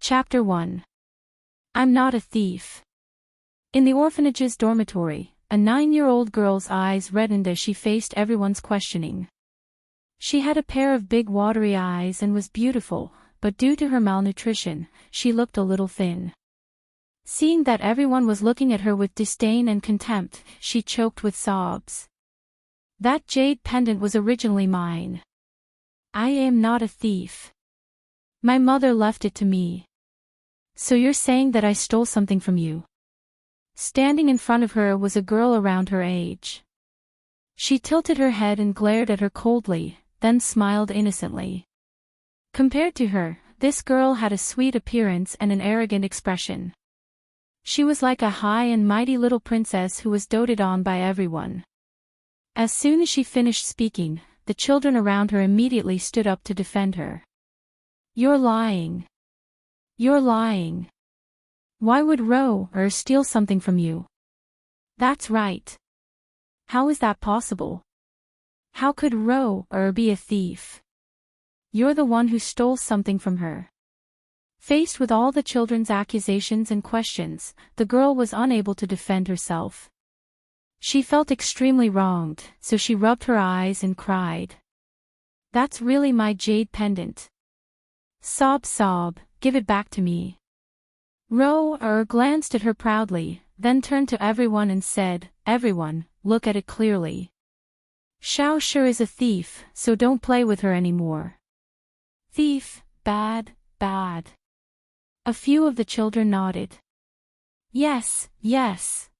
Chapter 1. I'm not a thief. In the orphanage's dormitory, a 9-year-old girl's eyes reddened as she faced everyone's questioning. She had a pair of big watery eyes and was beautiful, but due to her malnutrition, she looked a little thin. Seeing that everyone was looking at her with disdain and contempt, she choked with sobs. That jade pendant was originally mine. I am not a thief. My mother left it to me. So you're saying that I stole something from you? Standing in front of her was a girl around her age. She tilted her head and glared at her coldly, then smiled innocently. Compared to her, this girl had a sweet appearance and an arrogant expression. She was like a high and mighty little princess who was doted on by everyone. As soon as she finished speaking, the children around her immediately stood up to defend her. You're lying. You're lying. Why would Ro or steal something from you? That's right. How is that possible? How could Ro or be a thief? You're the one who stole something from her. Faced with all the children's accusations and questions, the girl was unable to defend herself. She felt extremely wronged, so she rubbed her eyes and cried. That's really my jade pendant. Sob, sob, give it back to me. Ro glanced at her proudly, then turned to everyone and said, Everyone, look at it clearly. Xiao sure is a thief, so don't play with her anymore. Thief, bad, bad. A few of the children nodded. Yes, yes.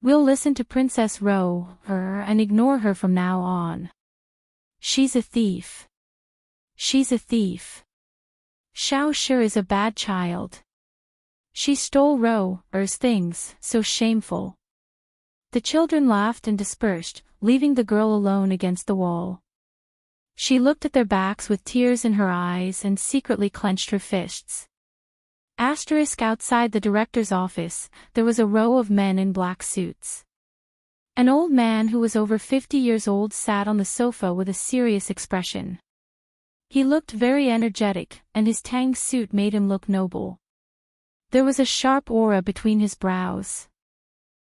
We'll listen to Princess Ro and ignore her from now on. She's a thief. She's a thief. Xiao sure is a bad child. She stole Ro's things, so shameful. The children laughed and dispersed, leaving the girl alone against the wall. She looked at their backs with tears in her eyes and secretly clenched her fists. Outside the director's office, there was a row of men in black suits. An old man who was over 50 years old sat on the sofa with a serious expression. He looked very energetic, and his tang suit made him look noble. There was a sharp aura between his brows.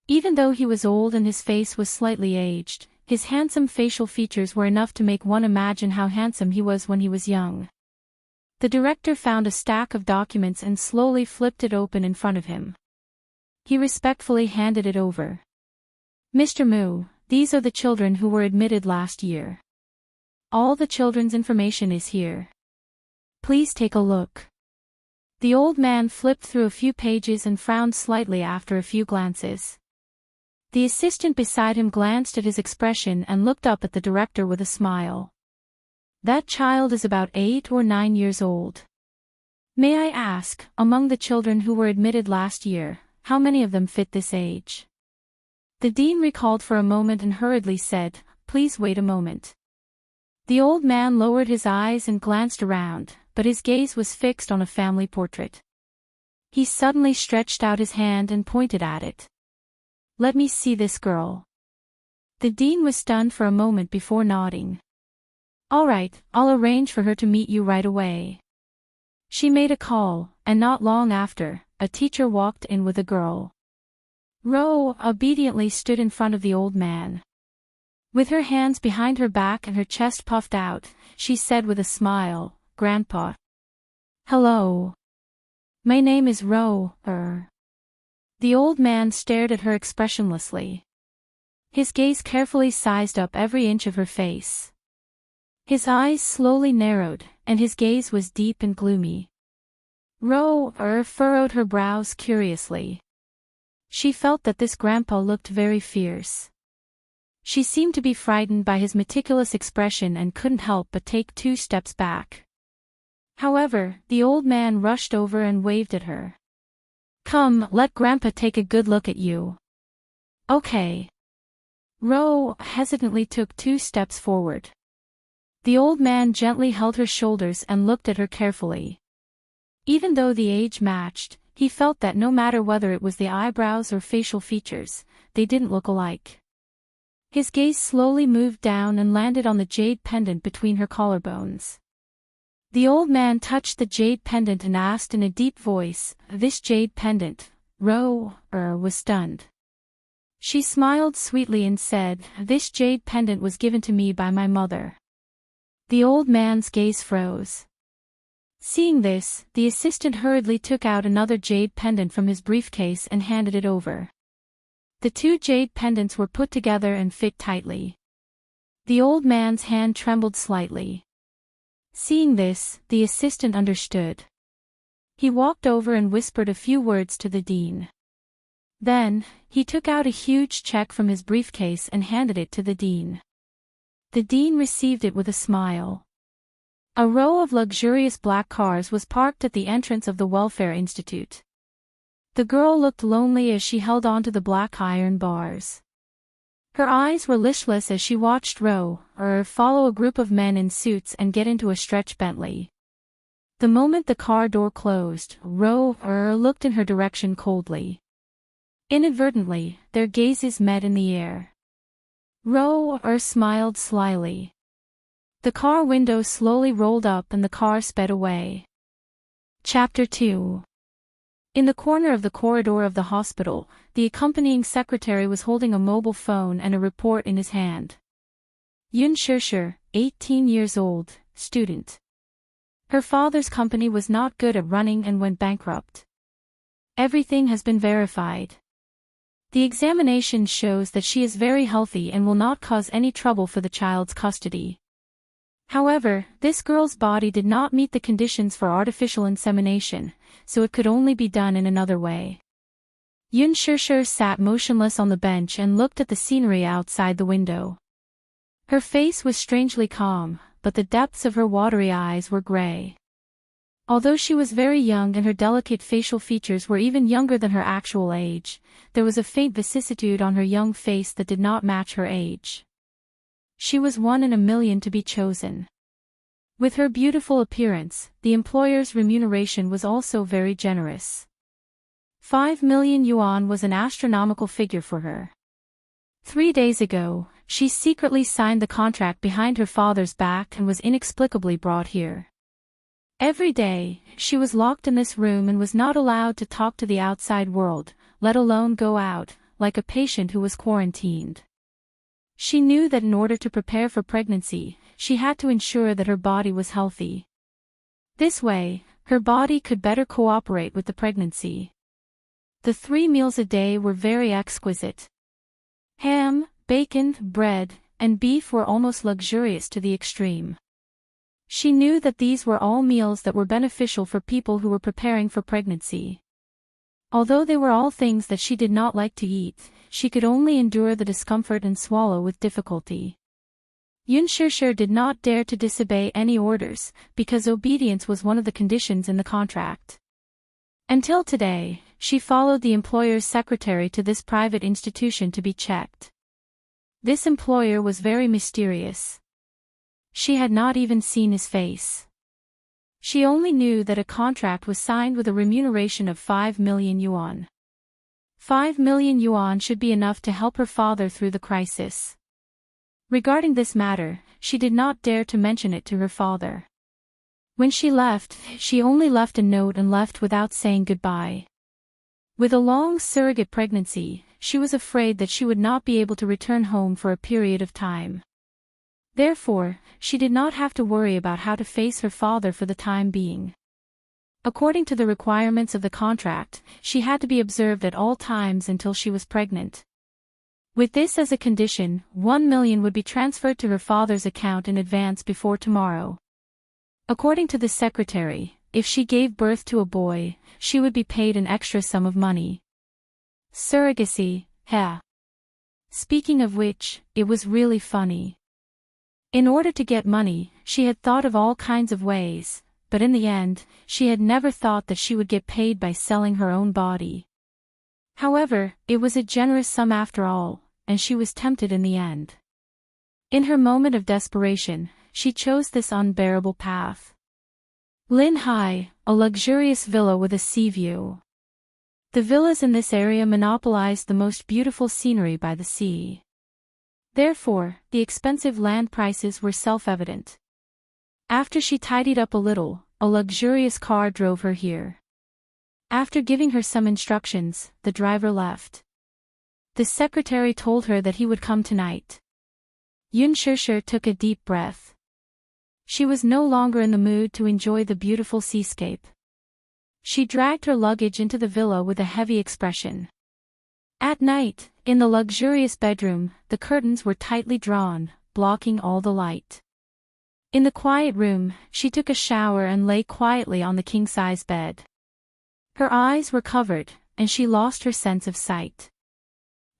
Even though he was old and his face was slightly aged, his handsome facial features were enough to make one imagine how handsome he was when he was young. The director found a stack of documents and slowly flipped it open in front of him. He respectfully handed it over. Mr. Mu, these are the children who were admitted last year. All the children's information is here. Please take a look. The old man flipped through a few pages and frowned slightly after a few glances. The assistant beside him glanced at his expression and looked up at the director with a smile. That child is about 8 or 9 years old. May I ask, among the children who were admitted last year, how many of them fit this age? The dean recalled for a moment and hurriedly said, Please wait a moment. The old man lowered his eyes and glanced around, but his gaze was fixed on a family portrait. He suddenly stretched out his hand and pointed at it. Let me see this girl. The dean was stunned for a moment before nodding. All right, I'll arrange for her to meet you right away. She made a call, and not long after, a teacher walked in with a girl. Ro obediently stood in front of the old man. With her hands behind her back and her chest puffed out, she said with a smile, Grandpa. Hello. My name is Ro. The old man stared at her expressionlessly. His gaze carefully sized up every inch of her face. His eyes slowly narrowed, and his gaze was deep and gloomy. Ro furrowed her brows curiously. She felt that this grandpa looked very fierce. She seemed to be frightened by his meticulous expression and couldn't help but take 2 steps back. However, the old man rushed over and waved at her. Come, let Grandpa take a good look at you. Okay. Ro hesitantly took 2 steps forward. The old man gently held her shoulders and looked at her carefully. Even though the age matched, he felt that no matter whether it was the eyebrows or facial features, they didn't look alike. His gaze slowly moved down and landed on the jade pendant between her collarbones. The old man touched the jade pendant and asked in a deep voice, "This jade pendant?" Was stunned. She smiled sweetly and said, "This jade pendant was given to me by my mother." The old man's gaze froze. Seeing this, the assistant hurriedly took out another jade pendant from his briefcase and handed it over. The two jade pendants were put together and fit tightly. The old man's hand trembled slightly. Seeing this, the assistant understood. He walked over and whispered a few words to the dean. Then, he took out a huge check from his briefcase and handed it to the dean. The dean received it with a smile. A row of luxurious black cars was parked at the entrance of the Welfare Institute. The girl looked lonely as she held onto the black iron bars. Her eyes were listless as she watched follow a group of men in suits and get into a stretch Bentley. The moment the car door closed, looked in her direction coldly. Inadvertently, their gazes met in the air. Smiled slyly. The car window slowly rolled up and the car sped away. Chapter 2. In the corner of the corridor of the hospital, the accompanying secretary was holding a mobile phone and a report in his hand. Yun Shishir, 18 years old, student. Her father's company was not good at running and went bankrupt. Everything has been verified. The examination shows that she is very healthy and will not cause any trouble for the child's custody. However, this girl's body did not meet the conditions for artificial insemination, so it could only be done in another way. Yun Shishir sat motionless on the bench and looked at the scenery outside the window. Her face was strangely calm, but the depths of her watery eyes were gray. Although she was very young and her delicate facial features were even younger than her actual age, there was a faint vicissitude on her young face that did not match her age. She was 1 in a million to be chosen. With her beautiful appearance, the employer's remuneration was also very generous. 5 million yuan was an astronomical figure for her. 3 days ago, she secretly signed the contract behind her father's back and was inexplicably brought here. Every day, she was locked in this room and was not allowed to talk to the outside world, let alone go out, like a patient who was quarantined. She knew that in order to prepare for pregnancy, she had to ensure that her body was healthy. This way, her body could better cooperate with the pregnancy. The 3 meals a day were very exquisite. Ham, bacon, bread, and beef were almost luxurious to the extreme. She knew that these were all meals that were beneficial for people who were preparing for pregnancy. Although they were all things that she did not like to eat, she could only endure the discomfort and swallow with difficulty. Yun Shishir did not dare to disobey any orders, because obedience was one of the conditions in the contract. Until today, she followed the employer's secretary to this private institution to be checked. This employer was very mysterious. She had not even seen his face. She only knew that a contract was signed with a remuneration of 5 million yuan. 5 million yuan should be enough to help her father through the crisis. Regarding this matter, she did not dare to mention it to her father. When she left, she only left a note and left without saying goodbye. With a long surrogate pregnancy, she was afraid that she would not be able to return home for a period of time. Therefore, she did not have to worry about how to face her father for the time being. According to the requirements of the contract, she had to be observed at all times until she was pregnant. With this as a condition, 1 million would be transferred to her father's account in advance before tomorrow. According to the secretary, if she gave birth to a boy, she would be paid an extra sum of money. Surrogacy, Speaking of which, it was really funny. In order to get money, she had thought of all kinds of ways, but in the end, she had never thought that she would get paid by selling her own body. However, it was a generous sum after all, and she was tempted in the end. In her moment of desperation, she chose this unbearable path. Lin Hai, a luxurious villa with a sea view. The villas in this area monopolized the most beautiful scenery by the sea. Therefore, the expensive land prices were self-evident. After she tidied up a little, a luxurious car drove her here. After giving her some instructions, the driver left. The secretary told her that he would come tonight. Yun Shishir took a deep breath. She was no longer in the mood to enjoy the beautiful seascape. She dragged her luggage into the villa with a heavy expression. At night, in the luxurious bedroom, the curtains were tightly drawn, blocking all the light. In the quiet room, she took a shower and lay quietly on the king-size bed. Her eyes were covered, and she lost her sense of sight.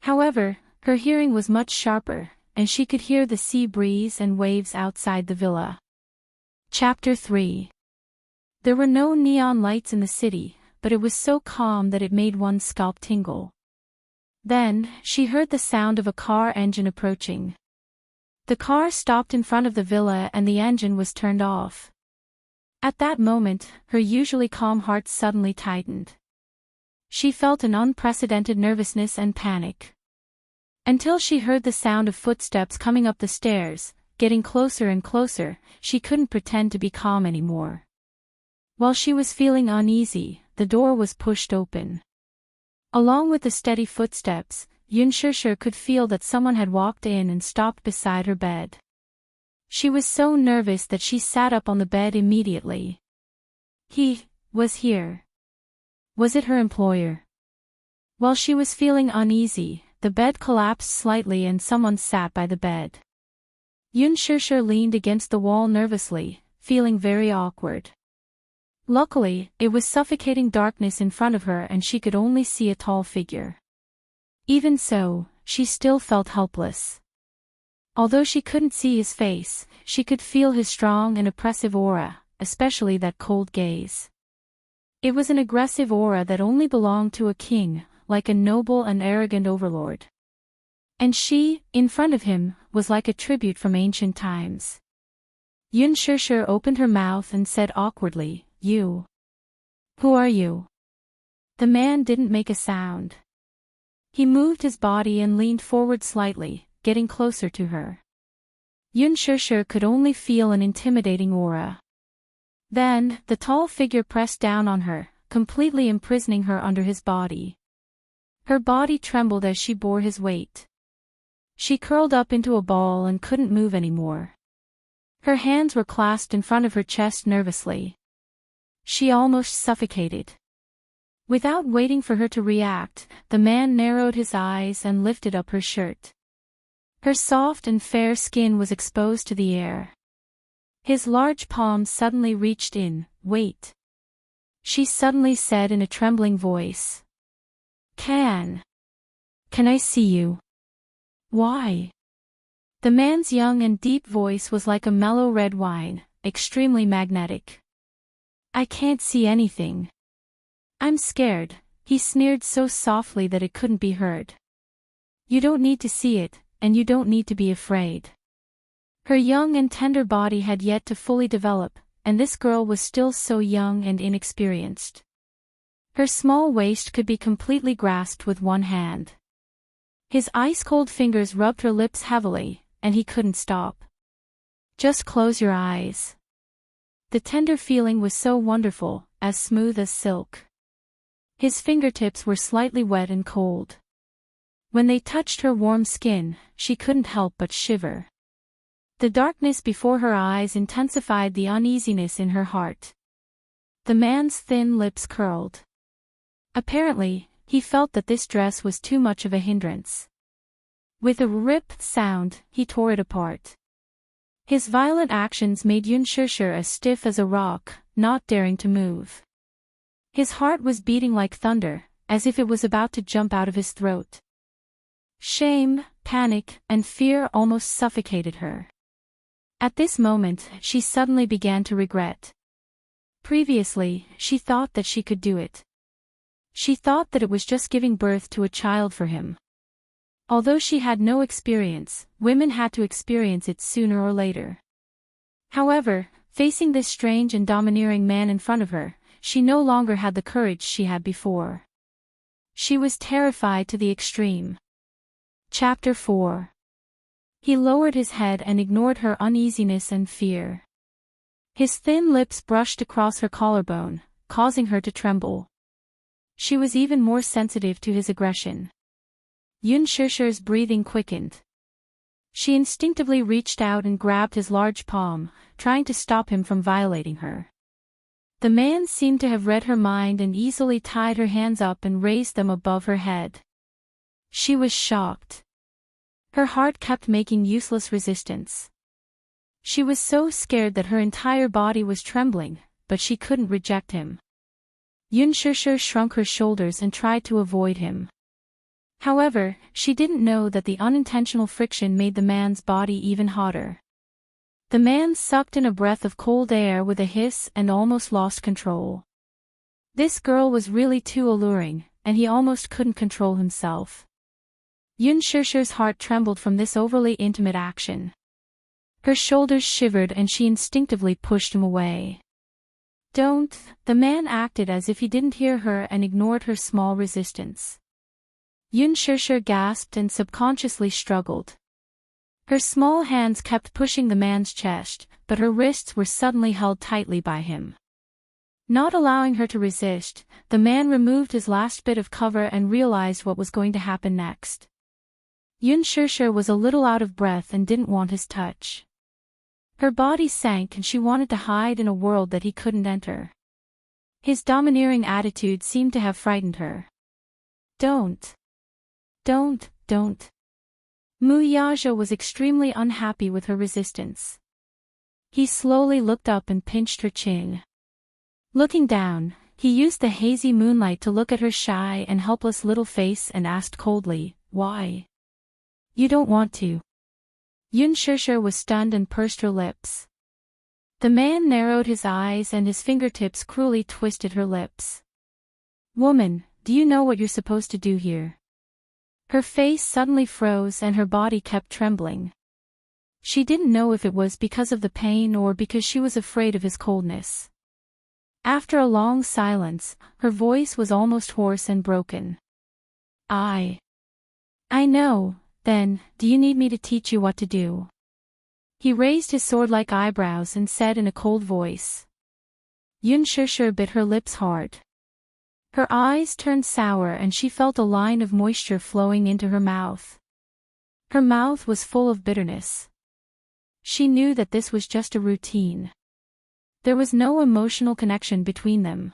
However, her hearing was much sharper, and she could hear the sea breeze and waves outside the villa. Chapter 3. There were no neon lights in the city, but it was so calm that it made one's scalp tingle. Then, she heard the sound of a car engine approaching. The car stopped in front of the villa and the engine was turned off. At that moment, her usually calm heart suddenly tightened. She felt an unprecedented nervousness and panic. Until she heard the sound of footsteps coming up the stairs, getting closer and closer, she couldn't pretend to be calm anymore. While she was feeling uneasy, the door was pushed open. Along with the steady footsteps, Yun Shishir could feel that someone had walked in and stopped beside her bed. She was so nervous that she sat up on the bed immediately. He was here. Was it her employer? While she was feeling uneasy, the bed collapsed slightly and someone sat by the bed. Yun Shishir leaned against the wall nervously, feeling very awkward. Luckily, it was suffocating darkness in front of her and she could only see a tall figure. Even so, she still felt helpless. Although she couldn't see his face, she could feel his strong and oppressive aura, especially that cold gaze. It was an aggressive aura that only belonged to a king, like a noble and arrogant overlord. And she, in front of him, was like a tribute from ancient times. Yun Shishir opened her mouth and said awkwardly, "You. Who are you?" The man didn't make a sound. He moved his body and leaned forward slightly, getting closer to her. Yun Shishir could only feel an intimidating aura. Then, the tall figure pressed down on her, completely imprisoning her under his body. Her body trembled as she bore his weight. She curled up into a ball and couldn't move anymore. Her hands were clasped in front of her chest nervously. She almost suffocated. Without waiting for her to react, the man narrowed his eyes and lifted up her shirt. Her soft and fair skin was exposed to the air. His large palms suddenly reached in. "Wait," she suddenly said in a trembling voice. Can I see you?" "Why?" The man's young and deep voice was like a mellow red wine, extremely magnetic. "I can't see anything. I'm scared," he sneered so softly that it couldn't be heard. "You don't need to see it, and you don't need to be afraid." Her young and tender body had yet to fully develop, and this girl was still so young and inexperienced. Her small waist could be completely grasped with one hand. His ice-cold fingers rubbed her lips heavily, and he couldn't stop. "Just close your eyes." The tender feeling was so wonderful, as smooth as silk. His fingertips were slightly wet and cold. When they touched her warm skin, she couldn't help but shiver. The darkness before her eyes intensified the uneasiness in her heart. The man's thin lips curled. Apparently, he felt that this dress was too much of a hindrance. With a rip sound, he tore it apart. His violent actions made Yun Shishir as stiff as a rock, not daring to move. His heart was beating like thunder, as if it was about to jump out of his throat. Shame, panic, and fear almost suffocated her. At this moment, she suddenly began to regret. Previously, she thought that she could do it. She thought that it was just giving birth to a child for him. Although she had no experience, women had to experience it sooner or later. However, facing this strange and domineering man in front of her, she no longer had the courage she had before. She was terrified to the extreme. Chapter 4. He lowered his head and ignored her uneasiness and fear. His thin lips brushed across her collarbone, causing her to tremble. She was even more sensitive to his aggression. Yun Shishir's breathing quickened. She instinctively reached out and grabbed his large palm, trying to stop him from violating her. The man seemed to have read her mind and easily tied her hands up and raised them above her head. She was shocked. Her heart kept making useless resistance. She was so scared that her entire body was trembling, but she couldn't reject him. Yun Shishir shrunk her shoulders and tried to avoid him. However, she didn't know that the unintentional friction made the man's body even hotter. The man sucked in a breath of cold air with a hiss and almost lost control. This girl was really too alluring, and he almost couldn't control himself. Yun Shishir's heart trembled from this overly intimate action. Her shoulders shivered and she instinctively pushed him away. "Don't," the man acted as if he didn't hear her and ignored her small resistance. Yun Shishir gasped and subconsciously struggled. Her small hands kept pushing the man's chest, but her wrists were suddenly held tightly by him. Not allowing her to resist, the man removed his last bit of cover and realized what was going to happen next. Yun Shishir was a little out of breath and didn't want his touch. Her body sank and she wanted to hide in a world that he couldn't enter. His domineering attitude seemed to have frightened her. Don't. Wuxia was extremely unhappy with her resistance. He slowly looked up and pinched her chin. Looking down, he used the hazy moonlight to look at her shy and helpless little face and asked coldly, "Why? You don't want to?" Yun Shishir was stunned and pursed her lips. The man narrowed his eyes and his fingertips cruelly twisted her lips. "Woman, do you know what you're supposed to do here?" Her face suddenly froze and her body kept trembling. She didn't know if it was because of the pain or because she was afraid of his coldness. After a long silence, her voice was almost hoarse and broken. I know, then, do you need me to teach you what to do?" He raised his sword-like eyebrows and said in a cold voice. Yun Shishir bit her lips hard. Her eyes turned sour and she felt a line of moisture flowing into her mouth. Her mouth was full of bitterness. She knew that this was just a routine. There was no emotional connection between them.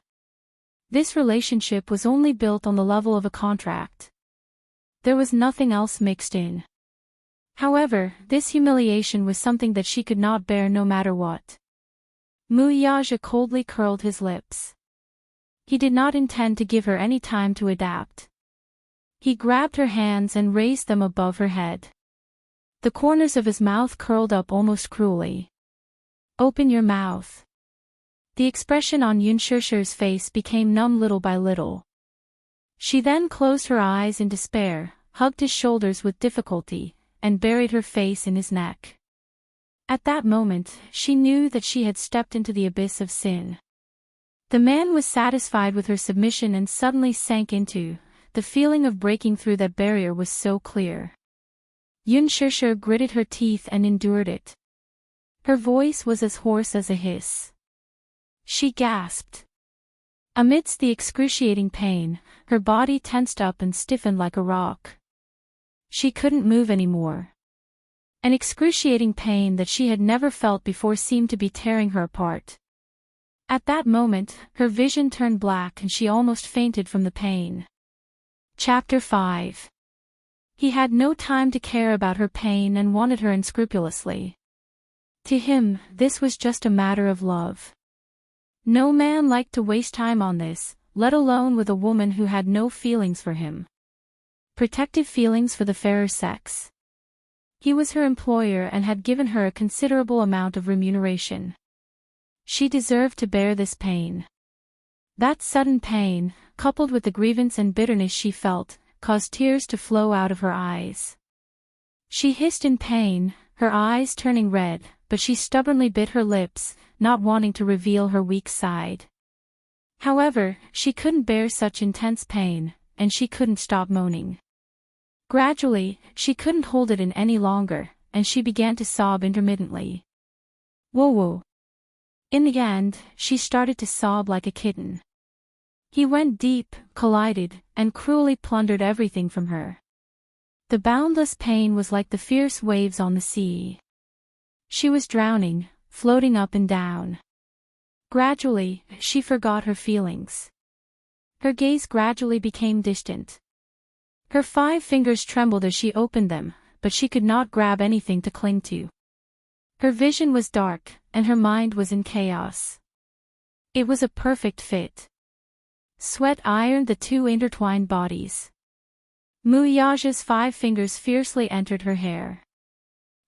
This relationship was only built on the level of a contract. There was nothing else mixed in. However, this humiliation was something that she could not bear no matter what. Wuxia coldly curled his lips. He did not intend to give her any time to adapt. He grabbed her hands and raised them above her head. The corners of his mouth curled up almost cruelly. "Open your mouth." The expression on Yun Shishir's face became numb little by little. She then closed her eyes in despair, hugged his shoulders with difficulty, and buried her face in his neck. At that moment, she knew that she had stepped into the abyss of sin. The man was satisfied with her submission and suddenly sank into. The feeling of breaking through that barrier was so clear. Yun Shishir gritted her teeth and endured it. Her voice was as hoarse as a hiss. She gasped. Amidst the excruciating pain, her body tensed up and stiffened like a rock. She couldn't move anymore. An excruciating pain that she had never felt before seemed to be tearing her apart. At that moment, her vision turned black and she almost fainted from the pain. Chapter 5. He had no time to care about her pain and wanted her unscrupulously. To him, this was just a matter of love. No man liked to waste time on this, let alone with a woman who had no feelings for him. Protective feelings for the fairer sex. He was her employer and had given her a considerable amount of remuneration. She deserved to bear this pain. That sudden pain, coupled with the grievance and bitterness she felt, caused tears to flow out of her eyes. She hissed in pain, her eyes turning red, but she stubbornly bit her lips, not wanting to reveal her weak side. However, she couldn't bear such intense pain, and she couldn't stop moaning. Gradually, she couldn't hold it in any longer, and she began to sob intermittently. Whoa. In the end, she started to sob like a kitten. He went deep, collided, and cruelly plundered everything from her. The boundless pain was like the fierce waves on the sea. She was drowning, floating up and down. Gradually, she forgot her feelings. Her gaze gradually became distant. Her 5 fingers trembled as she opened them, but she could not grab anything to cling to. Her vision was dark, and her mind was in chaos. It was a perfect fit. Sweat ironed the 2 intertwined bodies. Muyaja's 5 fingers fiercely entered her hair.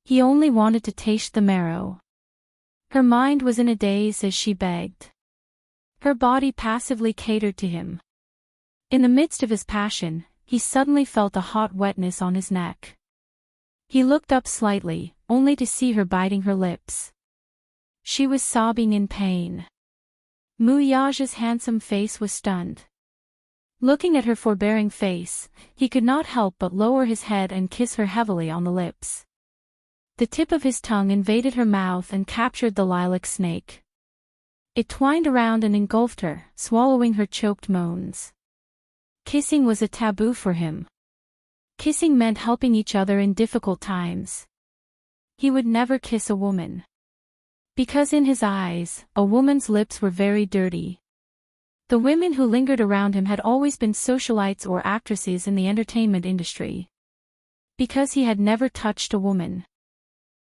He only wanted to taste the marrow. Her mind was in a daze as she begged. Her body passively catered to him. In the midst of his passion, he suddenly felt a hot wetness on his neck. He looked up slightly, only to see her biting her lips. She was sobbing in pain. Muyaja's handsome face was stunned. Looking at her forbearing face, he could not help but lower his head and kiss her heavily on the lips. The tip of his tongue invaded her mouth and captured the lilac snake. It twined around and engulfed her, swallowing her choked moans. Kissing was a taboo for him. Kissing meant helping each other in difficult times. He would never kiss a woman. Because in his eyes, a woman's lips were very dirty. The women who lingered around him had always been socialites or actresses in the entertainment industry. Because he had never touched a woman.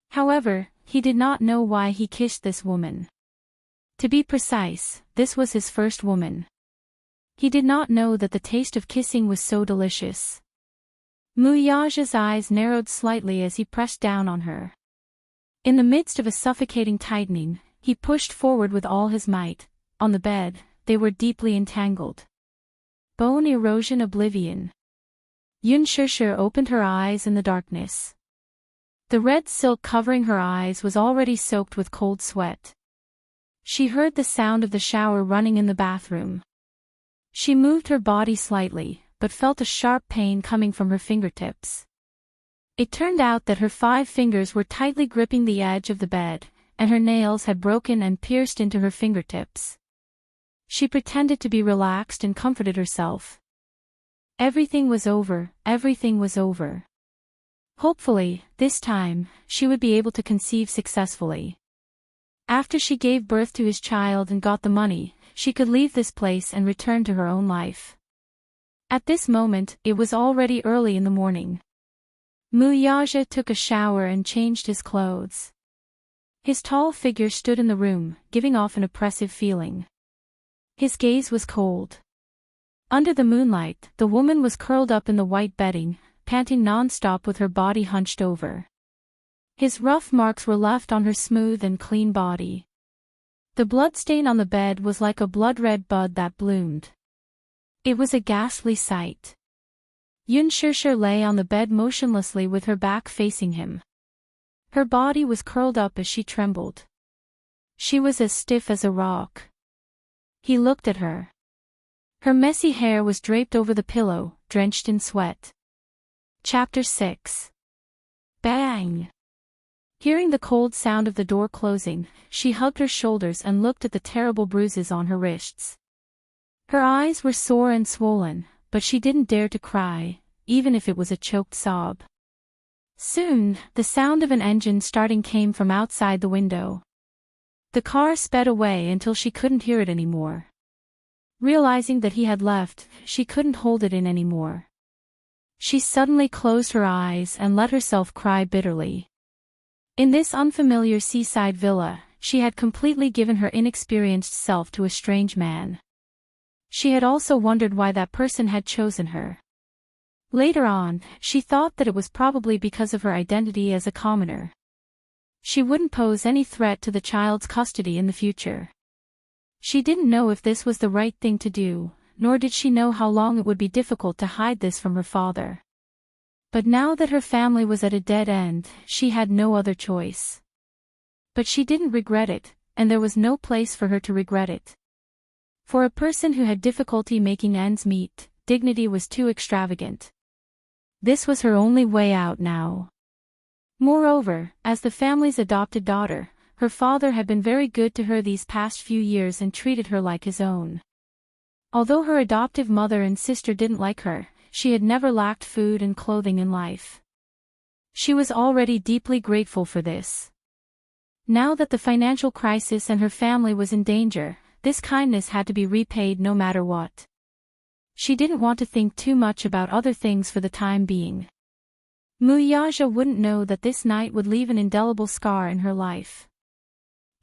However, he did not know why he kissed this woman. To be precise, this was his first woman. He did not know that the taste of kissing was so delicious. Muyaja's eyes narrowed slightly as he pressed down on her. In the midst of a suffocating tightening, he pushed forward with all his might. On the bed, they were deeply entangled. Bone erosion oblivion. Yunshishir opened her eyes in the darkness. The red silk covering her eyes was already soaked with cold sweat. She heard the sound of the shower running in the bathroom. She moved her body slightly, but felt a sharp pain coming from her fingertips. It turned out that her 5 fingers were tightly gripping the edge of the bed, and her nails had broken and pierced into her fingertips. She pretended to be relaxed and comforted herself. Everything was over, everything was over. Hopefully, this time, she would be able to conceive successfully. After she gave birth to his child and got the money, she could leave this place and return to her own life. At this moment, it was already early in the morning. Muyaja took a shower and changed his clothes. His tall figure stood in the room, giving off an oppressive feeling. His gaze was cold. Under the moonlight, the woman was curled up in the white bedding, panting non-stop with her body hunched over. His rough marks were left on her smooth and clean body. The bloodstain on the bed was like a blood-red bud that bloomed. It was a ghastly sight. Yunshishir lay on the bed motionlessly with her back facing him. Her body was curled up as she trembled. She was as stiff as a rock. He looked at her. Her messy hair was draped over the pillow, drenched in sweat. Chapter 6. Bang! Hearing the cold sound of the door closing, she hugged her shoulders and looked at the terrible bruises on her wrists. Her eyes were sore and swollen, but she didn't dare to cry, even if it was a choked sob. Soon, the sound of an engine starting came from outside the window. The car sped away until she couldn't hear it anymore. Realizing that he had left, she couldn't hold it in anymore. She suddenly closed her eyes and let herself cry bitterly. In this unfamiliar seaside villa, she had completely given her inexperienced self to a strange man. She had also wondered why that person had chosen her. Later on, she thought that it was probably because of her identity as a commoner. She wouldn't pose any threat to the child's custody in the future. She didn't know if this was the right thing to do, nor did she know how long it would be difficult to hide this from her father. But now that her family was at a dead end, she had no other choice. But she didn't regret it, and there was no place for her to regret it. For a person who had difficulty making ends meet, dignity was too extravagant. This was her only way out now. Moreover, as the family's adopted daughter, her father had been very good to her these past few years and treated her like his own. Although her adoptive mother and sister didn't like her, she had never lacked food and clothing in life. She was already deeply grateful for this. Now that the financial crisis and her family was in danger, this kindness had to be repaid no matter what. She didn't want to think too much about other things for the time being. Wuxia wouldn't know that this night would leave an indelible scar in her life.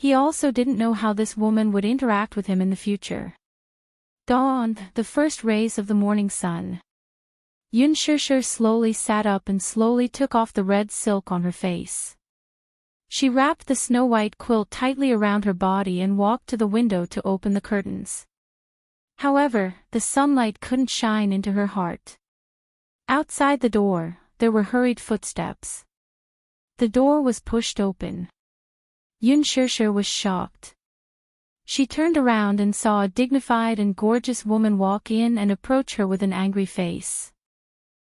He also didn't know how this woman would interact with him in the future. Dawned, the first rays of the morning sun. Yunshisher slowly sat up and slowly took off the red silk on her face. She wrapped the snow-white quilt tightly around her body and walked to the window to open the curtains. However, the sunlight couldn't shine into her heart. Outside the door, there were hurried footsteps. The door was pushed open. Yunshisher was shocked. She turned around and saw a dignified and gorgeous woman walk in and approach her with an angry face.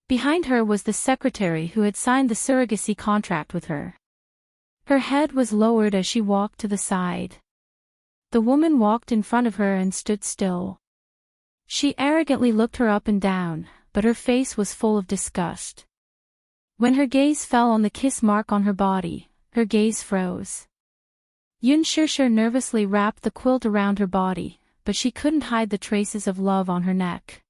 Behind her was the secretary who had signed the surrogacy contract with her. Her head was lowered as she walked to the side. The woman walked in front of her and stood still. She arrogantly looked her up and down, but her face was full of disgust. When her gaze fell on the kiss mark on her body, her gaze froze. Yunshisher nervously wrapped the quilt around her body, but she couldn't hide the traces of love on her neck.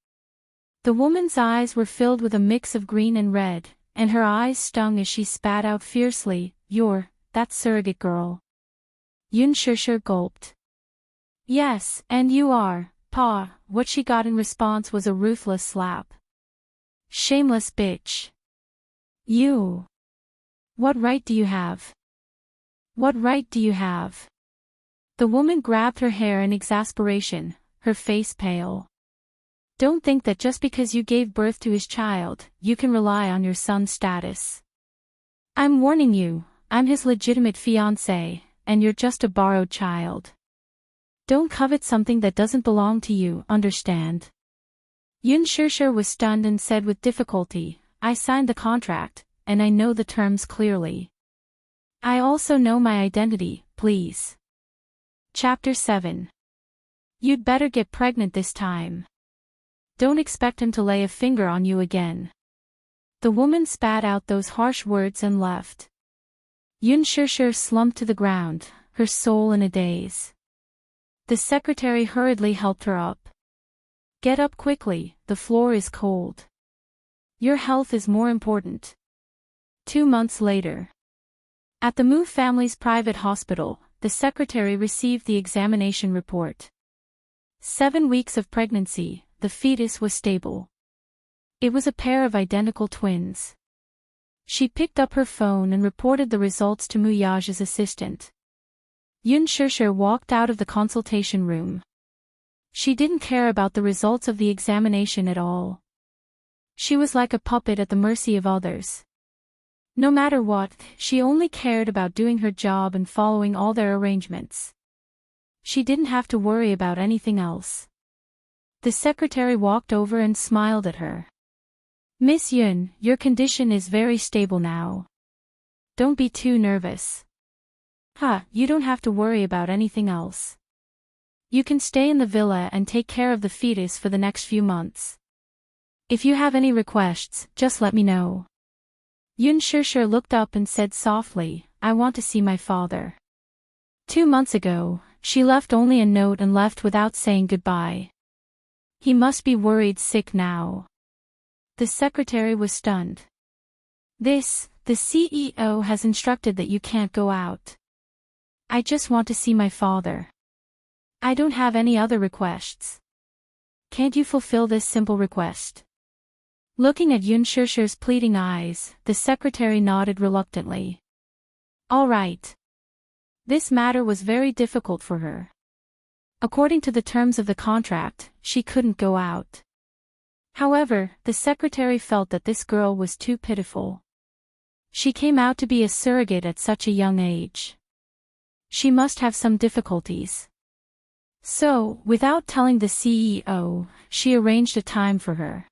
The woman's eyes were filled with a mix of green and red, and her eyes stung as she spat out fiercely, "You're that surrogate girl." Yunshisher gulped. "Yes, and you are, Pa." What she got in response was a ruthless slap. "Shameless bitch. You. What right do you have? What right do you have?" The woman grabbed her hair in exasperation, her face pale. "Don't think that just because you gave birth to his child, you can rely on your son's status. I'm warning you, I'm his legitimate fiancé, and you're just a borrowed child. Don't covet something that doesn't belong to you, understand?" Yunshisher was stunned and said with difficulty, "I signed the contract, and I know the terms clearly. I also know my identity, please." Chapter 7. You'd better get pregnant this time. Don't expect him to lay a finger on you again. The woman spat out those harsh words and left. Yunshisher slumped to the ground, her soul in a daze. The secretary hurriedly helped her up. "Get up quickly, the floor is cold. Your health is more important." 2 months later. At the Mu family's private hospital, the secretary received the examination report. 7 weeks of pregnancy, the fetus was stable. It was a pair of identical twins. She picked up her phone and reported the results to Wuxia's assistant. Yunshisher walked out of the consultation room. She didn't care about the results of the examination at all. She was like a puppet at the mercy of others. No matter what, she only cared about doing her job and following all their arrangements. She didn't have to worry about anything else. The secretary walked over and smiled at her. "Miss Yun, your condition is very stable now. Don't be too nervous. You don't have to worry about anything else. You can stay in the villa and take care of the fetus for the next few months. If you have any requests, just let me know." Yunshisher looked up and said softly, "I want to see my father." 2 months ago, she left only a note and left without saying goodbye. He must be worried sick now. The secretary was stunned. The CEO has instructed that you can't go out. I just want to see my father. I don't have any other requests. Can't you fulfill this simple request?" Looking at Yunshisher's pleading eyes, the secretary nodded reluctantly. "All right." This matter was very difficult for her. According to the terms of the contract, she couldn't go out. However, the secretary felt that this girl was too pitiful. She came out to be a surrogate at such a young age. She must have some difficulties. So, without telling the CEO, she arranged a time for her.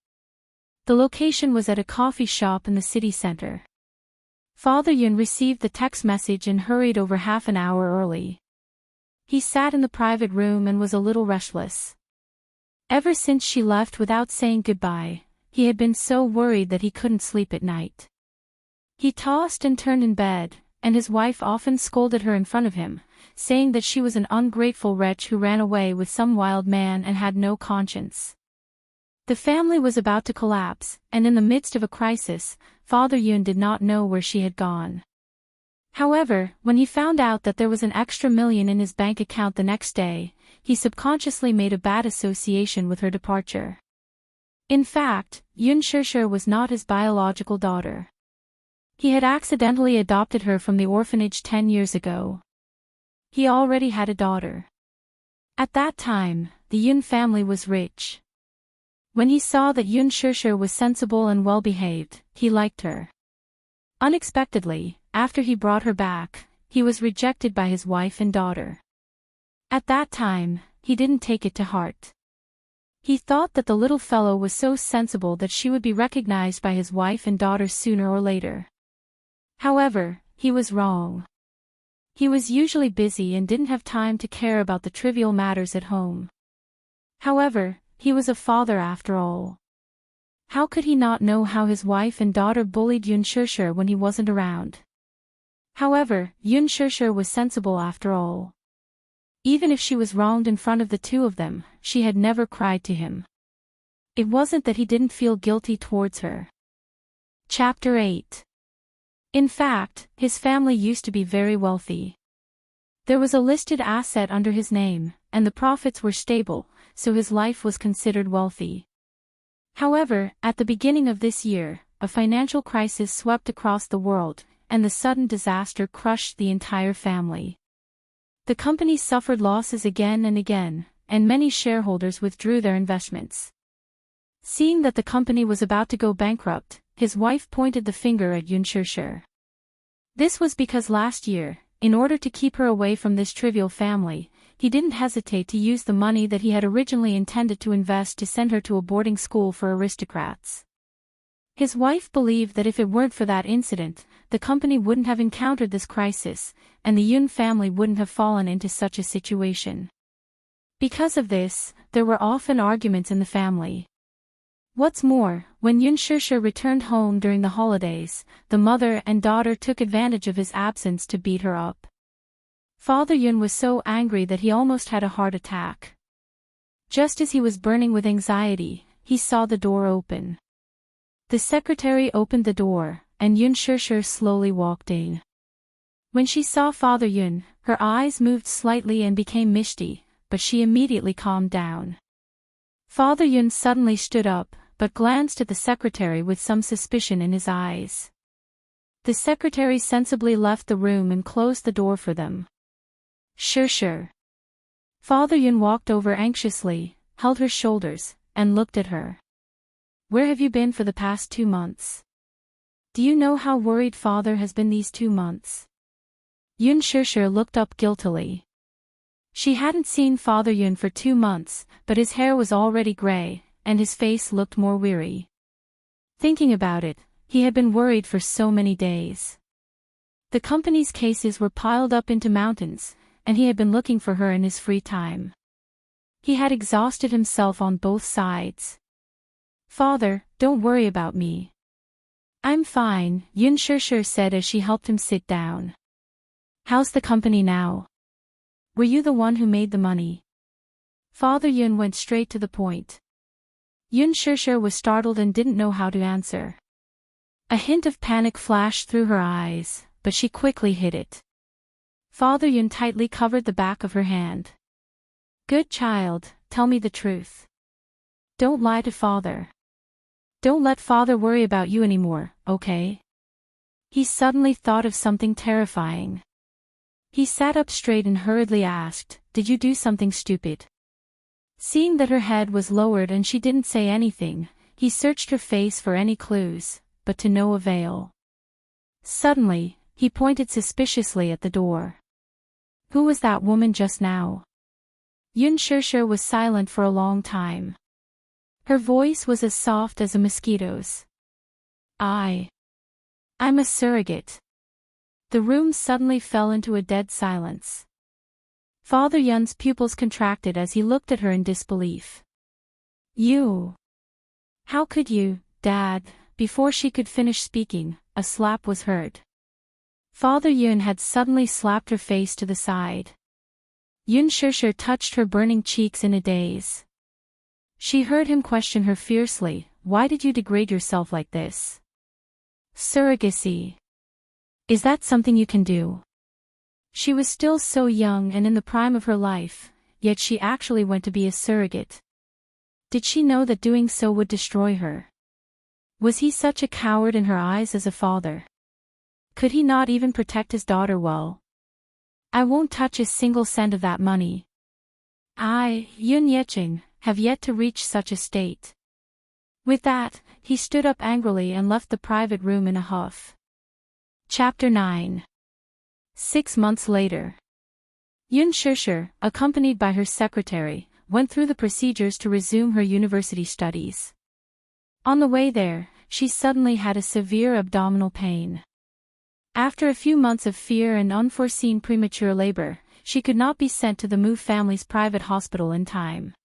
The location was at a coffee shop in the city center. Father Yun received the text message and hurried over half an hour early. He sat in the private room and was a little restless. Ever since she left without saying goodbye, he had been so worried that he couldn't sleep at night. He tossed and turned in bed, and his wife often scolded her in front of him, saying that she was an ungrateful wretch who ran away with some wild man and had no conscience. The family was about to collapse, and in the midst of a crisis, Father Yun did not know where she had gone. However, when he found out that there was an extra $1 million in his bank account the next day, he subconsciously made a bad association with her departure. In fact, Yun Shishir was not his biological daughter. He had accidentally adopted her from the orphanage 10 years ago. He already had a daughter. At that time, the Yun family was rich. When he saw that Yun Shishir was sensible and well-behaved, he liked her. Unexpectedly, after he brought her back, he was rejected by his wife and daughter. At that time, he didn't take it to heart. He thought that the little fellow was so sensible that she would be recognized by his wife and daughter sooner or later. However, he was wrong. He was usually busy and didn't have time to care about the trivial matters at home. However, he was a father after all. How could he not know how his wife and daughter bullied Yun Shishir when he wasn't around? However, Yun Shishir was sensible after all. Even if she was wronged in front of the two of them, she had never cried to him. It wasn't that he didn't feel guilty towards her. Chapter 8. In fact, his family used to be very wealthy. There was a listed asset under his name, and the profits were stable, so his life was considered wealthy. However, at the beginning of this year, a financial crisis swept across the world, and the sudden disaster crushed the entire family. The company suffered losses again and again, and many shareholders withdrew their investments. Seeing that the company was about to go bankrupt, his wife pointed the finger at Yun Shishir. This was because last year, in order to keep her away from this trivial family, he didn't hesitate to use the money that he had originally intended to invest to send her to a boarding school for aristocrats. His wife believed that if it weren't for that incident, the company wouldn't have encountered this crisis, and the Yun family wouldn't have fallen into such a situation. Because of this, there were often arguments in the family. What's more, when Yun Shishir returned home during the holidays, the mother and daughter took advantage of his absence to beat her up. Father Yun was so angry that he almost had a heart attack. Just as he was burning with anxiety, he saw the door open. The secretary opened the door, and Yun Shishir slowly walked in. When she saw Father Yun, her eyes moved slightly and became misty, but she immediately calmed down. Father Yun suddenly stood up, but glanced at the secretary with some suspicion in his eyes. The secretary sensibly left the room and closed the door for them. Shishir. Father Yun walked over anxiously, held her shoulders, and looked at her. Where have you been for the past 2 months? Do you know how worried father has been these 2 months? Yun Shishir looked up guiltily. She hadn't seen Father Yun for 2 months, but his hair was already gray, and his face looked more weary. Thinking about it, he had been worried for so many days. The company's cases were piled up into mountains, and he had been looking for her in his free time. He had exhausted himself on both sides. Father, don't worry about me. I'm fine, Yun Shishir said as she helped him sit down. How's the company now? Were you the one who made the money? Father Yun went straight to the point. Yun Shishir was startled and didn't know how to answer. A hint of panic flashed through her eyes, but she quickly hid it. Father Yun tightly covered the back of her hand. Good child, tell me the truth. Don't lie to father. Don't let father worry about you anymore, okay? He suddenly thought of something terrifying. He sat up straight and hurriedly asked, Did you do something stupid? Seeing that her head was lowered and she didn't say anything, he searched her face for any clues, but to no avail. Suddenly, he pointed suspiciously at the door. Who was that woman just now? Yun Shishir was silent for a long time. Her voice was as soft as a mosquito's. I'm a surrogate. The room suddenly fell into a dead silence. Father Yun's pupils contracted as he looked at her in disbelief. You. How could you, Dad? Before she could finish speaking, a slap was heard. Father Yun had suddenly slapped her face to the side. Yun Shishir touched her burning cheeks in a daze. She heard him question her fiercely, "Why did you degrade yourself like this? Surrogacy. Is that something you can do?" She was still so young and in the prime of her life, yet she actually went to be a surrogate. Did she know that doing so would destroy her? Was he such a coward in her eyes as a father? Could he not even protect his daughter well? "I won't touch a single cent of that money. I, Yun Yecheng, have yet to reach such a state." With that, he stood up angrily and left the private room in a huff. Chapter 9. 6 months later. Yun Shishir, accompanied by her secretary, went through the procedures to resume her university studies. On the way there, she suddenly had a severe abdominal pain. After a few months of fear and unforeseen premature labor, she could not be sent to the Mu family's private hospital in time.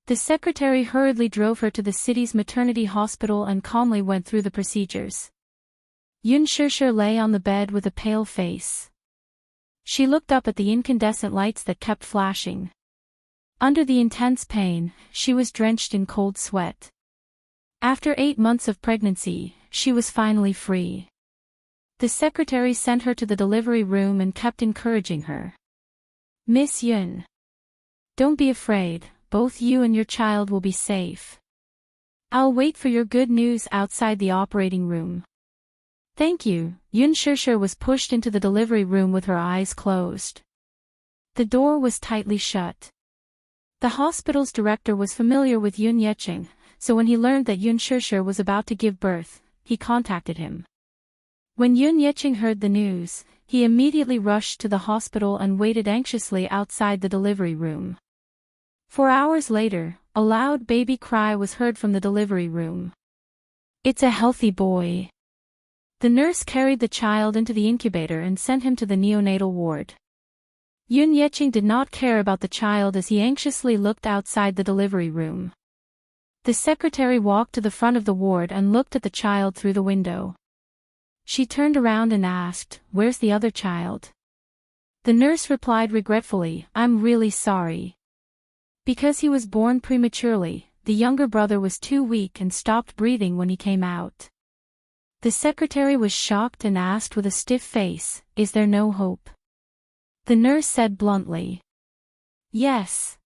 The secretary hurriedly drove her to the city's maternity hospital and calmly went through the procedures. Yun Shishir lay on the bed with a pale face. She looked up at the incandescent lights that kept flashing. Under the intense pain, she was drenched in cold sweat. After 8 months of pregnancy, she was finally free. The secretary sent her to the delivery room and kept encouraging her. "Miss Yun. Don't be afraid, both you and your child will be safe. I'll wait for your good news outside the operating room." "Thank you." Yun Shishir was pushed into the delivery room with her eyes closed. The door was tightly shut. The hospital's director was familiar with Yun Yecheng, so when he learned that Yun Shishir was about to give birth, he contacted him. When Yun Yecheng heard the news, he immediately rushed to the hospital and waited anxiously outside the delivery room. 4 hours later, a loud baby cry was heard from the delivery room. "It's a healthy boy." The nurse carried the child into the incubator and sent him to the neonatal ward. Yun Yecheng did not care about the child as he anxiously looked outside the delivery room. The secretary walked to the front of the ward and looked at the child through the window. She turned around and asked, "Where's the other child?" The nurse replied regretfully, "I'm really sorry." Because he was born prematurely, the younger brother was too weak and stopped breathing when he came out. The secretary was shocked and asked with a stiff face, "Is there no hope?" The nurse said bluntly, "Yes."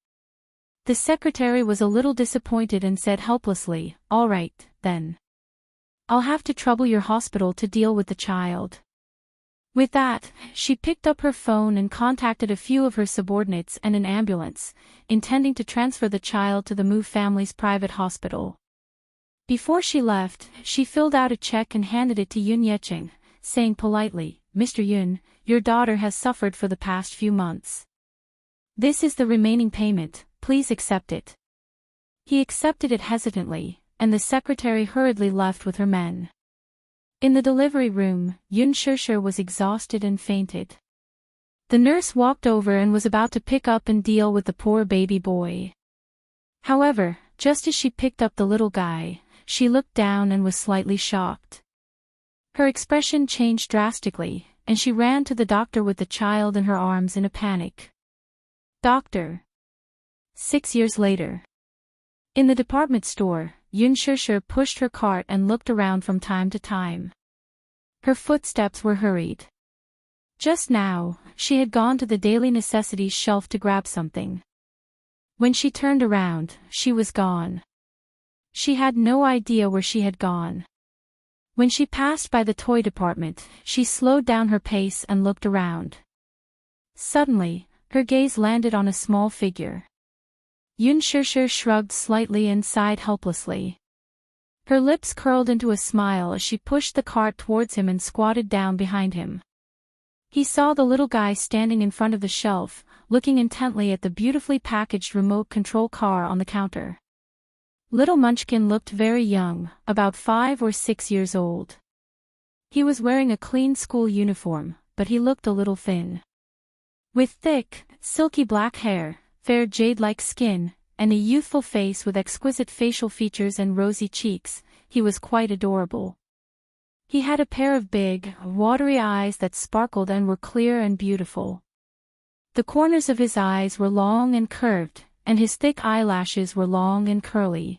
The secretary was a little disappointed and said helplessly, "All right, then. I'll have to trouble your hospital to deal with the child." With that, she picked up her phone and contacted a few of her subordinates and an ambulance, intending to transfer the child to the Mu family's private hospital. Before she left, she filled out a check and handed it to Yun Yecheng, saying politely, "Mr. Yun, your daughter has suffered for the past few months. This is the remaining payment, please accept it." He accepted it hesitantly, and the secretary hurriedly left with her men. In the delivery room, Yun Shishir was exhausted and fainted. The nurse walked over and was about to pick up and deal with the poor baby boy. However, just as she picked up the little guy, she looked down and was slightly shocked. Her expression changed drastically, and she ran to the doctor with the child in her arms in a panic. "Doctor." 6 years later. In the department store, Yun Shishir pushed her cart and looked around from time to time. Her footsteps were hurried. Just now, she had gone to the daily necessities shelf to grab something. When she turned around, she was gone. She had no idea where she had gone. When she passed by the toy department, she slowed down her pace and looked around. Suddenly, her gaze landed on a small figure. Yun Shishir shrugged slightly and sighed helplessly. Her lips curled into a smile as she pushed the cart towards him and squatted down behind him. He saw the little guy standing in front of the shelf, looking intently at the beautifully packaged remote control car on the counter. Little Munchkin looked very young, about 5 or 6 years old. He was wearing a clean school uniform, but he looked a little thin. With thick, silky black hair, fair jade-like skin, and a youthful face with exquisite facial features and rosy cheeks, he was quite adorable. He had a pair of big, watery eyes that sparkled and were clear and beautiful. The corners of his eyes were long and curved, and his thick eyelashes were long and curly.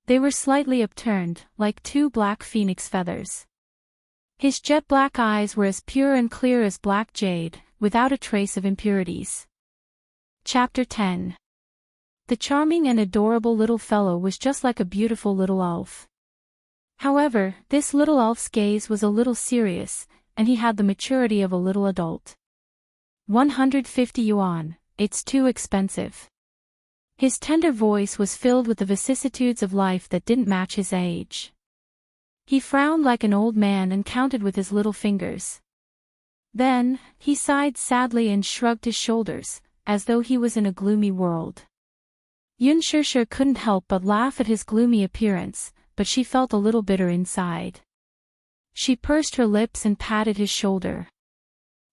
They were slightly upturned, like two black phoenix feathers. His jet-black eyes were as pure and clear as black jade, without a trace of impurities. Chapter 10. The charming and adorable little fellow was just like a beautiful little elf. However, this little elf's gaze was a little serious, and he had the maturity of a little adult. 150 yuan, it's too expensive. His tender voice was filled with the vicissitudes of life that didn't match his age. He frowned like an old man and counted with his little fingers. Then, he sighed sadly and shrugged his shoulders, as though he was in a gloomy world. Yun Shishir couldn't help but laugh at his gloomy appearance, but she felt a little bitter inside. She pursed her lips and patted his shoulder.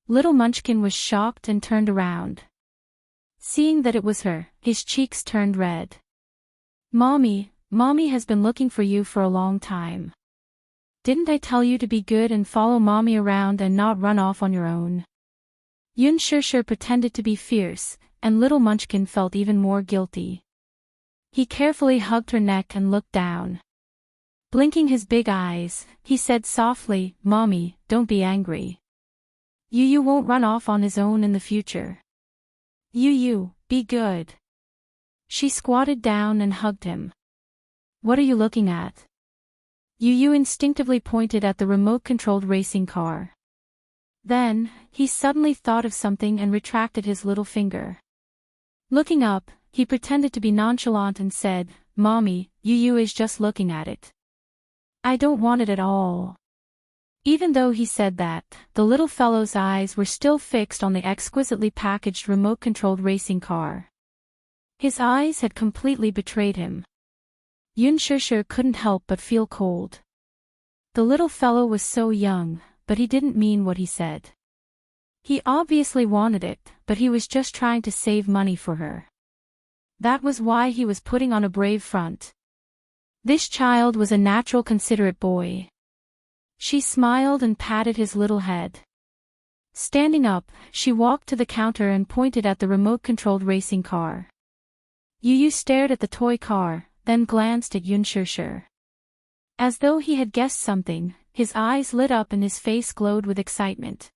Little Munchkin was shocked and turned around. Seeing that it was her, his cheeks turned red. Mommy has been looking for you for a long time. Didn't I tell you to be good and follow Mommy around and not run off on your own? Yun Shishir pretended to be fierce, and little Munchkin felt even more guilty. He carefully hugged her neck and looked down. Blinking his big eyes, he said softly, Mommy, don't be angry. Yu won't run off on his own in the future. Yu, be good. She squatted down and hugged him. What are you looking at? Yu instinctively pointed at the remote-controlled racing car. Then, he suddenly thought of something and retracted his little finger. Looking up, he pretended to be nonchalant and said, Mommy, Yu is just looking at it. I don't want it at all. Even though he said that, the little fellow's eyes were still fixed on the exquisitely packaged remote-controlled racing car. His eyes had completely betrayed him. Yun Shishir couldn't help but feel cold. The little fellow was so young, but he didn't mean what he said. He obviously wanted it, but he was just trying to save money for her. That was why he was putting on a brave front. This child was a natural considerate boy. She smiled and patted his little head. Standing up, she walked to the counter and pointed at the remote-controlled racing car. Yu stared at the toy car, then glanced at Yun Shishir. As though he had guessed something, his eyes lit up and his face glowed with excitement.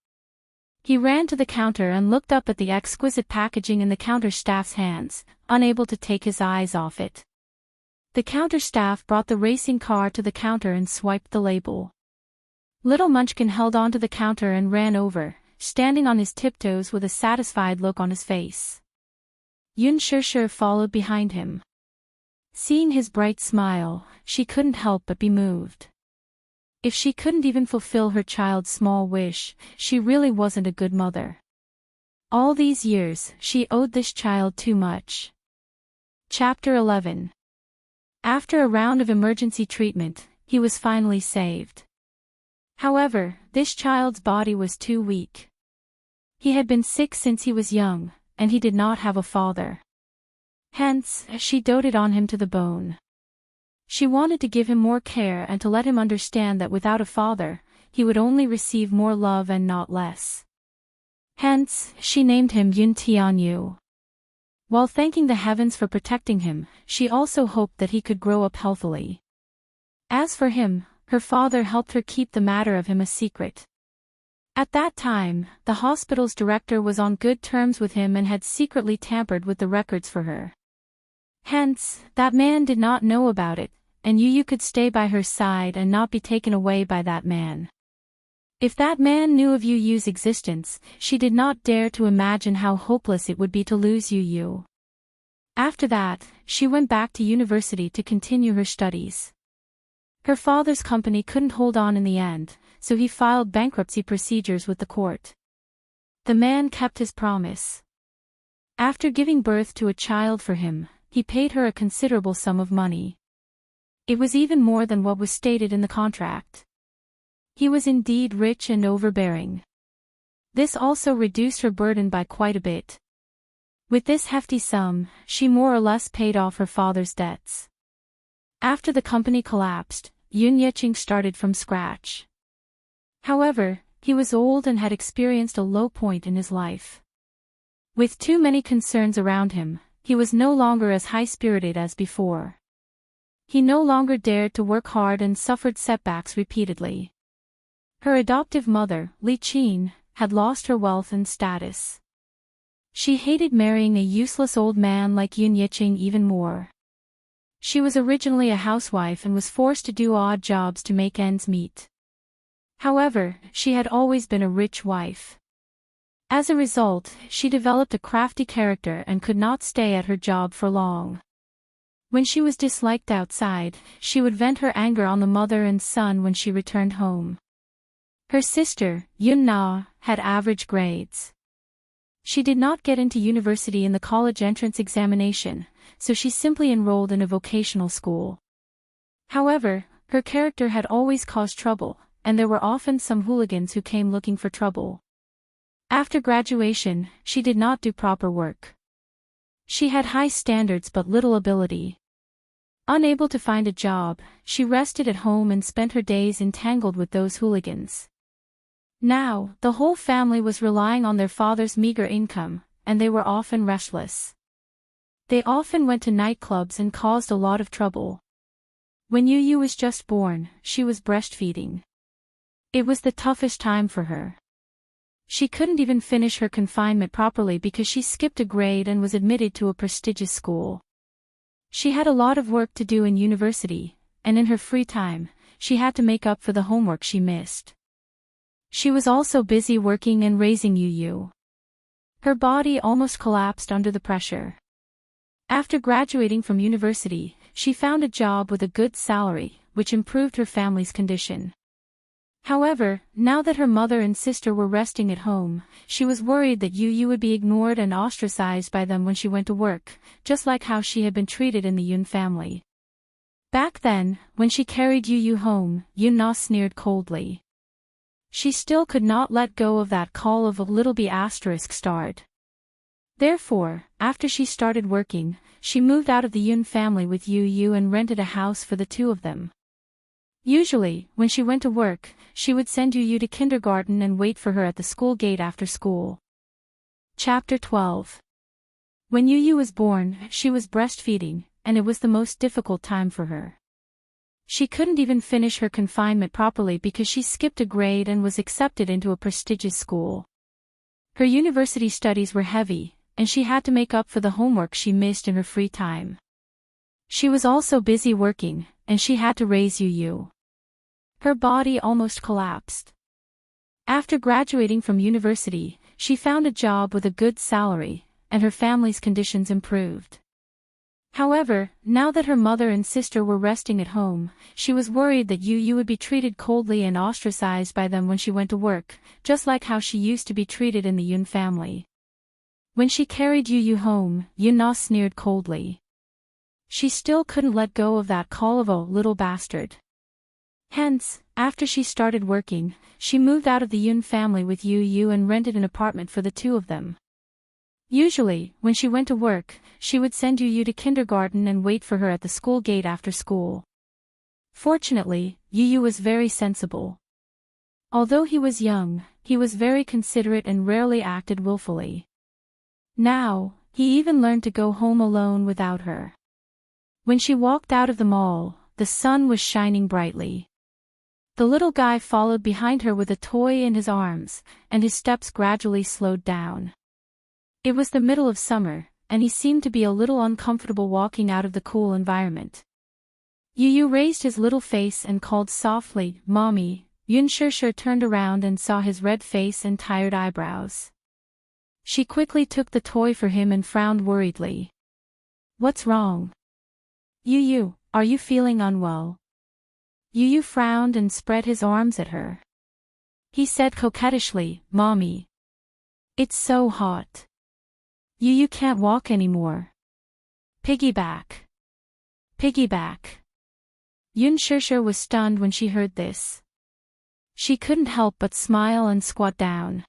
He ran to the counter and looked up at the exquisite packaging in the counter staff's hands, unable to take his eyes off it. The counter staff brought the racing car to the counter and swiped the label. Little Munchkin held onto the counter and ran over, standing on his tiptoes with a satisfied look on his face. Yun Shishir followed behind him. Seeing his bright smile, she couldn't help but be moved. If she couldn't even fulfill her child's small wish, she really wasn't a good mother. All these years, she owed this child too much. Chapter 11. After a round of emergency treatment, he was finally saved. However, this child's body was too weak. He had been sick since he was young, and he did not have a father. Hence, she doted on him to the bone. She wanted to give him more care and to let him understand that without a father, he would only receive more love and not less. Hence, she named him Yun Tianyu. While thanking the heavens for protecting him, she also hoped that he could grow up healthily. As for him, her father helped her keep the matter of him a secret. At that time, the hospital's director was on good terms with him and had secretly tampered with the records for her. Hence, that man did not know about it, and Yu could stay by her side and not be taken away by that man. If that man knew of Yu's existence, she did not dare to imagine how hopeless it would be to lose Yu. After that, she went back to university to continue her studies. Her father's company couldn't hold on in the end, so he filed bankruptcy procedures with the court. The man kept his promise. After giving birth to a child for him, he paid her a considerable sum of money. It was even more than what was stated in the contract. He was indeed rich and overbearing. This also reduced her burden by quite a bit. With this hefty sum, she more or less paid off her father's debts. After the company collapsed, Yun Yeqing started from scratch. However, he was old and had experienced a low point in his life. With too many concerns around him, he was no longer as high-spirited as before. He no longer dared to work hard and suffered setbacks repeatedly. Her adoptive mother, Li Qin, had lost her wealth and status. She hated marrying a useless old man like Yun Yeqing even more. She was originally a housewife and was forced to do odd jobs to make ends meet. However, she had always been a rich wife. As a result, she developed a crafty character and could not stay at her job for long. When she was disliked outside, she would vent her anger on the mother and son when she returned home. Her sister, Yun Na, had average grades. She did not get into university in the college entrance examination, so she simply enrolled in a vocational school. However, her character had always caused trouble, and there were often some hooligans who came looking for trouble. After graduation, she did not do proper work. She had high standards but little ability. Unable to find a job, she rested at home and spent her days entangled with those hooligans. Now, the whole family was relying on their father's meager income, and they were often restless. They often went to nightclubs and caused a lot of trouble. When Yu was just born, she was breastfeeding. It was the toughest time for her. She couldn't even finish her confinement properly because she skipped a grade and was admitted to a prestigious school. She had a lot of work to do in university, and in her free time, she had to make up for the homework she missed. She was also busy working and raising Yu. Her body almost collapsed under the pressure. After graduating from university, she found a job with a good salary, which improved her family's condition. However, now that her mother and sister were resting at home, she was worried that Yu would be ignored and ostracized by them when she went to work, just like how she had been treated in the Yun family. Back then, when she carried Yu home, Yun Na sneered coldly. She still could not let go of that call of a little b*****. Therefore, after she started working, she moved out of the Yun family with Yu and rented a house for the two of them. Usually, when she went to work, she would send Yu to kindergarten and wait for her at the school gate after school. Chapter 12. When Yu was born, she was breastfeeding, and it was the most difficult time for her. She couldn't even finish her confinement properly because she skipped a grade and was accepted into a prestigious school. Her university studies were heavy, and she had to make up for the homework she missed in her free time. She was also busy working, and she had to raise Yu. Her body almost collapsed. After graduating from university, she found a job with a good salary, and her family's conditions improved. However, now that her mother and sister were resting at home, she was worried that Yu would be treated coldly and ostracized by them when she went to work, just like how she used to be treated in the Yun family. When she carried Yu home, Yun Na sneered coldly. She still couldn't let go of that call of a little bastard. Hence, after she started working, she moved out of the Yun family with Yu and rented an apartment for the two of them. Usually, when she went to work, she would send Yu to kindergarten and wait for her at the school gate after school. Fortunately, Yu was very sensible. Although he was young, he was very considerate and rarely acted willfully. Now, he even learned to go home alone without her. When she walked out of the mall, the sun was shining brightly. The little guy followed behind her with a toy in his arms, and his steps gradually slowed down. It was the middle of summer, and he seemed to be a little uncomfortable walking out of the cool environment. Yu raised his little face and called softly, "Mommy." Yun Shishir turned around and saw his red face and tired eyebrows. She quickly took the toy for him and frowned worriedly. "What's wrong? Yu, are you feeling unwell?" Yu frowned and spread his arms at her. He said coquettishly, "Mommy. It's so hot. Yu can't walk anymore. Piggyback. Piggyback." Yun Shishir was stunned when she heard this. She couldn't help but smile and squat down.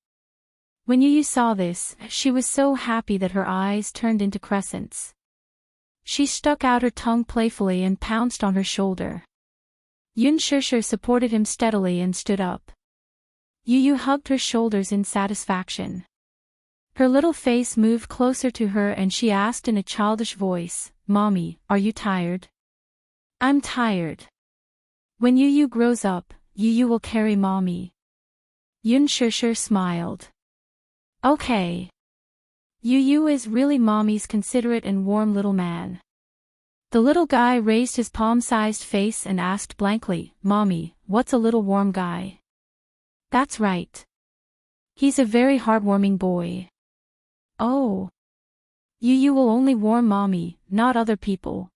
When Yu saw this, she was so happy that her eyes turned into crescents. She stuck out her tongue playfully and pounced on her shoulder. Yun Shishir supported him steadily and stood up. Yu hugged her shoulders in satisfaction. Her little face moved closer to her and she asked in a childish voice, "Mommy, are you tired?" "I'm tired. When Yu grows up, Yu will carry Mommy." Yun Shishir smiled. "Okay. Yu is really Mommy's considerate and warm little man." The little guy raised his palm-sized face and asked blankly, "Mommy, what's a little warm guy?" "That's right. He's a very heartwarming boy." "Oh. Yu will only warm Mommy, not other people."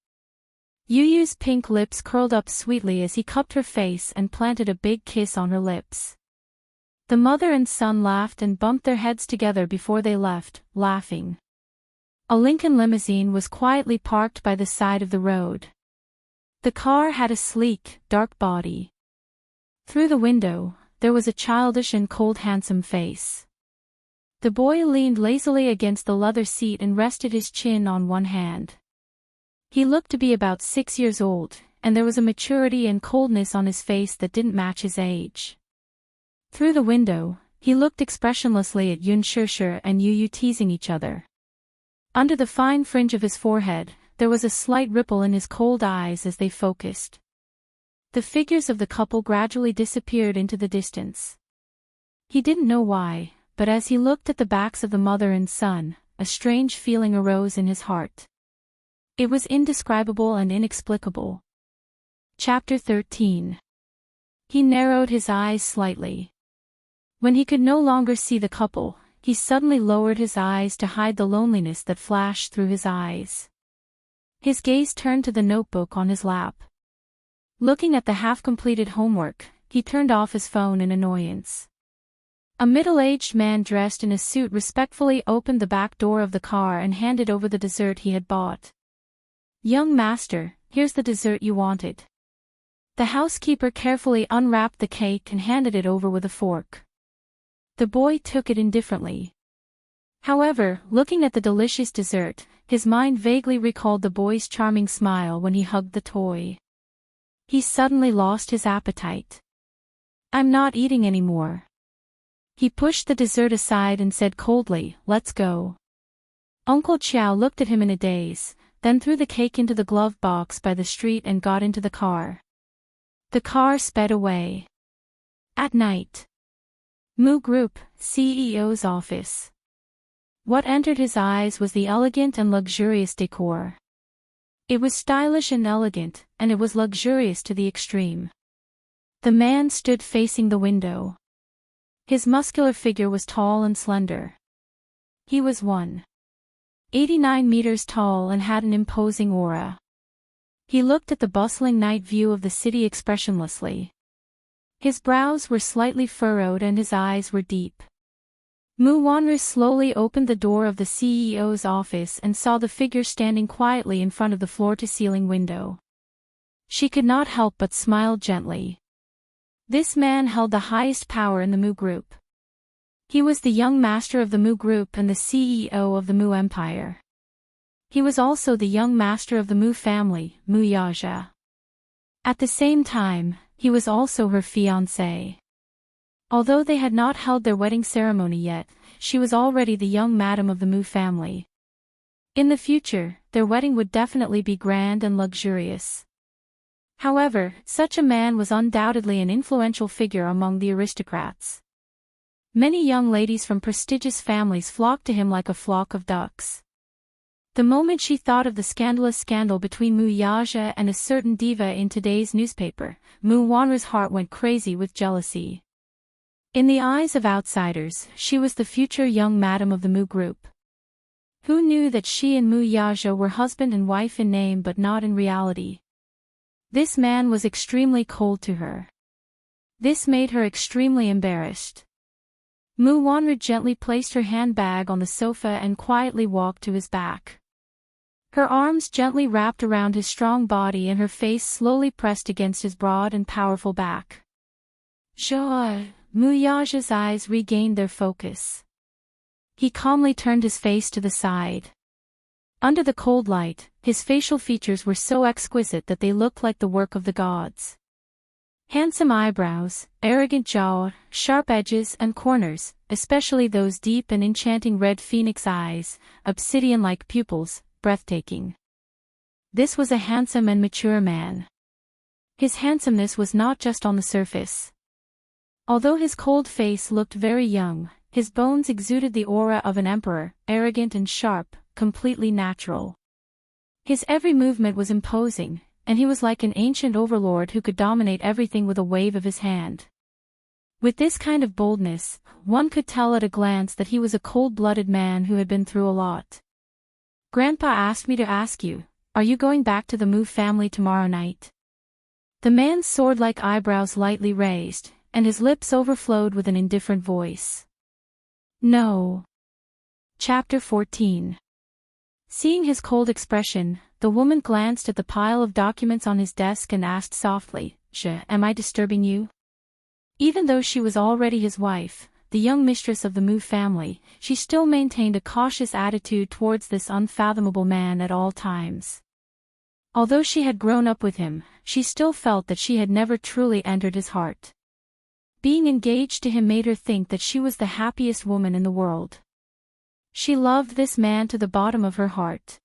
Yu's pink lips curled up sweetly as he cupped her face and planted a big kiss on her lips. The mother and son laughed and bumped their heads together before they left, laughing. A Lincoln limousine was quietly parked by the side of the road. The car had a sleek, dark body. Through the window, there was a childish and cold handsome face. The boy leaned lazily against the leather seat and rested his chin on one hand. He looked to be about 6 years old, and there was a maturity and coldness on his face that didn't match his age. Through the window, he looked expressionlessly at Yun Shishir and Yu teasing each other. Under the fine fringe of his forehead, there was a slight ripple in his cold eyes as they focused. The figures of the couple gradually disappeared into the distance. He didn't know why, but as he looked at the backs of the mother and son, a strange feeling arose in his heart. It was indescribable and inexplicable. Chapter 13. He narrowed his eyes slightly. When he could no longer see the couple, he suddenly lowered his eyes to hide the loneliness that flashed through his eyes. His gaze turned to the notebook on his lap. Looking at the half-completed homework, he turned off his phone in annoyance. A middle-aged man dressed in a suit respectfully opened the back door of the car and handed over the dessert he had bought. "Young master, here's the dessert you wanted." The housekeeper carefully unwrapped the cake and handed it over with a fork. The boy took it indifferently. However, looking at the delicious dessert, his mind vaguely recalled the boy's charming smile when he hugged the toy. He suddenly lost his appetite. "I'm not eating anymore." He pushed the dessert aside and said coldly, "Let's go." Uncle Chiao looked at him in a daze, then threw the cake into the glove box by the street and got into the car. The car sped away. At night. Mu Group, CEO's office. What entered his eyes was the elegant and luxurious decor. It was stylish and elegant, and it was luxurious to the extreme. The man stood facing the window. His muscular figure was tall and slender. He was 189 meters tall and had an imposing aura. He looked at the bustling night view of the city expressionlessly. His brows were slightly furrowed and his eyes were deep. Mu Wanru slowly opened the door of the CEO's office and saw the figure standing quietly in front of the floor-to-ceiling window. She could not help but smile gently. This man held the highest power in the Mu Group. He was the young master of the Mu Group and the CEO of the Mu Empire. He was also the young master of the Mu family, Mu Yaja. At the same time, he was also her fiancé. Although they had not held their wedding ceremony yet, she was already the young madam of the Mu family. In the future, their wedding would definitely be grand and luxurious. However, such a man was undoubtedly an influential figure among the aristocrats. Many young ladies from prestigious families flocked to him like a flock of ducks. The moment she thought of the scandalous scandal between Mu Yaja and a certain diva in today's newspaper, Mu Wanru's heart went crazy with jealousy. In the eyes of outsiders, she was the future young madam of the Mu Group. Who knew that she and Mu Yaja were husband and wife in name but not in reality? This man was extremely cold to her. This made her extremely embarrassed. Mu Wanru gently placed her handbag on the sofa and quietly walked to his back. Her arms gently wrapped around his strong body and her face slowly pressed against his broad and powerful back. Soar. Muyaja's eyes regained their focus. He calmly turned his face to the side. Under the cold light, his facial features were so exquisite that they looked like the work of the gods. Handsome eyebrows, arrogant jaw, sharp edges and corners, especially those deep and enchanting red phoenix eyes, obsidian-like pupils, breathtaking. This was a handsome and mature man. His handsomeness was not just on the surface. Although his cold face looked very young, his bones exuded the aura of an emperor, arrogant and sharp, completely natural. His every movement was imposing, and he was like an ancient overlord who could dominate everything with a wave of his hand. With this kind of boldness, one could tell at a glance that he was a cold-blooded man who had been through a lot. Grandpa asked me to ask you, are you going back to the Mu family tomorrow night? The man's sword-like eyebrows lightly raised, and his lips overflowed with an indifferent voice. No. Chapter 14. Seeing his cold expression, the woman glanced at the pile of documents on his desk and asked softly, Am I disturbing you? Even though she was already his wife, the young mistress of the Mu family, she still maintained a cautious attitude towards this unfathomable man at all times. Although she had grown up with him, she still felt that she had never truly entered his heart. Being engaged to him made her think that she was the happiest woman in the world. She loved this man to the bottom of her heart.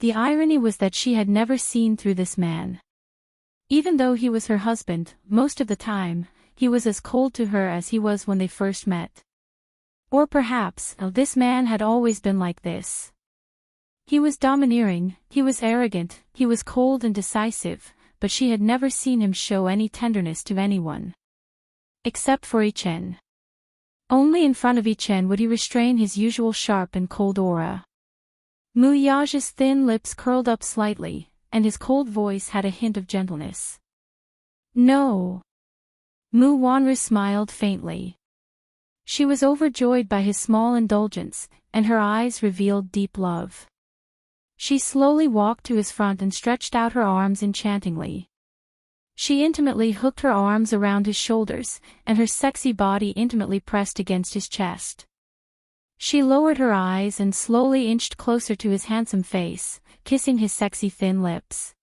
The irony was that she had never seen through this man. Even though he was her husband, most of the time, he was as cold to her as he was when they first met. Or perhaps, this man had always been like this. He was domineering, he was arrogant, he was cold and decisive, but she had never seen him show any tenderness to anyone. Except for Ichen. Only in front of Ichen would he restrain his usual sharp and cold aura. Muyaja's thin lips curled up slightly, and his cold voice had a hint of gentleness. No. Mu Wanru smiled faintly. She was overjoyed by his small indulgence, and her eyes revealed deep love. She slowly walked to his front and stretched out her arms enchantingly. She intimately hooked her arms around his shoulders, and her sexy body intimately pressed against his chest. She lowered her eyes and slowly inched closer to his handsome face, kissing his sexy thin lips.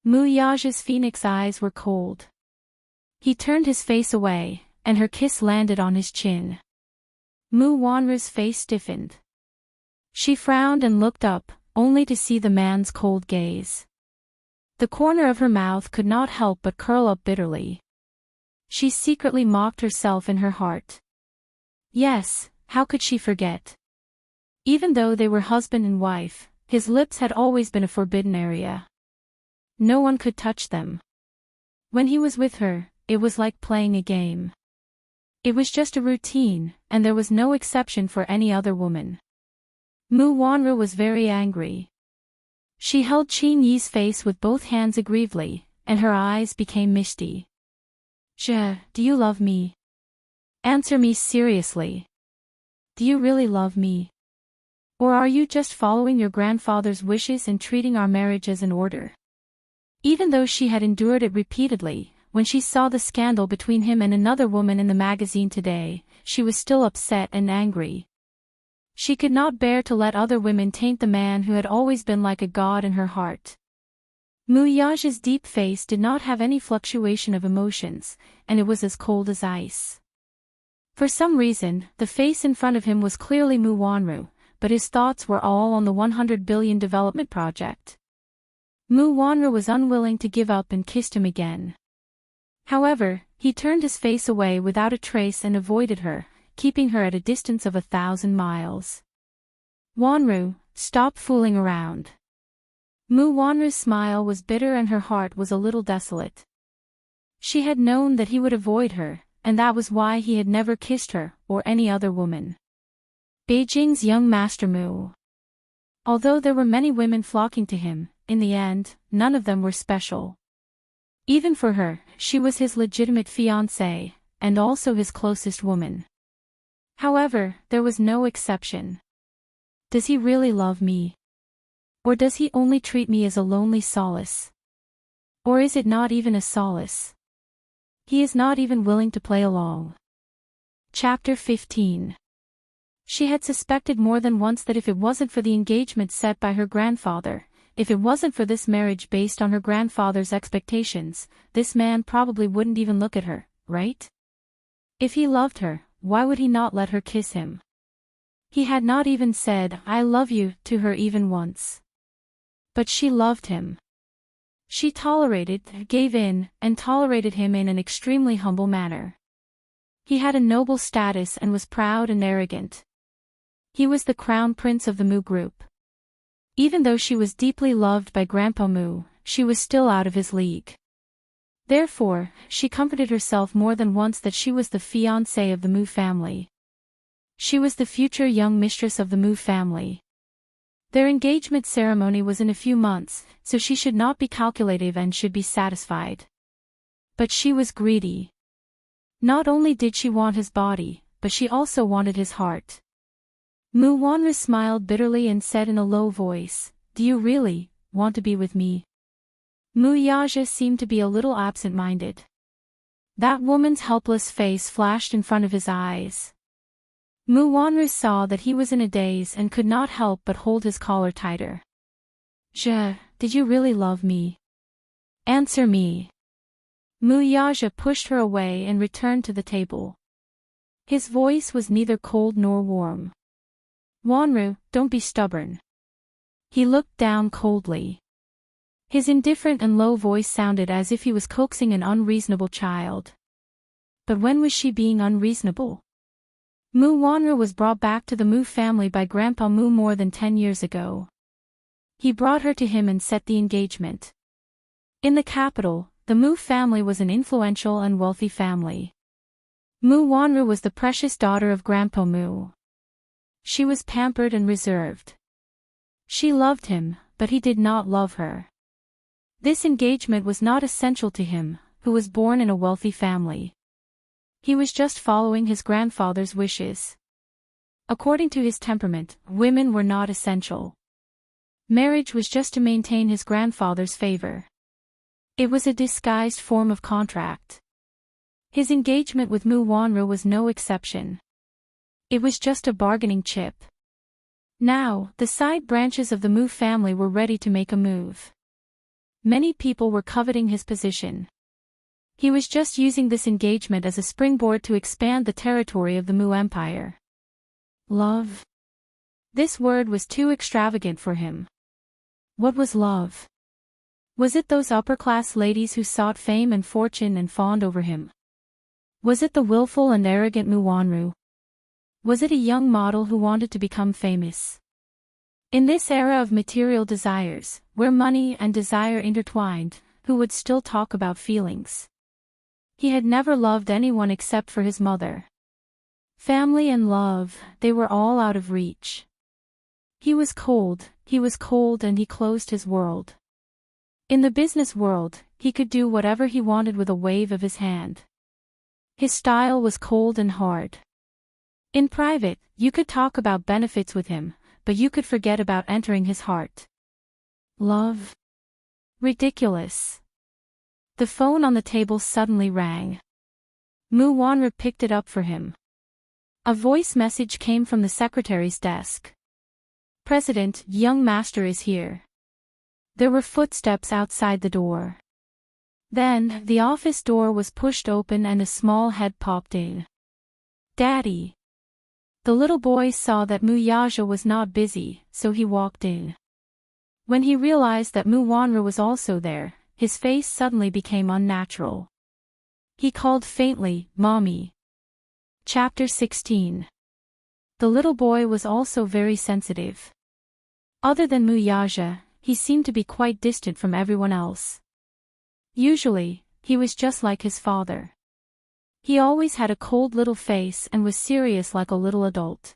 Muyaja's phoenix eyes were cold. He turned his face away, and her kiss landed on his chin. Mu Wanru's face stiffened. She frowned and looked up, only to see the man's cold gaze. The corner of her mouth could not help but curl up bitterly. She secretly mocked herself in her heart. Yes, how could she forget? Even though they were husband and wife, his lips had always been a forbidden area. No one could touch them. When he was with her, it was like playing a game. It was just a routine, and there was no exception for any other woman. Mu Wanru was very angry. She held Qin Yi's face with both hands aggrievedly, and her eyes became misty. Do you love me? Answer me seriously. Do you really love me? Or are you just following your grandfather's wishes and treating our marriage as an order? Even though she had endured it repeatedly, when she saw the scandal between him and another woman in the magazine today, she was still upset and angry. She could not bear to let other women taint the man who had always been like a god in her heart. Muyaja's deep face did not have any fluctuation of emotions, and it was as cold as ice. For some reason, the face in front of him was clearly Mu Wanru, but his thoughts were all on the 100 billion development project. Mu Wanru was unwilling to give up and kissed him again. However, he turned his face away without a trace and avoided her, keeping her at a distance of 1,000 miles. Wanru, stop fooling around. Mu Wanru's smile was bitter and her heart was a little desolate. She had known that he would avoid her, and that was why he had never kissed her, or any other woman. Beijing's young master Mu. Although there were many women flocking to him, in the end, none of them were special. Even for her, she was his legitimate fiancée, and also his closest woman. However, there was no exception. Does he really love me? Or does he only treat me as a lonely solace? Or is it not even a solace? He is not even willing to play along. Chapter 15. She had suspected more than once that if it wasn't for the engagement set by her grandfather, if it wasn't for this marriage based on her grandfather's expectations, this man probably wouldn't even look at her, right? If he loved her, why would he not let her kiss him? He had not even said, "I love you," to her even once. But she loved him. She tolerated, gave in, and tolerated him in an extremely humble manner. He had a noble status and was proud and arrogant. He was the crown prince of the Mu group. Even though she was deeply loved by Grandpa Mu, she was still out of his league. Therefore, she comforted herself more than once that she was the fiancée of the Mu family. She was the future young mistress of the Mu family. Their engagement ceremony was in a few months, so she should not be calculative and should be satisfied. But she was greedy. Not only did she want his body, but she also wanted his heart. Mu Wanru smiled bitterly and said in a low voice, "Do you really want to be with me?" Mu Yaja seemed to be a little absent-minded. That woman's helpless face flashed in front of his eyes. Mu Wanru saw that he was in a daze and could not help but hold his collar tighter. Did you really love me? Answer me." Mu Yaja pushed her away and returned to the table. His voice was neither cold nor warm. "Wanru, don't be stubborn." He looked down coldly. His indifferent and low voice sounded as if he was coaxing an unreasonable child. But when was she being unreasonable? Mu Wanru was brought back to the Mu family by Grandpa Mu more than 10 years ago. He brought her to him and set the engagement. In the capital, the Mu family was an influential and wealthy family. Mu Wanru was the precious daughter of Grandpa Mu. She was pampered and reserved. She loved him, but he did not love her. This engagement was not essential to him, who was born in a wealthy family. He was just following his grandfather's wishes. According to his temperament, women were not essential. Marriage was just to maintain his grandfather's favor. It was a disguised form of contract. His engagement with Mu Wanru was no exception. It was just a bargaining chip. Now, the side branches of the Mu family were ready to make a move. Many people were coveting his position. He was just using this engagement as a springboard to expand the territory of the Mu Empire. Love? This word was too extravagant for him. What was love? Was it those upper-class ladies who sought fame and fortune and fawned over him? Was it the willful and arrogant Mu Wanru? Was it a young model who wanted to become famous? In this era of material desires, where money and desire intertwined, who would still talk about feelings? He had never loved anyone except for his mother. Family and love, they were all out of reach. He was cold and he closed his world. In the business world, he could do whatever he wanted with a wave of his hand. His style was cold and hard. In private, you could talk about benefits with him, but you could forget about entering his heart. Love? Ridiculous. The phone on the table suddenly rang. Mu Wanru picked it up for him. A voice message came from the secretary's desk. "President, young master is here." There were footsteps outside the door. Then, the office door was pushed open and a small head popped in. "Daddy." The little boy saw that Mu Yaja was not busy, so he walked in. When he realized that Mu Wanru was also there, his face suddenly became unnatural. He called faintly, "Mommy." Chapter 16. The little boy was also very sensitive. Other than Mu Yaja, he seemed to be quite distant from everyone else. Usually, he was just like his father. He always had a cold little face and was serious like a little adult.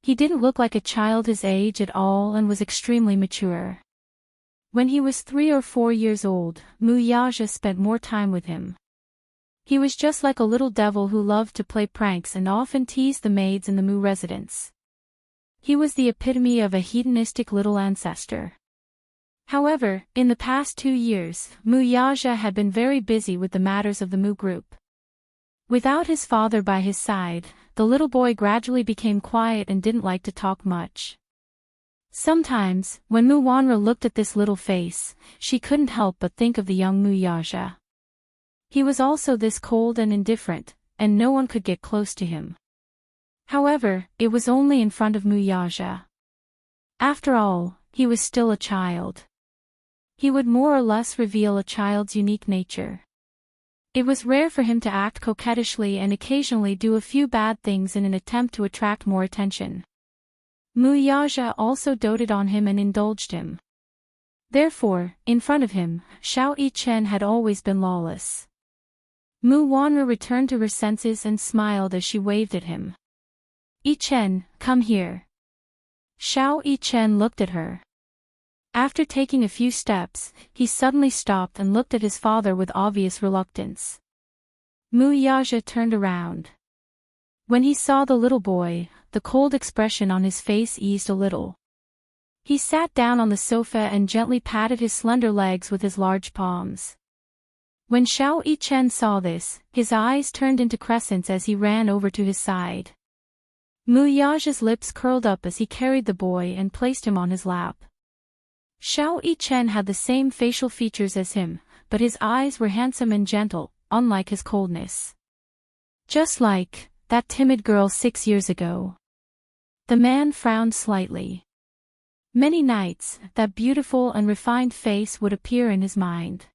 He didn't look like a child his age at all and was extremely mature. When he was 3 or 4 years old, Mu Yaja spent more time with him. He was just like a little devil who loved to play pranks and often teased the maids in the Mu residence. He was the epitome of a hedonistic little ancestor. However, in the past 2 years, Mu Yaja had been very busy with the matters of the Mu group. Without his father by his side, the little boy gradually became quiet and didn't like to talk much. Sometimes, when Mu Wanru looked at this little face, she couldn't help but think of the young Mu Yaja. He was also this cold and indifferent, and no one could get close to him. However, it was only in front of Mu Yaja. After all, he was still a child. He would more or less reveal a child's unique nature. It was rare for him to act coquettishly and occasionally do a few bad things in an attempt to attract more attention. Mu Yaja also doted on him and indulged him. Therefore, in front of him, Xiao Yichen had always been lawless. Mu Wanru returned to her senses and smiled as she waved at him. Yichen, come here. Xiao Yichen looked at her. After taking a few steps, he suddenly stopped and looked at his father with obvious reluctance. Mu Yaja turned around. When he saw the little boy, the cold expression on his face eased a little. He sat down on the sofa and gently patted his slender legs with his large palms. When Xiao Yichen saw this, his eyes turned into crescents as he ran over to his side. Mu Yaja's lips curled up as he carried the boy and placed him on his lap. Xiao Yichen had the same facial features as him, but his eyes were handsome and gentle, unlike his coldness. Just like that timid girl 6 years ago. The man frowned slightly. Many nights, that beautiful and refined face would appear in his mind.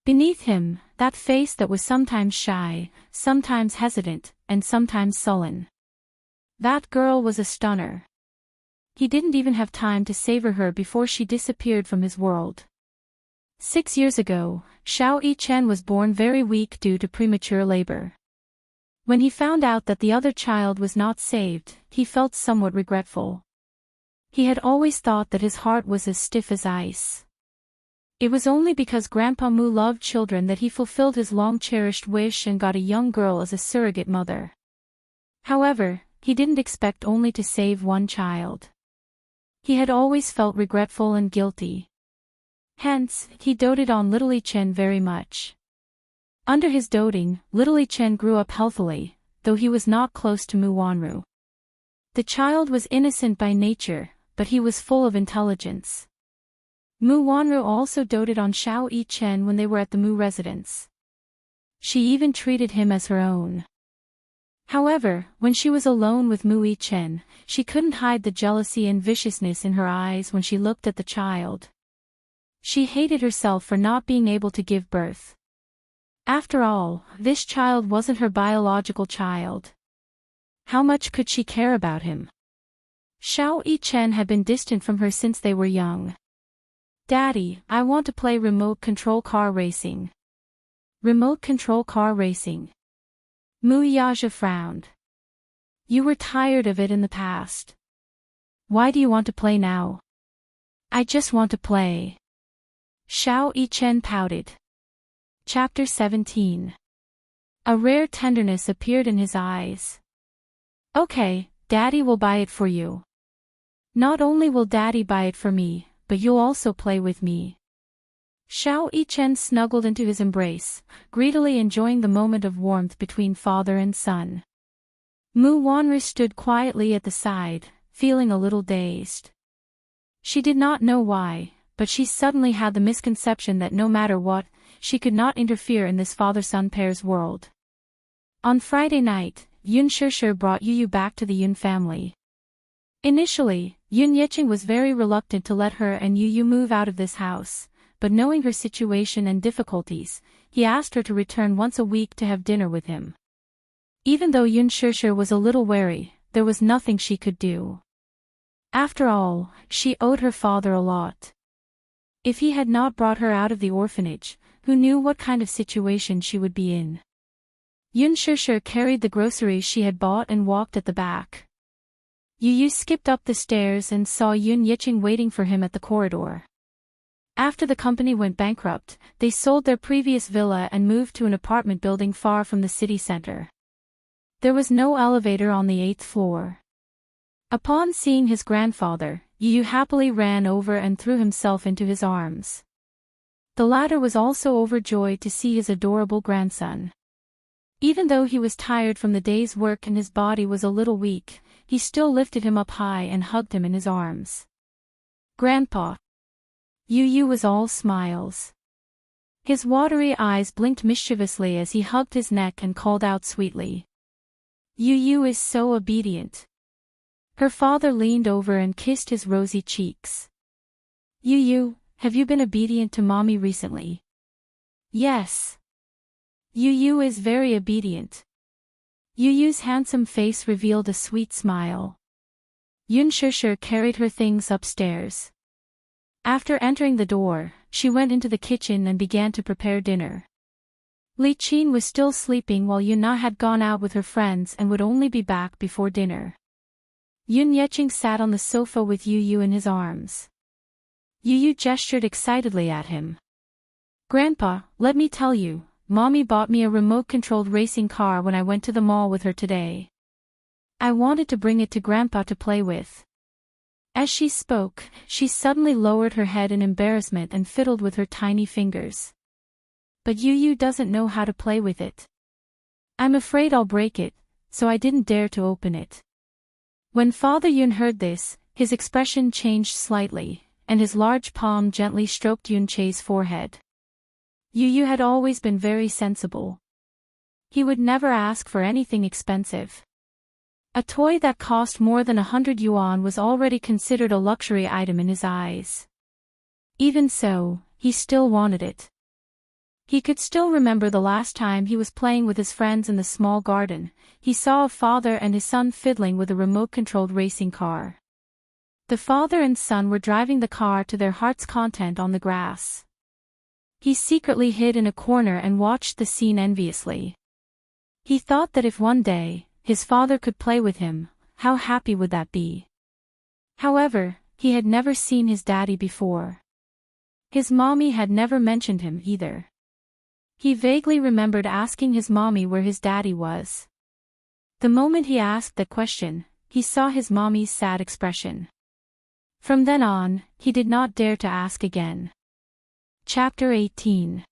Beneath him, that face that was sometimes shy, sometimes hesitant, and sometimes sullen. That girl was a stunner. He didn't even have time to savor her before she disappeared from his world. 6 years ago, Xiao Yichen was born very weak due to premature labor. When he found out that the other child was not saved, he felt somewhat regretful. He had always thought that his heart was as stiff as ice. It was only because Grandpa Mu loved children that he fulfilled his long-cherished wish and got a young girl as a surrogate mother. However, he didn't expect only to save one child. He had always felt regretful and guilty. Hence, he doted on little Yichen very much. Under his doting, little Yichen grew up healthily, though he was not close to Mu Wanru. The child was innocent by nature, but he was full of intelligence. Mu Wanru also doted on Xiao Yichen when they were at the Mu residence. She even treated him as her own. However, when she was alone with Mu Yichen, she couldn't hide the jealousy and viciousness in her eyes when she looked at the child. She hated herself for not being able to give birth. After all, this child wasn't her biological child. How much could she care about him? Xiao Yichen had been distant from her since they were young. Daddy, I want to play remote control car racing. Remote control car racing. Mu Yaja frowned. You were tired of it in the past. Why do you want to play now? I just want to play. Xiao Yichen pouted. Chapter 17. A rare tenderness appeared in his eyes. Okay, Daddy will buy it for you. Not only will Daddy buy it for me, but you'll also play with me. Xiao Yichen snuggled into his embrace, greedily enjoying the moment of warmth between father and son. Mu Wanru stood quietly at the side, feeling a little dazed. She did not know why, but she suddenly had the misconception that no matter what, she could not interfere in this father-son pair's world. On Friday night, Yun Shishir brought Yu back to the Yun family. Initially, Yun Yicheng was very reluctant to let her and Yu move out of this house, but knowing her situation and difficulties, he asked her to return once a week to have dinner with him. Even though Yun Shishir was a little wary, there was nothing she could do. After all, she owed her father a lot. If he had not brought her out of the orphanage, who knew what kind of situation she would be in? Yun Shishir carried the groceries she had bought and walked at the back. Yu skipped up the stairs and saw Yun Yicheng waiting for him at the corridor. After the company went bankrupt, they sold their previous villa and moved to an apartment building far from the city center. There was no elevator on the 8th floor. Upon seeing his grandfather, Yu happily ran over and threw himself into his arms. The latter was also overjoyed to see his adorable grandson. Even though he was tired from the day's work and his body was a little weak, he still lifted him up high and hugged him in his arms. "Grandpa." Yu was all smiles. His watery eyes blinked mischievously as he hugged his neck and called out sweetly. "Yu is so obedient." Her father leaned over and kissed his rosy cheeks. "Yu, have you been obedient to mommy recently?" "Yes." "Yu is very obedient." Yu's handsome face revealed a sweet smile. Yun Shusher carried her things upstairs. After entering the door, she went into the kitchen and began to prepare dinner. Li Qin was still sleeping while Yuna had gone out with her friends and would only be back before dinner. Yun Yeqing sat on the sofa with Yu in his arms. Yu gestured excitedly at him. "Grandpa, let me tell you, Mommy bought me a remote-controlled racing car when I went to the mall with her today. I wanted to bring it to Grandpa to play with." As she spoke, she suddenly lowered her head in embarrassment and fiddled with her tiny fingers. "But Yu doesn't know how to play with it. I'm afraid I'll break it, so I didn't dare to open it." When Father Yun heard this, his expression changed slightly, and his large palm gently stroked Yun Che's forehead. Yu had always been very sensible. He would never ask for anything expensive. A toy that cost more than 100 yuan was already considered a luxury item in his eyes. Even so, he still wanted it. He could still remember the last time he was playing with his friends in the small garden. He saw a father and his son fiddling with a remote-controlled racing car. The father and son were driving the car to their heart's content on the grass. He secretly hid in a corner and watched the scene enviously. He thought that if one day, his father could play with him, how happy would that be? However, he had never seen his daddy before. His mommy had never mentioned him either. He vaguely remembered asking his mommy where his daddy was. The moment he asked that question, he saw his mommy's sad expression. From then on, he did not dare to ask again. Chapter 18.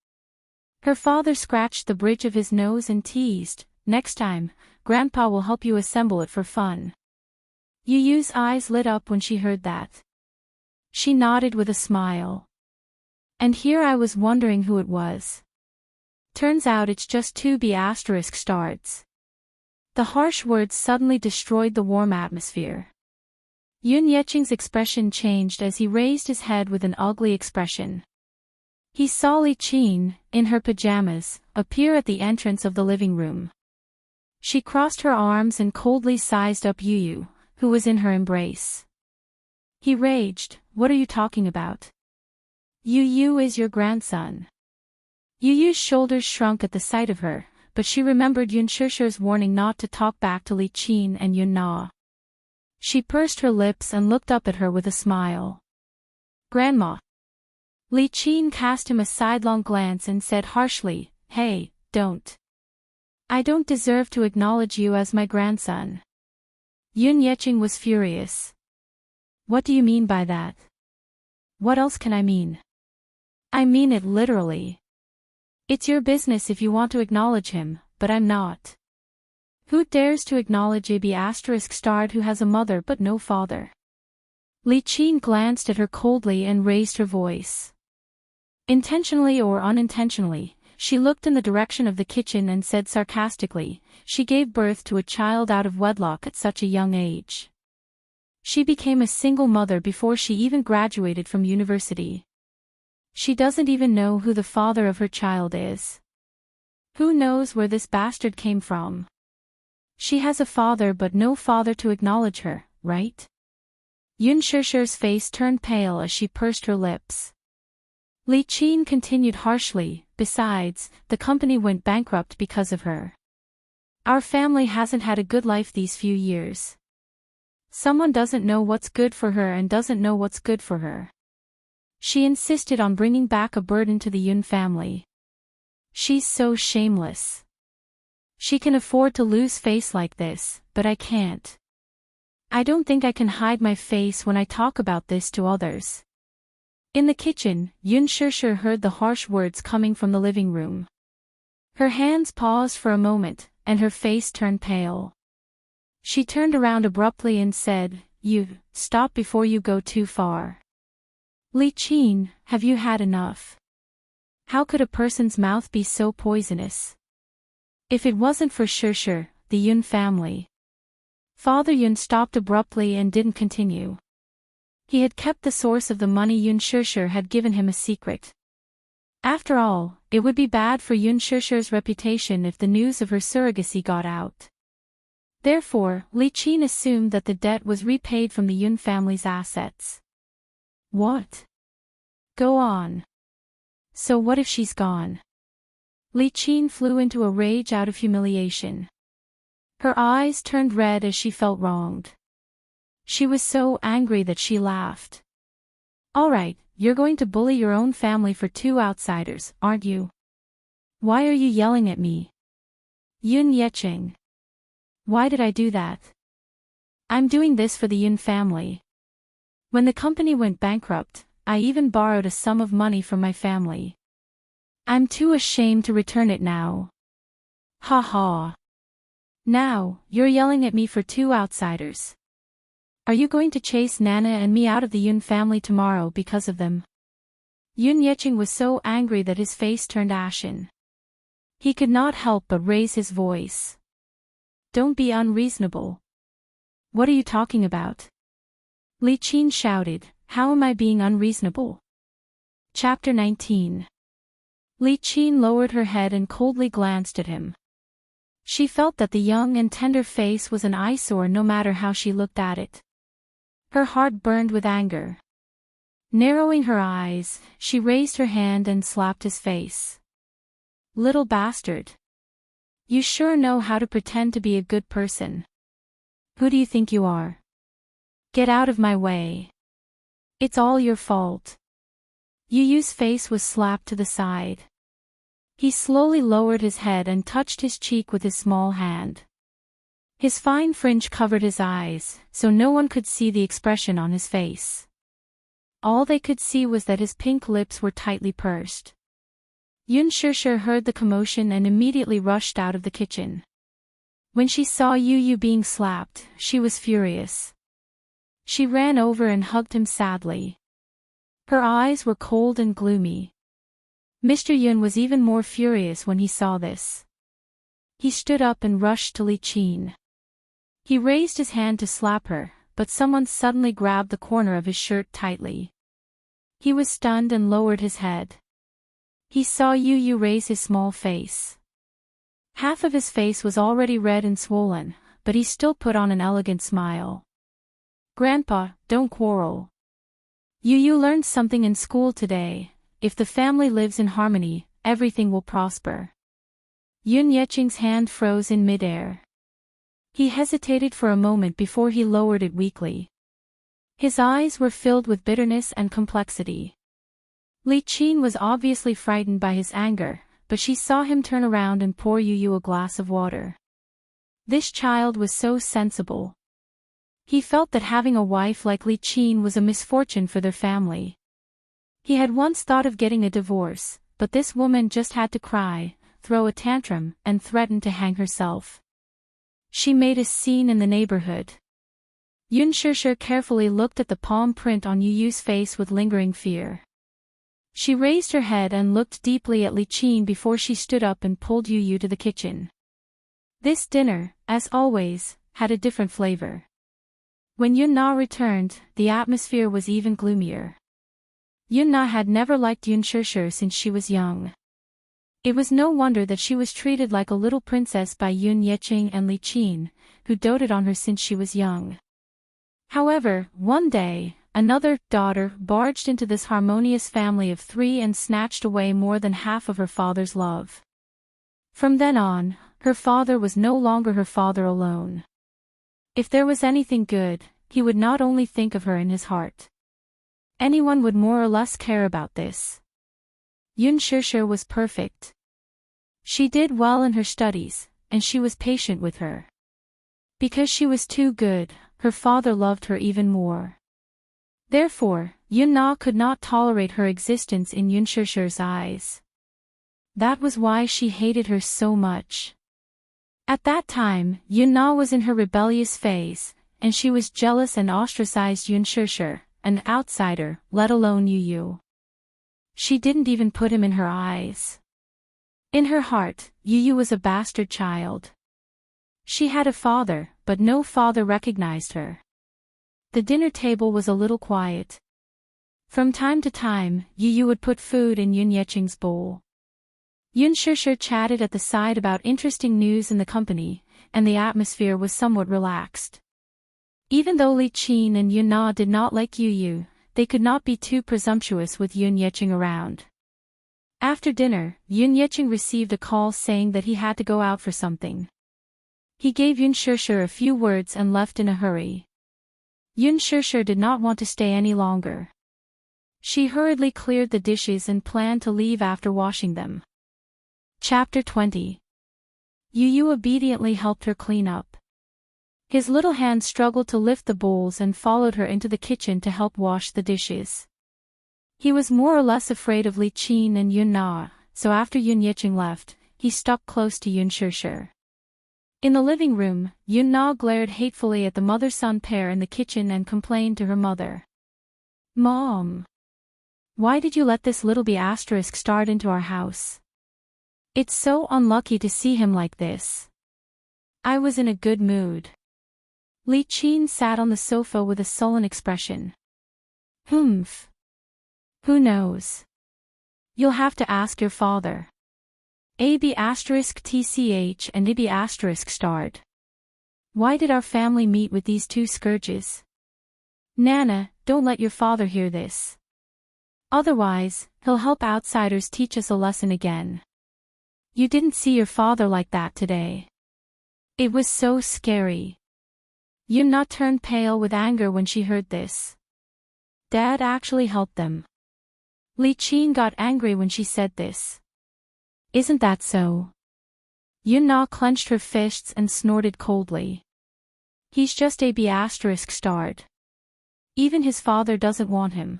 Her father scratched the bridge of his nose and teased, "Next time, Grandpa will help you assemble it for fun." Yu's eyes lit up when she heard that. She nodded with a smile. "And here I was wondering who it was. Turns out it's just 2B asterisk starts." The harsh words suddenly destroyed the warm atmosphere. Yun Yeqing's expression changed as he raised his head with an ugly expression. He saw Li Qin, in her pajamas, appear at the entrance of the living room. She crossed her arms and coldly sized up Yu, who was in her embrace. He raged, "What are you talking about? Yu is your grandson." Yu's shoulders shrunk at the sight of her, but she remembered Yun Shusher's warning not to talk back to Li Qin and Yun Na. She pursed her lips and looked up at her with a smile. "Grandma." Li Qin cast him a sidelong glance and said harshly, "Hey, don't. I don't deserve to acknowledge you as my grandson." Yun Yeqing was furious. "What do you mean by that? What else can I mean?" "I mean it literally. It's your business if you want to acknowledge him, but I'm not. Who dares to acknowledge a B** who has a mother but no father?" Li Qin glanced at her coldly and raised her voice. Intentionally or unintentionally, she looked in the direction of the kitchen and said sarcastically, "She gave birth to a child out of wedlock at such a young age. She became a single mother before she even graduated from university. She doesn't even know who the father of her child is. Who knows where this bastard came from? She has a father but no father to acknowledge her, right?" Yun Shusher's face turned pale as she pursed her lips. Li Qin continued harshly, "Besides, the company went bankrupt because of her. Our family hasn't had a good life these few years. Someone doesn't know what's good for her and doesn't know what's good for her. She insisted on bringing back a burden to the Yun family. She's so shameless. She can afford to lose face like this, but I can't. I don't think I can hide my face when I talk about this to others. In the kitchen, Yun Shishir heard the harsh words coming from the living room. Her hands paused for a moment, and her face turned pale. She turned around abruptly and said, "You, stop before you go too far. Li Qin, have you had enough? How could a person's mouth be so poisonous? If it wasn't for Shishir, the Yun family." Father Yun stopped abruptly and didn't continue. He had kept the source of the money Yun Shishir had given him a secret. After all, it would be bad for Yun Shishir's reputation if the news of her surrogacy got out. Therefore, Li Qin assumed that the debt was repaid from the Yun family's assets. What? Go on. So what if she's gone? Li Qin flew into a rage out of humiliation. Her eyes turned red as she felt wronged. She was so angry that she laughed. All right, you're going to bully your own family for 2 outsiders, aren't you? Why are you yelling at me? Yun Yeqing. Why did I do that? I'm doing this for the Yun family. When the company went bankrupt, I even borrowed a sum of money from my family. I'm too ashamed to return it now. Ha ha. Now, you're yelling at me for 2 outsiders. Are you going to chase Nana and me out of the Yun family tomorrow because of them? Yun Yeqing was so angry that his face turned ashen. He could not help but raise his voice. Don't be unreasonable. What are you talking about? Li Qin shouted, how am I being unreasonable? Chapter 19. Li Qin lowered her head and coldly glanced at him. She felt that the young and tender face was an eyesore no matter how she looked at it. Her heart burned with anger. Narrowing her eyes, she raised her hand and slapped his face. Little bastard. You sure know how to pretend to be a good person. Who do you think you are? Get out of my way. It's all your fault. Yu Yu's face was slapped to the side. He slowly lowered his head and touched his cheek with his small hand. His fine fringe covered his eyes, so no one could see the expression on his face. All they could see was that his pink lips were tightly pursed. Yun Shishir heard the commotion and immediately rushed out of the kitchen. When she saw Yu Yu being slapped, she was furious. She ran over and hugged him sadly. Her eyes were cold and gloomy. Mr. Yun was even more furious when he saw this. He stood up and rushed to Li Qin. He raised his hand to slap her, but someone suddenly grabbed the corner of his shirt tightly. He was stunned and lowered his head. He saw Yu Yu raise his small face. Half of his face was already red and swollen, but he still put on an elegant smile. Grandpa, don't quarrel. Yu Yu learned something in school today. If the family lives in harmony, everything will prosper. Yun Yeqing's hand froze in midair. He hesitated for a moment before he lowered it weakly. His eyes were filled with bitterness and complexity. Li Qin was obviously frightened by his anger, but she saw him turn around and pour Yu Yu a glass of water. This child was so sensible. He felt that having a wife like Li Qin was a misfortune for their family. He had once thought of getting a divorce, but this woman just had to cry, throw a tantrum, and threaten to hang herself. She made a scene in the neighborhood. Yun Shishir carefully looked at the palm print on Yu Yu's face with lingering fear. She raised her head and looked deeply at Li Qin before she stood up and pulled Yu Yu to the kitchen. This dinner, as always, had a different flavor. When Yun Na returned, the atmosphere was even gloomier. Yun Na had never liked Yun Shishir since she was young. It was no wonder that she was treated like a little princess by Yun Yeqing and Li Qin, who doted on her since she was young. However, one day, another daughter barged into this harmonious family of 3 and snatched away more than half of her father's love. From then on, her father was no longer her father alone. If there was anything good, he would not only think of her in his heart. Anyone would more or less care about this. Yun Shishir was perfect. She did well in her studies, and she was patient with her. Because she was too good, her father loved her even more. Therefore, Yun Na could not tolerate her existence in Yun Shishir's eyes. That was why she hated her so much. At that time, Yun Na was in her rebellious phase, and she was jealous and ostracized Yun Shishir, an outsider, let alone Yu. She didn't even put him in her eyes. In her heart, Yu was a bastard child. She had a father, but no father recognized her. The dinner table was a little quiet. From time to time, Yu would put food in Yun Yeching's bowl. Yun Shishir chatted at the side about interesting news in the company, and the atmosphere was somewhat relaxed. Even though Li Qin and Yun Na did not like Yu, they could not be too presumptuous with Yun Yeching around. After dinner, Yun Yeching received a call saying that he had to go out for something. He gave Yun Shishir a few words and left in a hurry. Yun Shishir did not want to stay any longer. She hurriedly cleared the dishes and planned to leave after washing them. Chapter 20. Yu obediently helped her clean up. His little hand struggled to lift the bowls and followed her into the kitchen to help wash the dishes. He was more or less afraid of Li Qin and Yun Na, so after Yun Yeching left, he stuck close to Yun Shishir. In the living room, Yun Na glared hatefully at the mother-son pair in the kitchen and complained to her mother. "Mom! Why did you let this little B** start into our house? It's so unlucky to see him like this. I was in a good mood." Li Qin sat on the sofa with a sullen expression. "Humph. Who knows? You'll have to ask your father. AB*TCH and IB***. Why did our family meet with these two scourges? Nana, don't let your father hear this. Otherwise, he'll help outsiders teach us a lesson again. You didn't see your father like that today. It was so scary." Yun Na turned pale with anger when she heard this. Dad actually helped them. Li Qin got angry when she said this. Isn't that so? Yun Na clenched her fists and snorted coldly. He's just a B***. Even his father doesn't want him.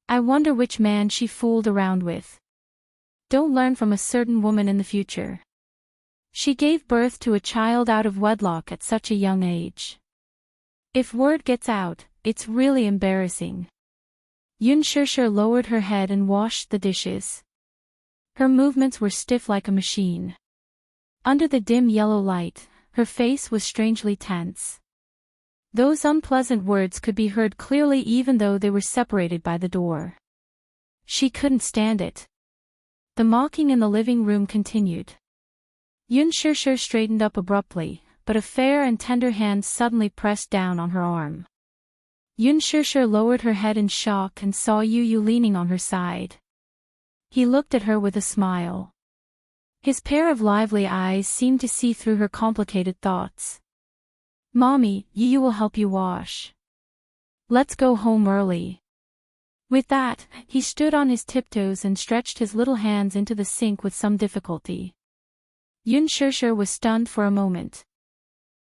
I wonder which man she fooled around with. Don't learn from a certain woman in the future. She gave birth to a child out of wedlock at such a young age. If word gets out, it's really embarrassing. Yun Shishir lowered her head and washed the dishes. Her movements were stiff like a machine. Under the dim yellow light, her face was strangely tense. Those unpleasant words could be heard clearly even though they were separated by the door. She couldn't stand it. The mocking in the living room continued. Yun Shishir straightened up abruptly, but a fair and tender hand suddenly pressed down on her arm. Yun Shishir lowered her head in shock and saw Yu leaning on her side. He looked at her with a smile. His pair of lively eyes seemed to see through her complicated thoughts. Mommy, Yu will help you wash. Let's go home early. With that, he stood on his tiptoes and stretched his little hands into the sink with some difficulty. Yun Shishir was stunned for a moment.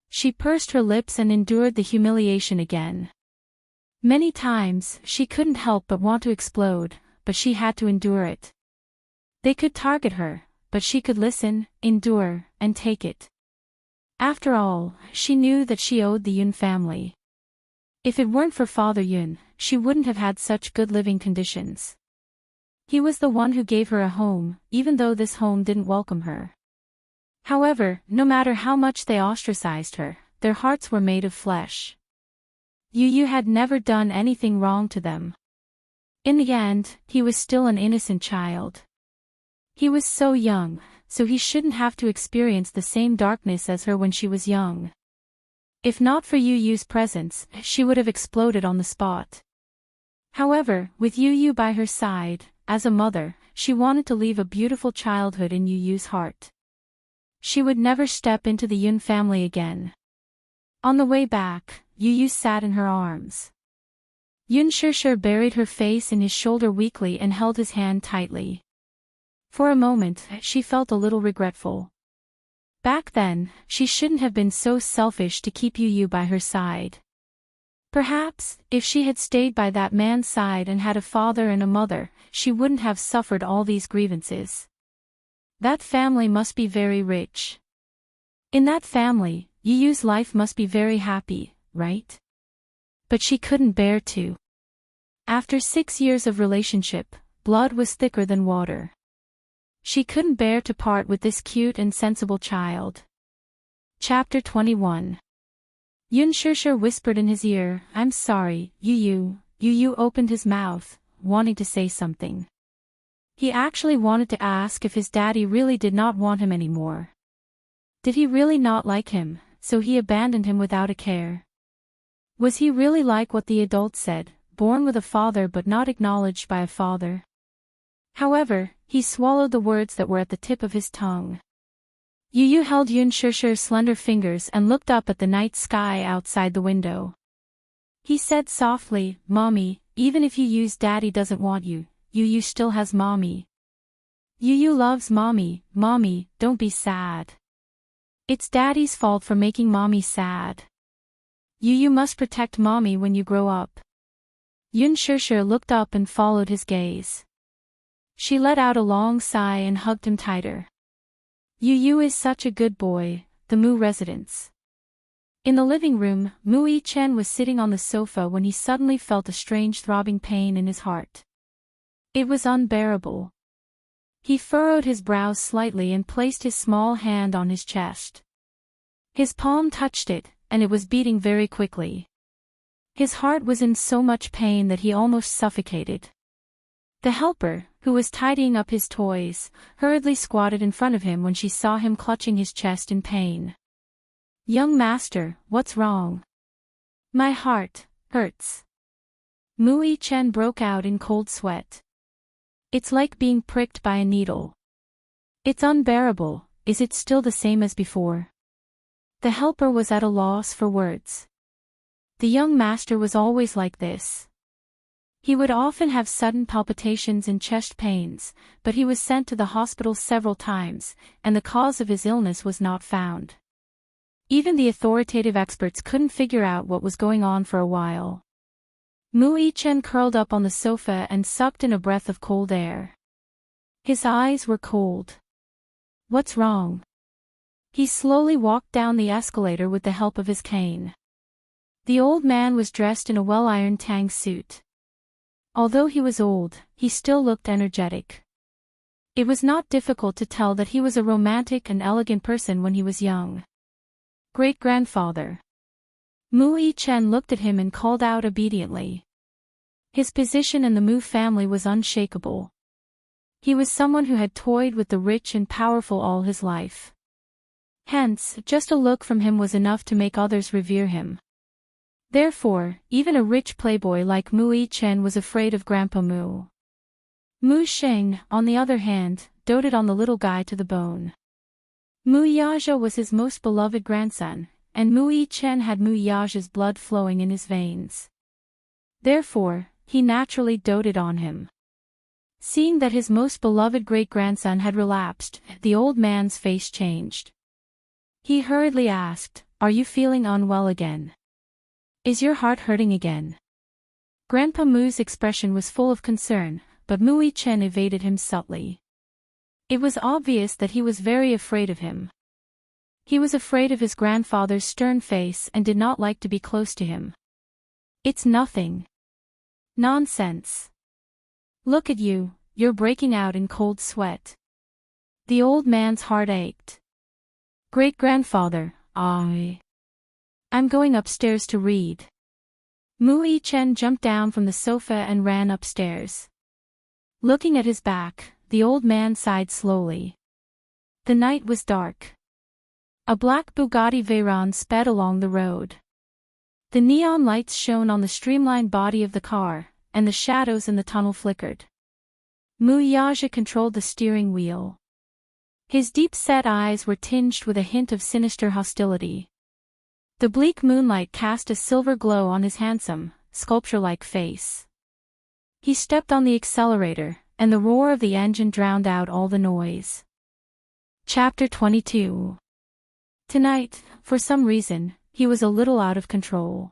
She pursed her lips and endured the humiliation again. Many times, she couldn't help but want to explode, but she had to endure it. They could target her, but she could listen, endure, and take it. After all, she knew that she owed the Yun family. If it weren't for Father Yun, she wouldn't have had such good living conditions. He was the one who gave her a home, even though this home didn't welcome her. However, no matter how much they ostracized her, their hearts were made of flesh. Yu had never done anything wrong to them. In the end, he was still an innocent child. He was so young, so he shouldn't have to experience the same darkness as her when she was young. If not for Yu's presence, she would have exploded on the spot. However, with Yu by her side, as a mother, she wanted to leave a beautiful childhood in Yu's heart. She would never step into the Yun family again. On the way back, Yu sat in her arms. Yun Shishir buried her face in his shoulder weakly and held his hand tightly. For a moment, she felt a little regretful. Back then, she shouldn't have been so selfish to keep Yu by her side. Perhaps, if she had stayed by that man's side and had a father and a mother, she wouldn't have suffered all these grievances. That family must be very rich. In that family, Yuyu's life must be very happy, right? But she couldn't bear to. After 6 years of relationship, blood was thicker than water. She couldn't bear to part with this cute and sensible child. Chapter 21. Yun Shishir whispered in his ear, "I'm sorry, Yuyu." Yuyu opened his mouth, wanting to say something. He actually wanted to ask if his daddy really did not want him anymore. Did he really not like him, so he abandoned him without a care? Was he really like what the adults said, born with a father but not acknowledged by a father? However, he swallowed the words that were at the tip of his tongue. Yuyu held Yun Shishir's slender fingers and looked up at the night sky outside the window. He said softly, "Mommy, even if Yuyu's daddy doesn't want you, Yuyu still has Mommy. Yuyu loves Mommy, Mommy, don't be sad. It's Daddy's fault for making Mommy sad. You must protect Mommy when you grow up." Yun Shishir looked up and followed his gaze. She let out a long sigh and hugged him tighter. Yu is such a good boy. The Mu residence. In the living room, Mu Yi-chen was sitting on the sofa when he suddenly felt a strange throbbing pain in his heart. It was unbearable. He furrowed his brows slightly and placed his small hand on his chest. His palm touched it, and it was beating very quickly. His heart was in so much pain that he almost suffocated. The helper, who was tidying up his toys, hurriedly squatted in front of him when she saw him clutching his chest in pain. "Young master, what's wrong?" "My heart hurts." Mu Yi-chen broke out in cold sweat. "It's like being pricked by a needle. It's unbearable. Is it still the same as before?" The helper was at a loss for words. The young master was always like this. He would often have sudden palpitations and chest pains, but he was sent to the hospital several times, and the cause of his illness was not found. Even the authoritative experts couldn't figure out what was going on for a while. Mu Yi-chen curled up on the sofa and sucked in a breath of cold air. His eyes were cold. "What's wrong?" He slowly walked down the escalator with the help of his cane. The old man was dressed in a well-ironed tang suit. Although he was old, he still looked energetic. It was not difficult to tell that he was a romantic and elegant person when he was young. "Great-grandfather." Mu Yi-chen looked at him and called out obediently. His position in the Mu family was unshakable. He was someone who had toyed with the rich and powerful all his life. Hence, just a look from him was enough to make others revere him. Therefore, even a rich playboy like Mu Yi-chen was afraid of Grandpa Mu. Mu Sheng, on the other hand, doted on the little guy to the bone. Mu Yaja was his most beloved grandson, and Mu Yi-chen had Mu Yaja's blood flowing in his veins. Therefore, he naturally doted on him. Seeing that his most beloved great-grandson had relapsed, the old man's face changed. He hurriedly asked, "Are you feeling unwell again? Is your heart hurting again?" Grandpa Mu's expression was full of concern, but Mu Yi-chen evaded him subtly. It was obvious that he was very afraid of him. He was afraid of his grandfather's stern face and did not like to be close to him. "It's nothing." "Nonsense. Look at you, you're breaking out in cold sweat." The old man's heart ached. "Great-grandfather, I'm going upstairs to read." Mu Yi-chen jumped down from the sofa and ran upstairs. Looking at his back, the old man sighed slowly. The night was dark. A black Bugatti Veyron sped along the road. The neon lights shone on the streamlined body of the car, and the shadows in the tunnel flickered. Mu Yaja controlled the steering wheel. His deep-set eyes were tinged with a hint of sinister hostility. The bleak moonlight cast a silver glow on his handsome, sculpture-like face. He stepped on the accelerator, and the roar of the engine drowned out all the noise. Chapter 22. Tonight, for some reason, he was a little out of control.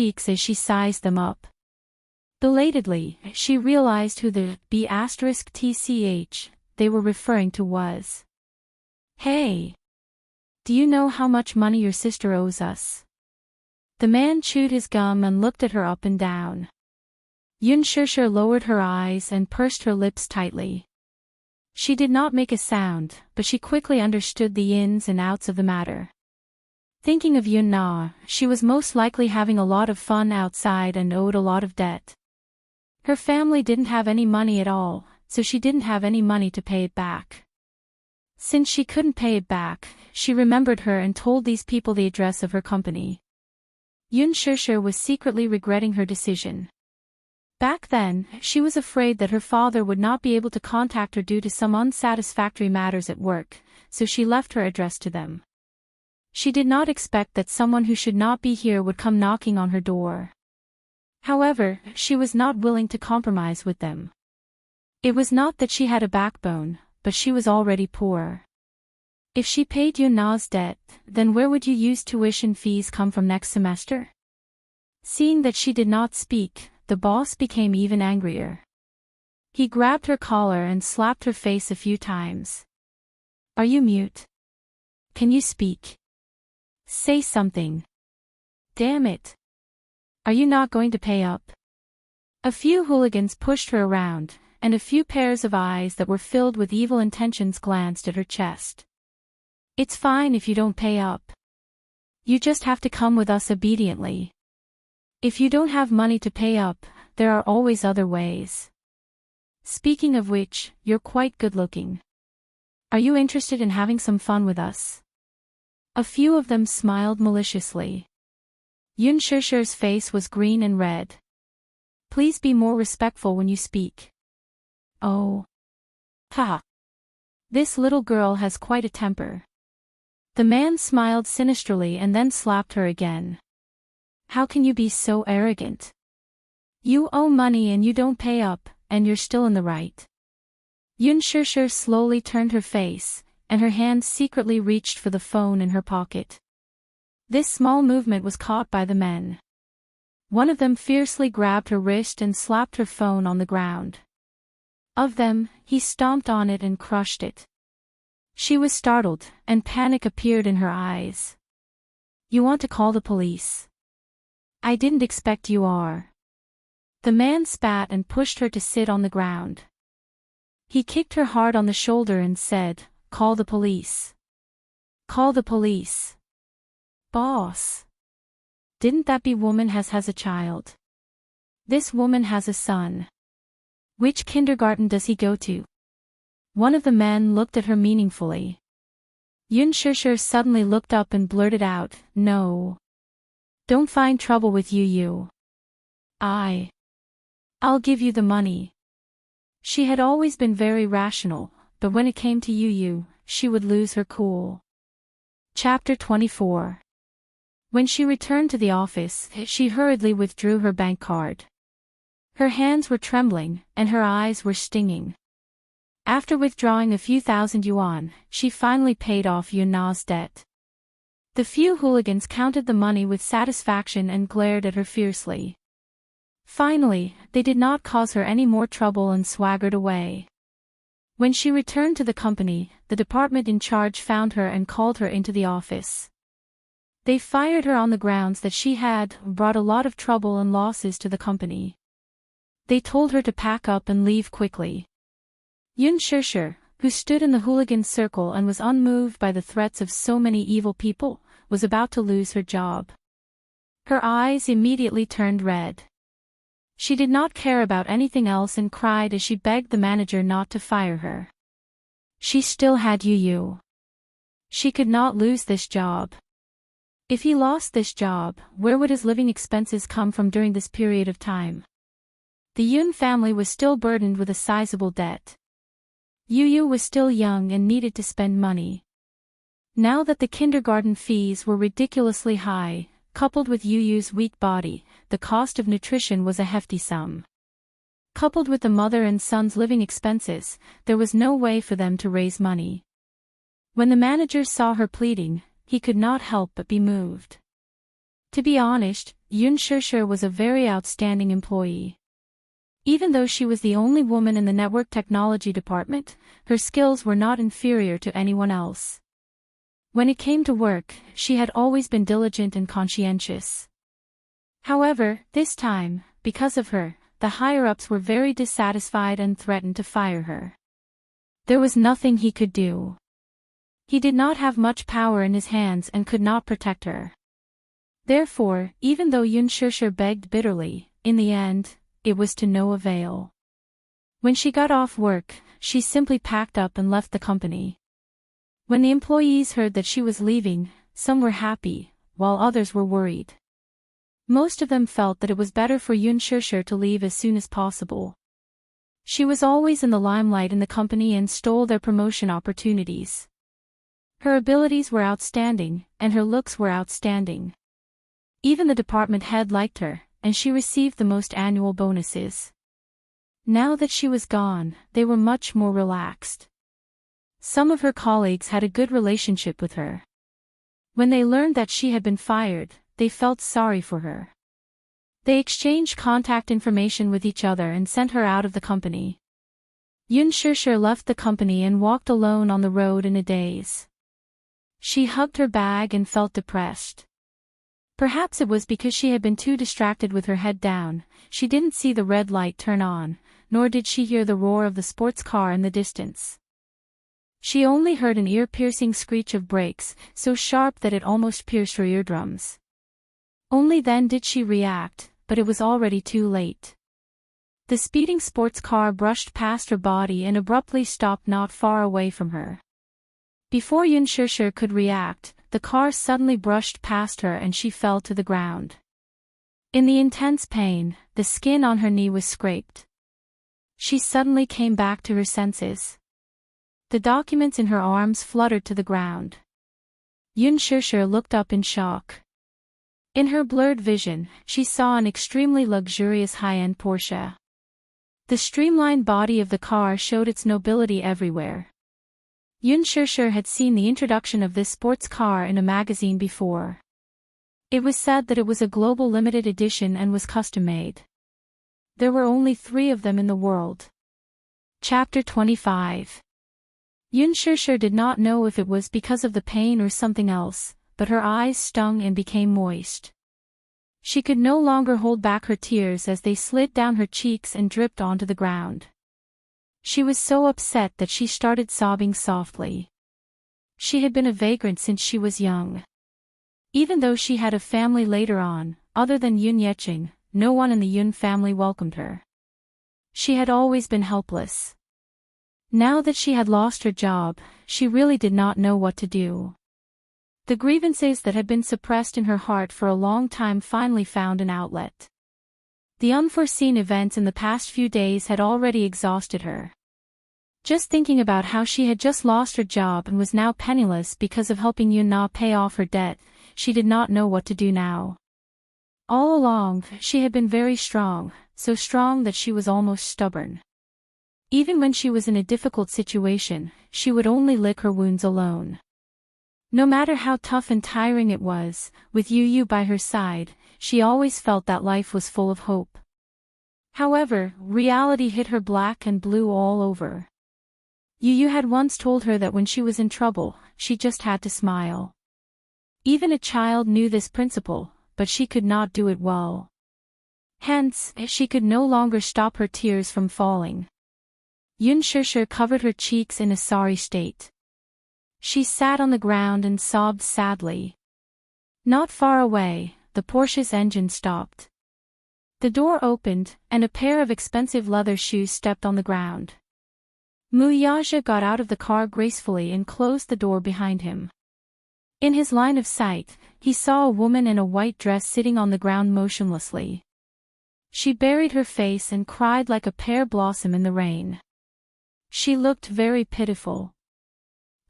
cheeks as she sized them up. Belatedly, she realized who the B*TCH they were referring to was. Hey! Do you know how much money your sister owes us? The man chewed his gum and looked at her up and down. Yun Shishir lowered her eyes and pursed her lips tightly. She did not make a sound, but she quickly understood the ins and outs of the matter. Thinking of Yun Na, she was most likely having a lot of fun outside and owed a lot of debt. Her family didn't have any money at all, so she didn't have any money to pay it back. Since she couldn't pay it back, she remembered her and told these people the address of her company. Yun Shishir was secretly regretting her decision. Back then, she was afraid that her father would not be able to contact her due to some unsatisfactory matters at work, so she left her address to them. She did not expect that someone who should not be here would come knocking on her door. However, she was not willing to compromise with them. It was not that she had a backbone, but she was already poor. If she paid Yun Na's debt, then where would Yu's tuition fees come from next semester? Seeing that she did not speak, the boss became even angrier. He grabbed her collar and slapped her face a few times. Are you mute? Can you speak? Say something. Damn it. Are you not going to pay up? A few hooligans pushed her around, and a few pairs of eyes that were filled with evil intentions glanced at her chest. It's fine if you don't pay up. You just have to come with us obediently. If you don't have money to pay up, there are always other ways. Speaking of which, you're quite good-looking. Are you interested in having some fun with us? A few of them smiled maliciously. Yun Shishir's face was green and red. Please be more respectful when you speak. Oh. Ha. This little girl has quite a temper. The man smiled sinisterly and then slapped her again. How can you be so arrogant? You owe money and you don't pay up, and you're still in the right. Yun Shishir slowly turned her face, and her hand secretly reached for the phone in her pocket. This small movement was caught by the men. One of them fiercely grabbed her wrist and slapped her phone on the ground. Of them, he stomped on it and crushed it. She was startled, and panic appeared in her eyes. You want to call the police? I didn't expect you are. The man spat and pushed her to sit on the ground. He kicked her hard on the shoulder and said, Call the police. Call the police. Boss. Didn't that be woman has a child? This woman has a son. Which kindergarten does he go to? One of the men looked at her meaningfully. Yun Shishir suddenly looked up and blurted out, No. Don't find trouble with Yu. I'll give you the money. She had always been very rational, but when it came to Yu, she would lose her cool. Chapter 24. When she returned to the office, she hurriedly withdrew her bank card. Her hands were trembling, and her eyes were stinging. After withdrawing a few thousand yuan, she finally paid off Yun Na's debt. The few hooligans counted the money with satisfaction and glared at her fiercely. Finally, they did not cause her any more trouble and swaggered away. When she returned to the company, the department in charge found her and called her into the office. They fired her on the grounds that she had brought a lot of trouble and losses to the company. They told her to pack up and leave quickly. Yun Shishir, who stood in the hooligan circle and was unmoved by the threats of so many evil people, was about to lose her job. Her eyes immediately turned red. She did not care about anything else and cried as she begged the manager not to fire her. She still had Yu. She could not lose this job. If he lost this job, where would his living expenses come from during this period of time? The Yun family was still burdened with a sizable debt. Yu was still young and needed to spend money. Now that the kindergarten fees were ridiculously high, coupled with Yu's weak body, the cost of nutrition was a hefty sum. Coupled with the mother and son's living expenses, there was no way for them to raise money. When the manager saw her pleading, he could not help but be moved. To be honest, Yun Shishir was a very outstanding employee. Even though she was the only woman in the network technology department, her skills were not inferior to anyone else. When it came to work, she had always been diligent and conscientious. However, this time, because of her, the higher-ups were very dissatisfied and threatened to fire her. There was nothing he could do. He did not have much power in his hands and could not protect her. Therefore, even though Yun Shishir begged bitterly, in the end, it was to no avail. When she got off work, she simply packed up and left the company. When the employees heard that she was leaving, some were happy, while others were worried. Most of them felt that it was better for Yun Shishir to leave as soon as possible. She was always in the limelight in the company and stole their promotion opportunities. Her abilities were outstanding, and her looks were outstanding. Even the department head liked her, and she received the most annual bonuses. Now that she was gone, they were much more relaxed. Some of her colleagues had a good relationship with her. When they learned that she had been fired, they felt sorry for her. They exchanged contact information with each other and sent her out of the company. Yun Shishir left the company and walked alone on the road in a daze. She hugged her bag and felt depressed. Perhaps it was because she had been too distracted with her head down. She didn't see the red light turn on, nor did she hear the roar of the sports car in the distance. She only heard an ear-piercing screech of brakes, so sharp that it almost pierced her eardrums. Only then did she react, but it was already too late. The speeding sports car brushed past her body and abruptly stopped not far away from her. Before Yun Shishir could react, the car suddenly brushed past her and she fell to the ground. In the intense pain, the skin on her knee was scraped. She suddenly came back to her senses. The documents in her arms fluttered to the ground. Yun Shishir looked up in shock. In her blurred vision, she saw an extremely luxurious high-end Porsche. The streamlined body of the car showed its nobility everywhere. Yun Shishir had seen the introduction of this sports car in a magazine before. It was said that it was a global limited edition and was custom-made. There were only 3 of them in the world. Chapter 25. Yun Shishir did not know if it was because of the pain or something else, but her eyes stung and became moist. She could no longer hold back her tears as they slid down her cheeks and dripped onto the ground. She was so upset that she started sobbing softly. She had been a vagrant since she was young. Even though she had a family later on, other than Yun Yeching, no one in the Yun family welcomed her. She had always been helpless. Now that she had lost her job, she really did not know what to do. The grievances that had been suppressed in her heart for a long time finally found an outlet. The unforeseen events in the past few days had already exhausted her. Just thinking about how she had just lost her job and was now penniless because of helping Yun Na pay off her debt, she did not know what to do now. All along, she had been very strong, so strong that she was almost stubborn. Even when she was in a difficult situation, she would only lick her wounds alone. No matter how tough and tiring it was, with Yu Yu by her side, she always felt that life was full of hope. However, reality hit her black and blue all over. Yu Yu had once told her that when she was in trouble, she just had to smile. Even a child knew this principle, but she could not do it well. Hence, she could no longer stop her tears from falling. Yun Shishir covered her cheeks in a sorry state. She sat on the ground and sobbed sadly. Not far away, the Porsche's engine stopped. The door opened, and a pair of expensive leather shoes stepped on the ground. Muyaja got out of the car gracefully and closed the door behind him. In his line of sight, he saw a woman in a white dress sitting on the ground motionlessly. She buried her face and cried like a pear blossom in the rain. She looked very pitiful.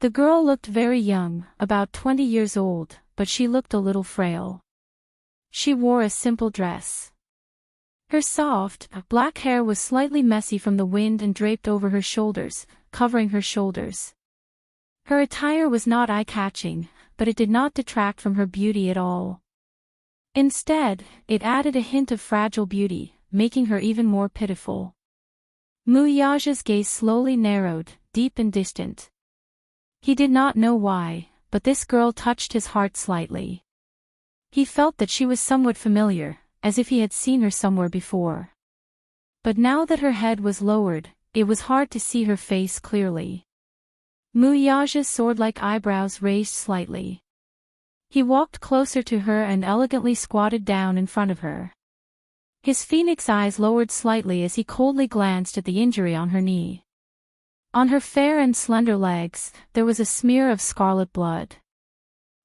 The girl looked very young, about 20 years old, but she looked a little frail. She wore a simple dress. Her soft, black hair was slightly messy from the wind and draped over her shoulders, covering her shoulders. Her attire was not eye-catching, but it did not detract from her beauty at all. Instead, it added a hint of fragile beauty, making her even more pitiful. Muyaja's gaze slowly narrowed, deep and distant. He did not know why, but this girl touched his heart slightly. He felt that she was somewhat familiar, as if he had seen her somewhere before. But now that her head was lowered, it was hard to see her face clearly. Mu Yaja's sword-like eyebrows raised slightly. He walked closer to her and elegantly squatted down in front of her. His phoenix eyes lowered slightly as he coldly glanced at the injury on her knee. On her fair and slender legs, there was a smear of scarlet blood.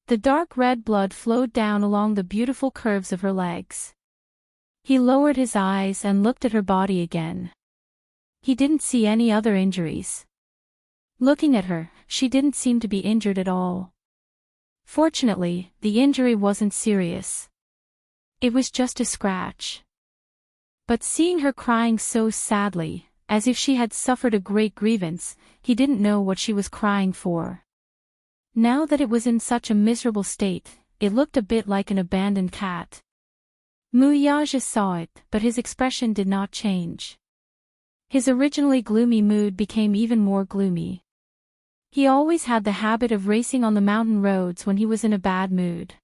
The dark red blood flowed down along the beautiful curves of her legs. He lowered his eyes and looked at her body again. He didn't see any other injuries. Looking at her, she didn't seem to be injured at all. Fortunately, the injury wasn't serious. It was just a scratch. But seeing her crying so sadly, as if she had suffered a great grievance, he didn't know what she was crying for. Now that it was in such a miserable state, it looked a bit like an abandoned cat. Mu Yaja saw it, but his expression did not change. His originally gloomy mood became even more gloomy. He always had the habit of racing on the mountain roads when he was in a bad mood.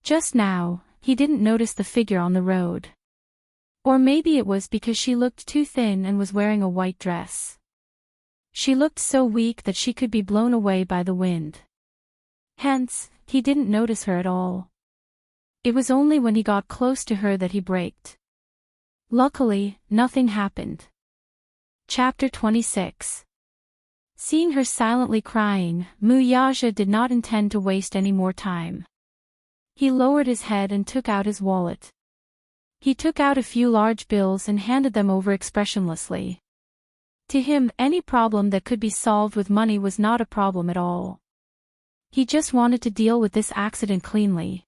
Just now, he didn't notice the figure on the road. Or maybe it was because she looked too thin and was wearing a white dress. She looked so weak that she could be blown away by the wind. Hence, he didn't notice her at all. It was only when he got close to her that he braked. Luckily, nothing happened. Chapter 26. Seeing her silently crying, Mu Yaja did not intend to waste any more time. He lowered his head and took out his wallet. He took out a few large bills and handed them over expressionlessly. To him, any problem that could be solved with money was not a problem at all. He just wanted to deal with this accident cleanly.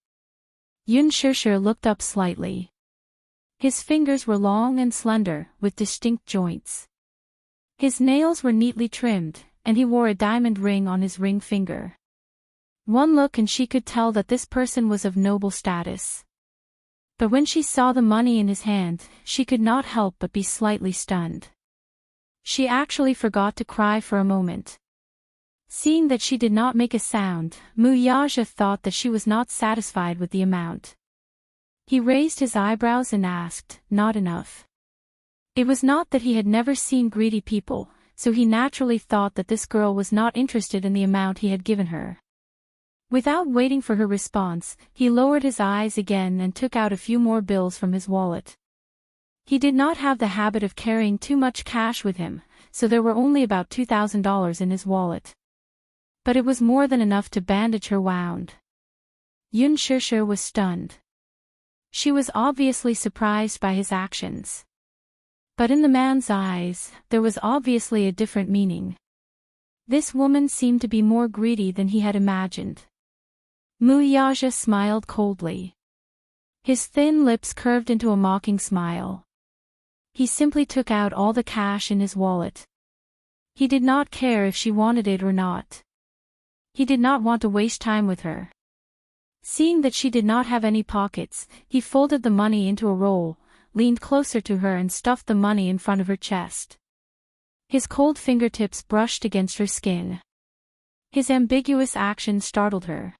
Yun Shishir looked up slightly. His fingers were long and slender, with distinct joints. His nails were neatly trimmed, and he wore a diamond ring on his ring finger. One look and she could tell that this person was of noble status. But when she saw the money in his hand, she could not help but be slightly stunned. She actually forgot to cry for a moment. Seeing that she did not make a sound, Mu Yaja thought that she was not satisfied with the amount. He raised his eyebrows and asked, "Not enough?" It was not that he had never seen greedy people, so he naturally thought that this girl was not interested in the amount he had given her. Without waiting for her response, he lowered his eyes again and took out a few more bills from his wallet. He did not have the habit of carrying too much cash with him, so there were only about $2,000 in his wallet. But it was more than enough to bandage her wound. Yun Shishir was stunned. She was obviously surprised by his actions. But in the man's eyes, there was obviously a different meaning. This woman seemed to be more greedy than he had imagined. Mu Yaja smiled coldly. His thin lips curved into a mocking smile. He simply took out all the cash in his wallet. He did not care if she wanted it or not. He did not want to waste time with her. Seeing that she did not have any pockets, he folded the money into a roll, leaned closer to her and stuffed the money in front of her chest. His cold fingertips brushed against her skin. His ambiguous action startled her.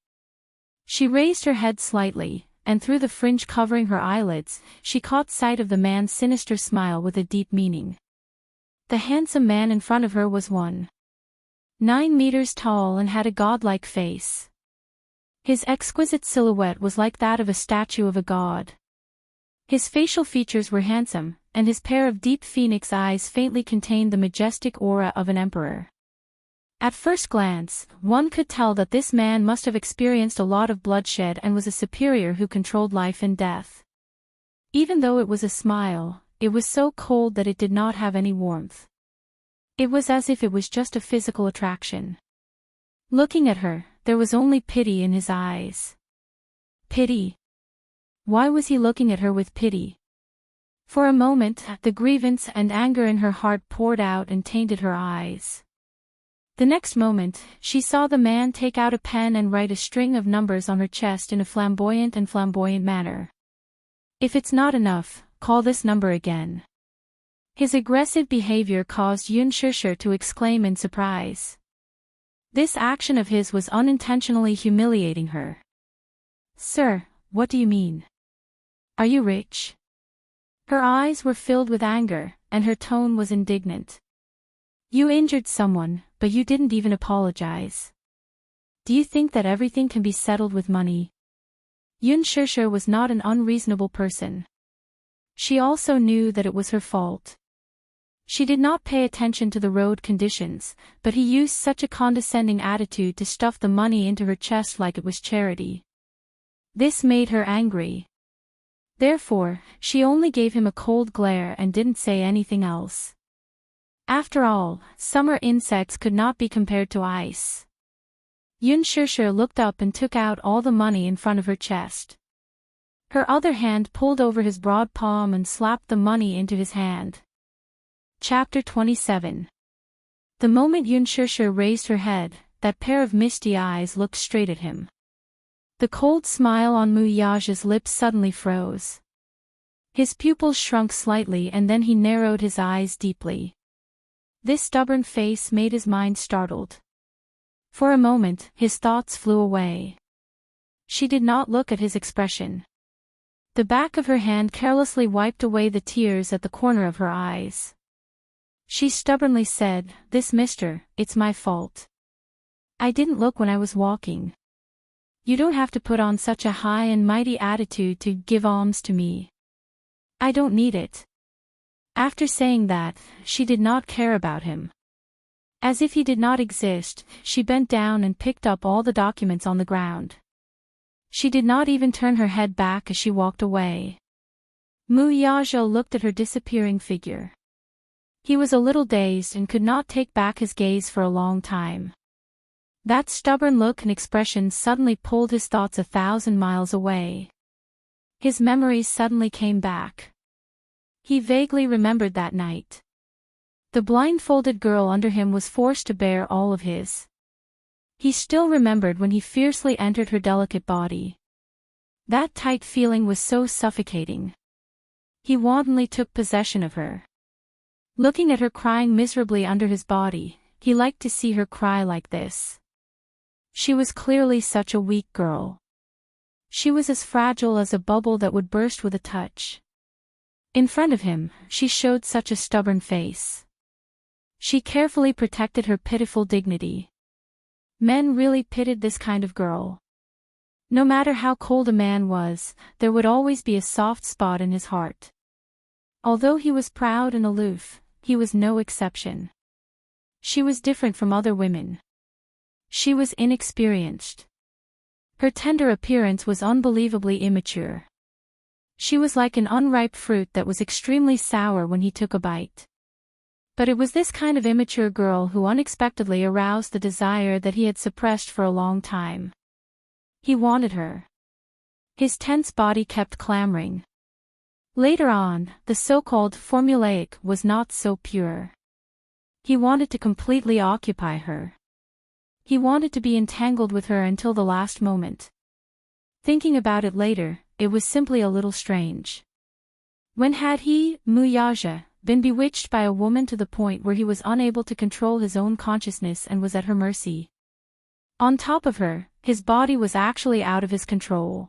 She raised her head slightly, and through the fringe covering her eyelids, she caught sight of the man's sinister smile with a deep meaning. The handsome man in front of her was 1.9 meters tall and had a godlike face. His exquisite silhouette was like that of a statue of a god. His facial features were handsome, and his pair of deep phoenix eyes faintly contained the majestic aura of an emperor. At first glance, one could tell that this man must have experienced a lot of bloodshed and was a superior who controlled life and death. Even though it was a smile, it was so cold that it did not have any warmth. It was as if it was just a physical attraction. Looking at her, there was only pity in his eyes. Pity? Why was he looking at her with pity? For a moment, the grievance and anger in her heart poured out and tainted her eyes. The next moment, she saw the man take out a pen and write a string of numbers on her chest in a flamboyant manner. "If it's not enough, call this number again." His aggressive behavior caused Yun Shishir to exclaim in surprise. This action of his was unintentionally humiliating her. "Sir, what do you mean? Are you rich?" Her eyes were filled with anger, and her tone was indignant. You injured someone, but you didn't even apologize. Do you think that everything can be settled with money? Yun Shishir was not an unreasonable person. She also knew that it was her fault. She did not pay attention to the road conditions, but he used such a condescending attitude to stuff the money into her chest like it was charity. This made her angry. Therefore, she only gave him a cold glare and didn't say anything else. After all, summer insects could not be compared to ice. Yun Shishir looked up and took out all the money in front of her chest. Her other hand pulled over his broad palm and slapped the money into his hand. Chapter 27. The moment Yun Shishir raised her head, that pair of misty eyes looked straight at him. The cold smile on Mu Yaja's lips suddenly froze. His pupils shrunk slightly and then he narrowed his eyes deeply. This stubborn face made his mind startled. For a moment, his thoughts flew away. She did not look at his expression. The back of her hand carelessly wiped away the tears at the corner of her eyes. She stubbornly said, "This mister, it's my fault. I didn't look when I was walking. You don't have to put on such a high and mighty attitude to give alms to me. I don't need it." After saying that, she did not care about him. As if he did not exist, she bent down and picked up all the documents on the ground. She did not even turn her head back as she walked away. Mu Yaja looked at her disappearing figure. He was a little dazed and could not take back his gaze for a long time. That stubborn look and expression suddenly pulled his thoughts 1,000 miles away. His memories suddenly came back. He vaguely remembered that night. The blindfolded girl under him was forced to bear all of his. He still remembered when he fiercely entered her delicate body. That tight feeling was so suffocating. He wantonly took possession of her. Looking at her crying miserably under his body, he liked to see her cry like this. She was clearly such a weak girl. She was as fragile as a bubble that would burst with a touch. In front of him, she showed such a stubborn face. She carefully protected her pitiful dignity. Men really pitied this kind of girl. No matter how cold a man was, there would always be a soft spot in his heart. Although he was proud and aloof, he was no exception. She was different from other women. She was inexperienced. Her tender appearance was unbelievably immature. She was like an unripe fruit that was extremely sour when he took a bite. But it was this kind of immature girl who unexpectedly aroused the desire that he had suppressed for a long time. He wanted her. His tense body kept clamoring. Later on, the so-called formulaic was not so pure. He wanted to completely occupy her. He wanted to be entangled with her until the last moment. Thinking about it later, it was simply a little strange. When had he, Mu Yaja, been bewitched by a woman to the point where he was unable to control his own consciousness and was at her mercy? On top of her, his body was actually out of his control.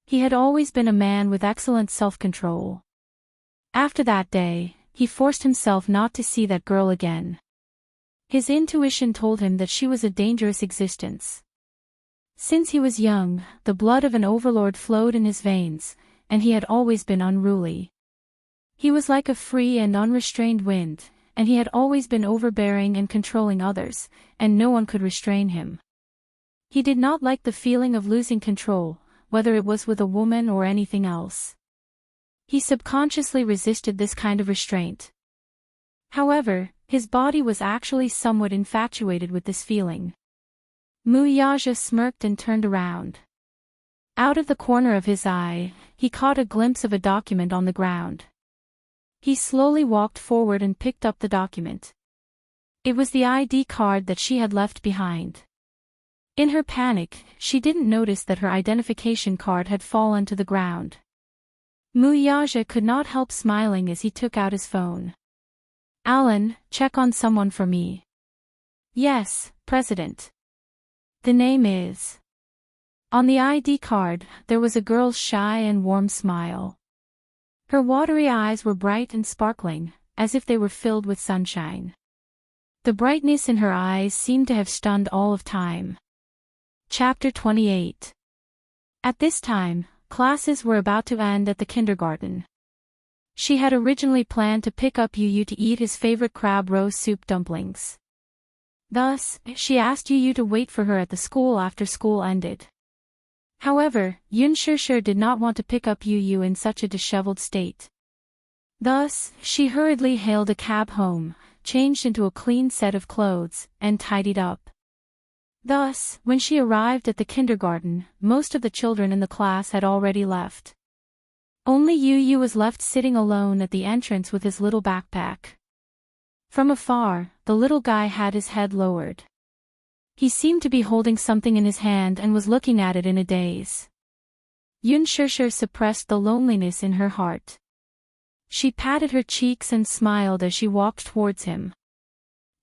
He had always been a man with excellent self-control. After that day, he forced himself not to see that girl again. His intuition told him that she was a dangerous existence. Since he was young, the blood of an overlord flowed in his veins, and he had always been unruly. He was like a free and unrestrained wind, and he had always been overbearing and controlling others, and no one could restrain him. He did not like the feeling of losing control, whether it was with a woman or anything else. He subconsciously resisted this kind of restraint. However, his body was actually somewhat infatuated with this feeling. Mu Yaja smirked and turned around. Out of the corner of his eye, he caught a glimpse of a document on the ground. He slowly walked forward and picked up the document. It was the ID card that she had left behind. In her panic, she didn't notice that her identification card had fallen to the ground. Mu Yaja could not help smiling as he took out his phone. "Alan, check on someone for me." "Yes, President." "The name is..." On the ID card, there was a girl's shy and warm smile. Her watery eyes were bright and sparkling, as if they were filled with sunshine. The brightness in her eyes seemed to have stunned all of time. Chapter 28. At this time, classes were about to end at the kindergarten. She had originally planned to pick up Yu to eat his favorite crab rose soup dumplings. Thus, she asked Yu to wait for her at the school after school ended. However, Yun Shishir did not want to pick up Yu in such a disheveled state. Thus, she hurriedly hailed a cab home, changed into a clean set of clothes, and tidied up. Thus, when she arrived at the kindergarten, most of the children in the class had already left. Only Yu was left sitting alone at the entrance with his little backpack. From afar, the little guy had his head lowered. He seemed to be holding something in his hand and was looking at it in a daze. Yun Shishir suppressed the loneliness in her heart. She patted her cheeks and smiled as she walked towards him.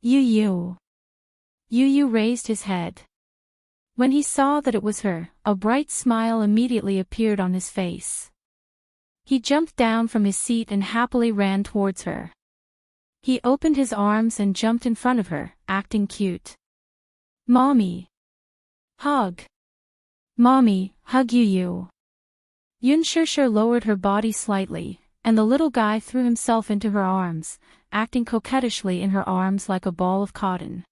Yu. Yu raised his head. When he saw that it was her, a bright smile immediately appeared on his face. He jumped down from his seat and happily ran towards her. He opened his arms and jumped in front of her, acting cute. Mommy. Hug. Mommy, hug Yu. Yun Shishir lowered her body slightly, and the little guy threw himself into her arms, acting coquettishly in her arms like a ball of cotton.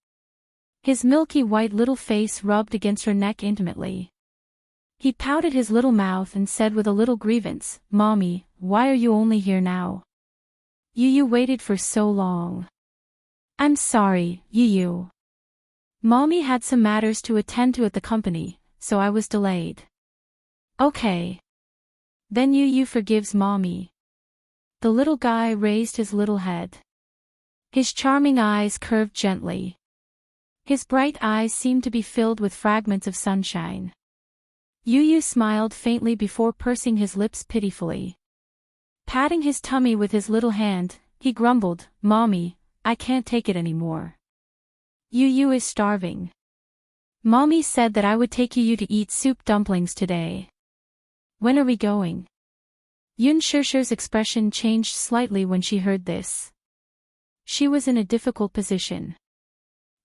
His milky white little face rubbed against her neck intimately. He pouted his little mouth and said with a little grievance, Mommy, why are you only here now? Yu waited for so long. I'm sorry, Yu. Mommy had some matters to attend to at the company, so I was delayed. Okay. Then Yu forgives Mommy. The little guy raised his little head. His charming eyes curved gently. His bright eyes seemed to be filled with fragments of sunshine. Yu smiled faintly before pursing his lips pitifully. Patting his tummy with his little hand, he grumbled, Mommy, I can't take it anymore. Yu is starving. Mommy said that I would take Yu to eat soup dumplings today. When are we going? Yun Shishir's expression changed slightly when she heard this. She was in a difficult position.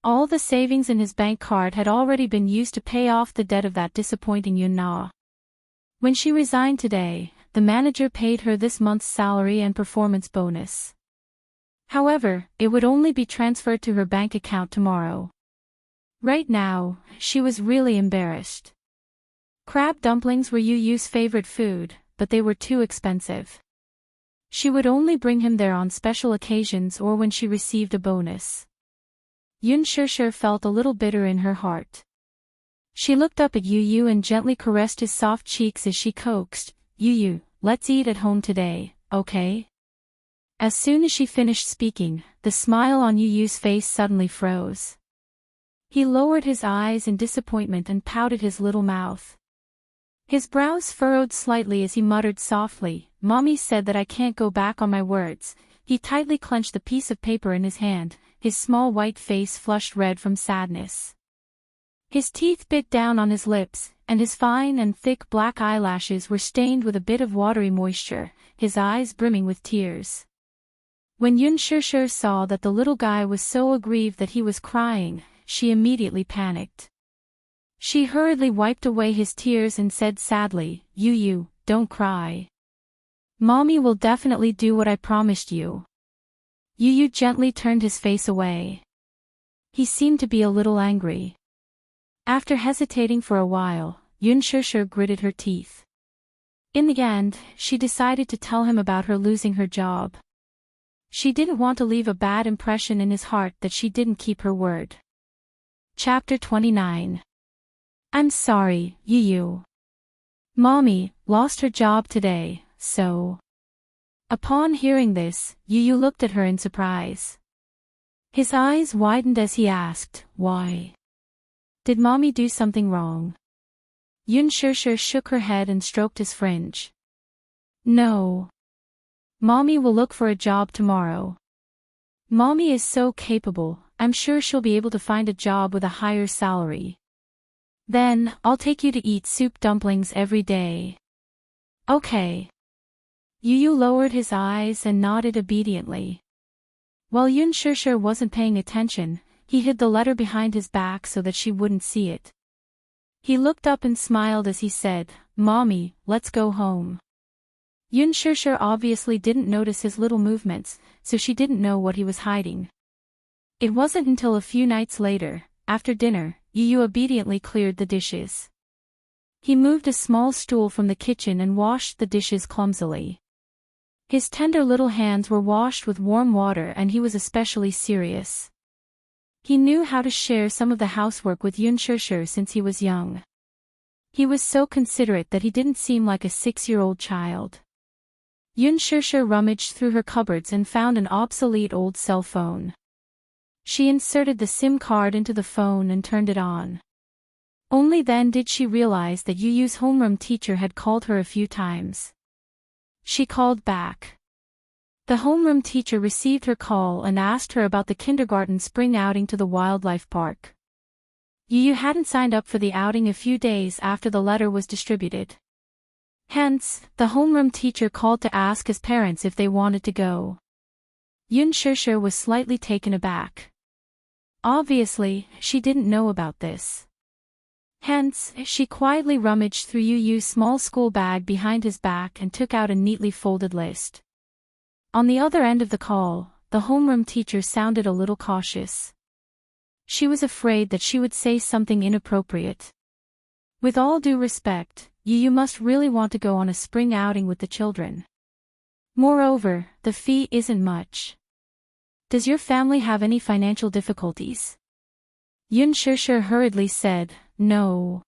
All the savings in his bank card had already been used to pay off the debt of that disappointing Yun Na. When she resigned today, the manager paid her this month's salary and performance bonus. However, it would only be transferred to her bank account tomorrow. Right now, she was really embarrassed. Crab dumplings were Yu's favorite food, but they were too expensive. She would only bring him there on special occasions or when she received a bonus. Yun Shishir felt a little bitter in her heart. She looked up at Yu and gently caressed his soft cheeks as she coaxed, Yu, let's eat at home today, okay? As soon as she finished speaking, the smile on Yu's face suddenly froze. He lowered his eyes in disappointment and pouted his little mouth. His brows furrowed slightly as he muttered softly, Mommy said that I can't go back on my words. He tightly clenched the piece of paper in his hand, his small white face flushed red from sadness. His teeth bit down on his lips, and his fine and thick black eyelashes were stained with a bit of watery moisture, his eyes brimming with tears. When Yun Shishir saw that the little guy was so aggrieved that he was crying, she immediately panicked. She hurriedly wiped away his tears and said sadly, Yu, don't cry. Mommy will definitely do what I promised you. Yu gently turned his face away. He seemed to be a little angry. After hesitating for a while, Yun Shishir gritted her teeth. In the end, she decided to tell him about her losing her job. She didn't want to leave a bad impression in his heart that she didn't keep her word. Chapter 29. I'm sorry, Yu. Mommy lost her job today, so... Upon hearing this, Yu looked at her in surprise. His eyes widened as he asked, why? Did Mommy do something wrong? Yun Shishir shook her head and stroked his fringe. No. Mommy will look for a job tomorrow. Mommy is so capable, I'm sure she'll be able to find a job with a higher salary. Then, I'll take you to eat soup dumplings every day. Okay. Yu Yu lowered his eyes and nodded obediently. While Yun Shishir wasn't paying attention, he hid the letter behind his back so that she wouldn't see it. He looked up and smiled as he said, "Mommy, let's go home." Yun Shishir obviously didn't notice his little movements, so she didn't know what he was hiding. It wasn't until a few nights later, after dinner, Yu Yu obediently cleared the dishes. He moved a small stool from the kitchen and washed the dishes clumsily. His tender little hands were washed with warm water and he was especially serious. He knew how to share some of the housework with Yun Shishir since he was young. He was so considerate that he didn't seem like a 6-year-old child. Yun Shishir rummaged through her cupboards and found an obsolete old cell phone. She inserted the SIM card into the phone and turned it on. Only then did she realize that Yu Yu's homeroom teacher had called her a few times. She called back. The homeroom teacher received her call and asked her about the kindergarten spring outing to the wildlife park. Yu Yu hadn't signed up for the outing a few days after the letter was distributed. Hence, the homeroom teacher called to ask his parents if they wanted to go. Yun Shishir was slightly taken aback. Obviously, she didn't know about this. Hence, she quietly rummaged through Yu Yu's small school bag behind his back and took out a neatly folded list. On the other end of the call, the homeroom teacher sounded a little cautious. She was afraid that she would say something inappropriate. With all due respect, Yu Yu must really want to go on a spring outing with the children. Moreover, the fee isn't much. Does your family have any financial difficulties? Yun Shishir hurriedly said, "No.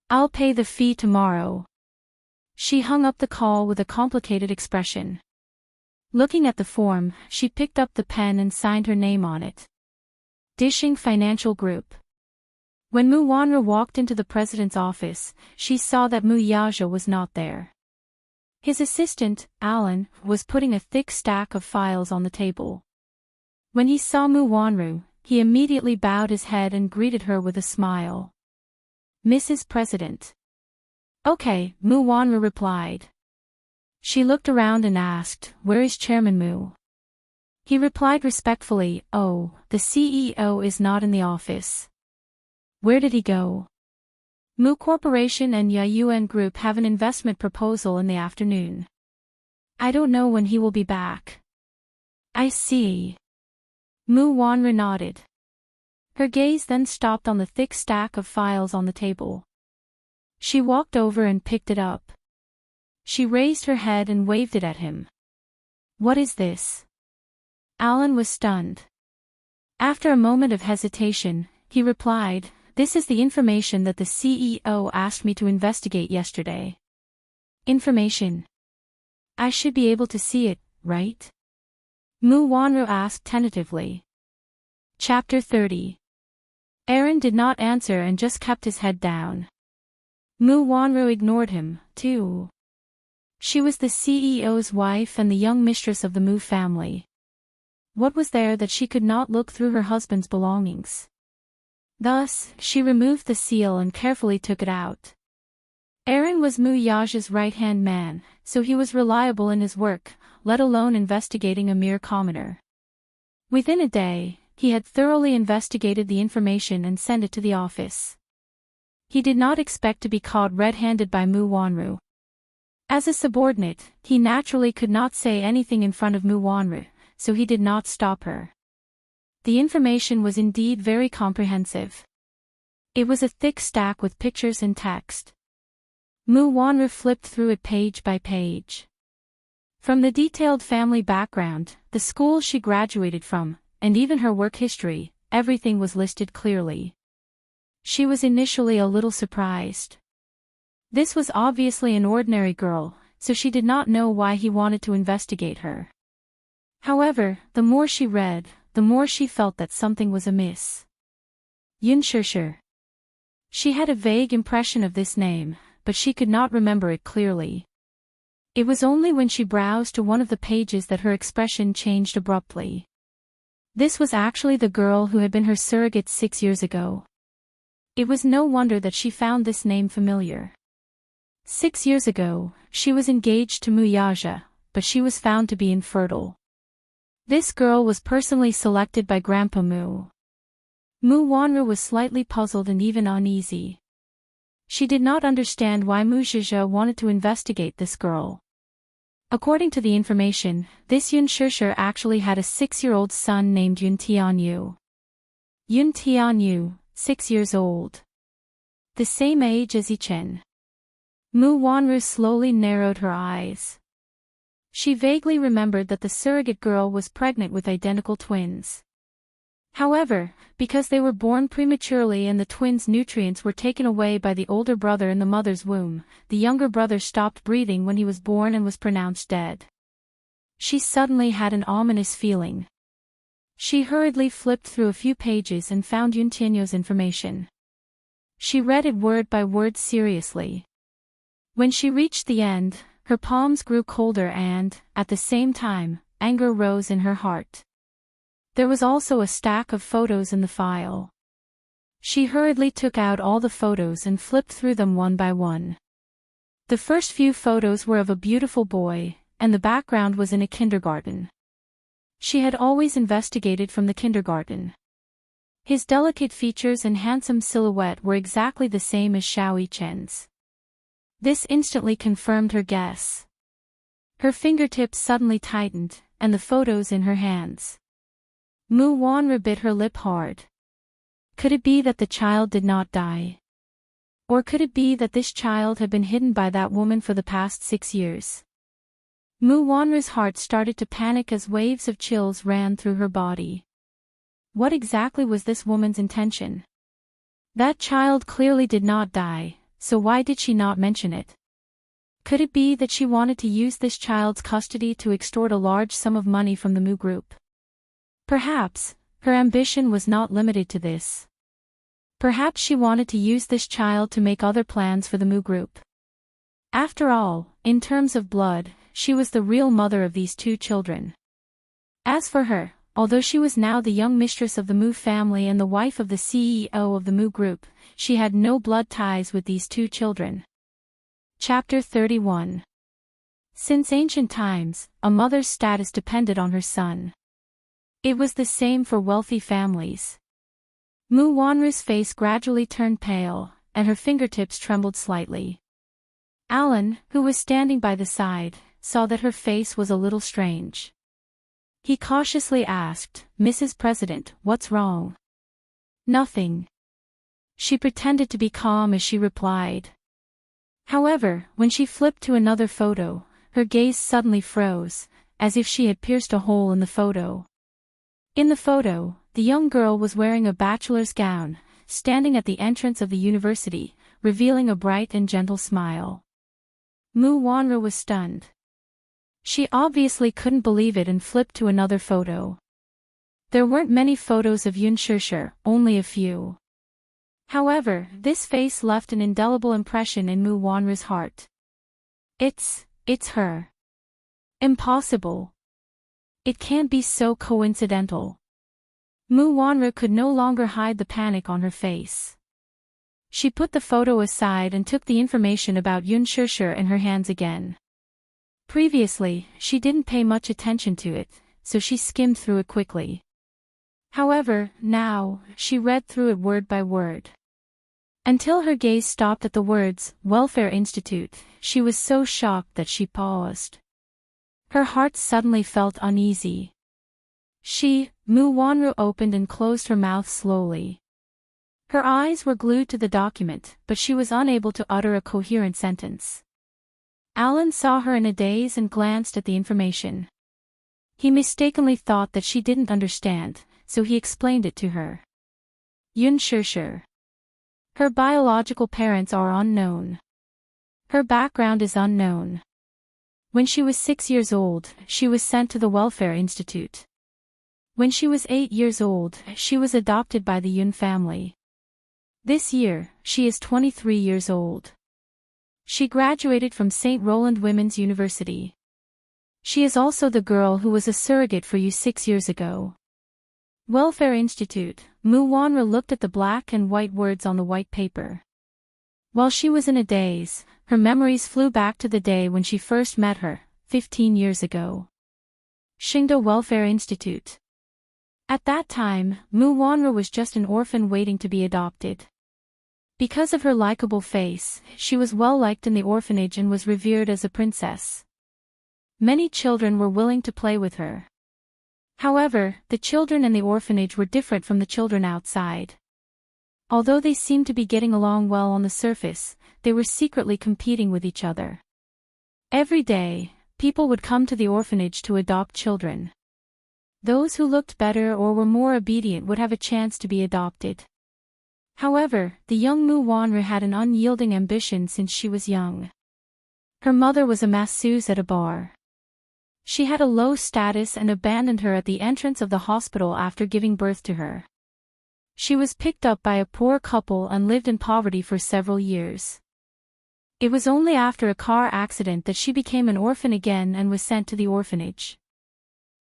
I'll pay the fee tomorrow." She hung up the call with a complicated expression. Looking at the form, she picked up the pen and signed her name on it. Dishing Financial Group. When Mu Wanru walked into the president's office, she saw that Mu Yaja was not there. His assistant, Alan, was putting a thick stack of files on the table. When he saw Mu Wanru, he immediately bowed his head and greeted her with a smile. "Mrs. President." "Okay," Mu Wanru replied. She looked around and asked, "Where is Chairman Mu?" He replied respectfully, "Oh, the CEO is not in the office." "Where did he go?" Mu Corporation and Yayuan Group have an investment proposal in the afternoon. "I don't know when he will be back." "I see." Mu Wanru nodded. Her gaze then stopped on the thick stack of files on the table. She walked over and picked it up. She raised her head and waved it at him. "What is this?" Alan was stunned. After a moment of hesitation, he replied, "This is the information that the CEO asked me to investigate yesterday." "Information? I should be able to see it, right?" Mu Wanru asked tentatively. Chapter 30. Aaron did not answer and just kept his head down. Mu Wanru ignored him, too. She was the CEO's wife and the young mistress of the Mu family. What was there that she could not look through her husband's belongings? Thus, she removed the seal and carefully took it out. Aaron was Mu Yaja's right-hand man, so he was reliable in his work, let alone investigating a mere commoner. Within a day, he had thoroughly investigated the information and sent it to the office. He did not expect to be caught red-handed by Mu Wanru. As a subordinate, he naturally could not say anything in front of Mu Wanru, so he did not stop her. The information was indeed very comprehensive. It was a thick stack with pictures and text. Mu Wanru flipped through it page by page. From the detailed family background, the school she graduated from, and even her work history, everything was listed clearly. She was initially a little surprised. This was obviously an ordinary girl, so she did not know why he wanted to investigate her. However, the more she read, the more she felt that something was amiss. Yun Shishir. She had a vague impression of this name, but she could not remember it clearly. It was only when she browsed to one of the pages that her expression changed abruptly. This was actually the girl who had been her surrogate 6 years ago. It was no wonder that she found this name familiar. 6 years ago, she was engaged to Mu Yaja, but she was found to be infertile. This girl was personally selected by Grandpa Mu. Mu Wanru was slightly puzzled and even uneasy. She did not understand why Mu Zhizhe wanted to investigate this girl. According to the information, this Yun Shishir actually had a 6-year-old son named Yun Tianyu. Yun Tianyu, 6 years old. The same age as Yichen. Mu Wanru slowly narrowed her eyes. She vaguely remembered that the surrogate girl was pregnant with identical twins. However, because they were born prematurely and the twins' nutrients were taken away by the older brother in the mother's womb, the younger brother stopped breathing when he was born and was pronounced dead. She suddenly had an ominous feeling. She hurriedly flipped through a few pages and found Yun Tianyu's information. She read it word by word seriously. When she reached the end, her palms grew colder and, at the same time, anger rose in her heart. There was also a stack of photos in the file. She hurriedly took out all the photos and flipped through them one by one. The first few photos were of a beautiful boy, and the background was in a kindergarten. She had always investigated from the kindergarten. His delicate features and handsome silhouette were exactly the same as Xiao Yichen's. This instantly confirmed her guess. Her fingertips suddenly tightened, and the photos in her hands. Mu Wanru bit her lip hard. Could it be that the child did not die? Or could it be that this child had been hidden by that woman for the past 6 years? Mu Wanru's heart started to panic as waves of chills ran through her body. What exactly was this woman's intention? That child clearly did not die, so why did she not mention it? Could it be that she wanted to use this child's custody to extort a large sum of money from the Mu group? Perhaps, her ambition was not limited to this. Perhaps she wanted to use this child to make other plans for the Mu group. After all, in terms of blood, she was the real mother of these 2 children. As for her, although she was now the young mistress of the Mu family and the wife of the CEO of the Mu group, she had no blood ties with these 2 children. Chapter 31. Since ancient times, a mother's status depended on her son. It was the same for wealthy families. Mu Wanru's face gradually turned pale, and her fingertips trembled slightly. Alan, who was standing by the side, saw that her face was a little strange. He cautiously asked, "Mrs. President, what's wrong?" "Nothing." She pretended to be calm as she replied. However, when she flipped to another photo, her gaze suddenly froze, as if she had pierced a hole in the photo. In the photo, the young girl was wearing a bachelor's gown, standing at the entrance of the university, revealing a bright and gentle smile. Mu Wanru was stunned. She obviously couldn't believe it and flipped to another photo. There weren't many photos of Yun Shishir, only a few. However, this face left an indelible impression in Mu Wanru's heart. It's her. Impossible. It can't be so coincidental. Mu Wanru could no longer hide the panic on her face. She put the photo aside and took the information about Yun Shishir in her hands again. Previously, she didn't pay much attention to it, so she skimmed through it quickly. However, now, she read through it word by word. Until her gaze stopped at the words, "Welfare Institute," she was so shocked that she paused. Her heart suddenly felt uneasy. Mu Wanru opened and closed her mouth slowly. Her eyes were glued to the document, but she was unable to utter a coherent sentence. Alan saw her in a daze and glanced at the information. He mistakenly thought that she didn't understand, so he explained it to her. Yun Shishir. Her biological parents are unknown. Her background is unknown. When she was 6 years old, she was sent to the Welfare Institute. When she was 8 years old, she was adopted by the Yun family. This year, she is 23 years old. She graduated from St. Roland Women's University. She is also the girl who was a surrogate for you 6 years ago. Welfare Institute. Mu Wanru looked at the black and white words on the white paper. While she was in a daze, her memories flew back to the day when she first met her, 15 years ago. Xingda Welfare Institute. At that time, Mu Wanru was just an orphan waiting to be adopted. Because of her likable face, she was well liked in the orphanage and was revered as a princess. Many children were willing to play with her. However, the children in the orphanage were different from the children outside. Although they seemed to be getting along well on the surface, they were secretly competing with each other. Every day, people would come to the orphanage to adopt children. Those who looked better or were more obedient would have a chance to be adopted. However, the young Mu Wanru had an unyielding ambition since she was young. Her mother was a masseuse at a bar. She had a low status and abandoned her at the entrance of the hospital after giving birth to her. She was picked up by a poor couple and lived in poverty for several years. It was only after a car accident that she became an orphan again and was sent to the orphanage.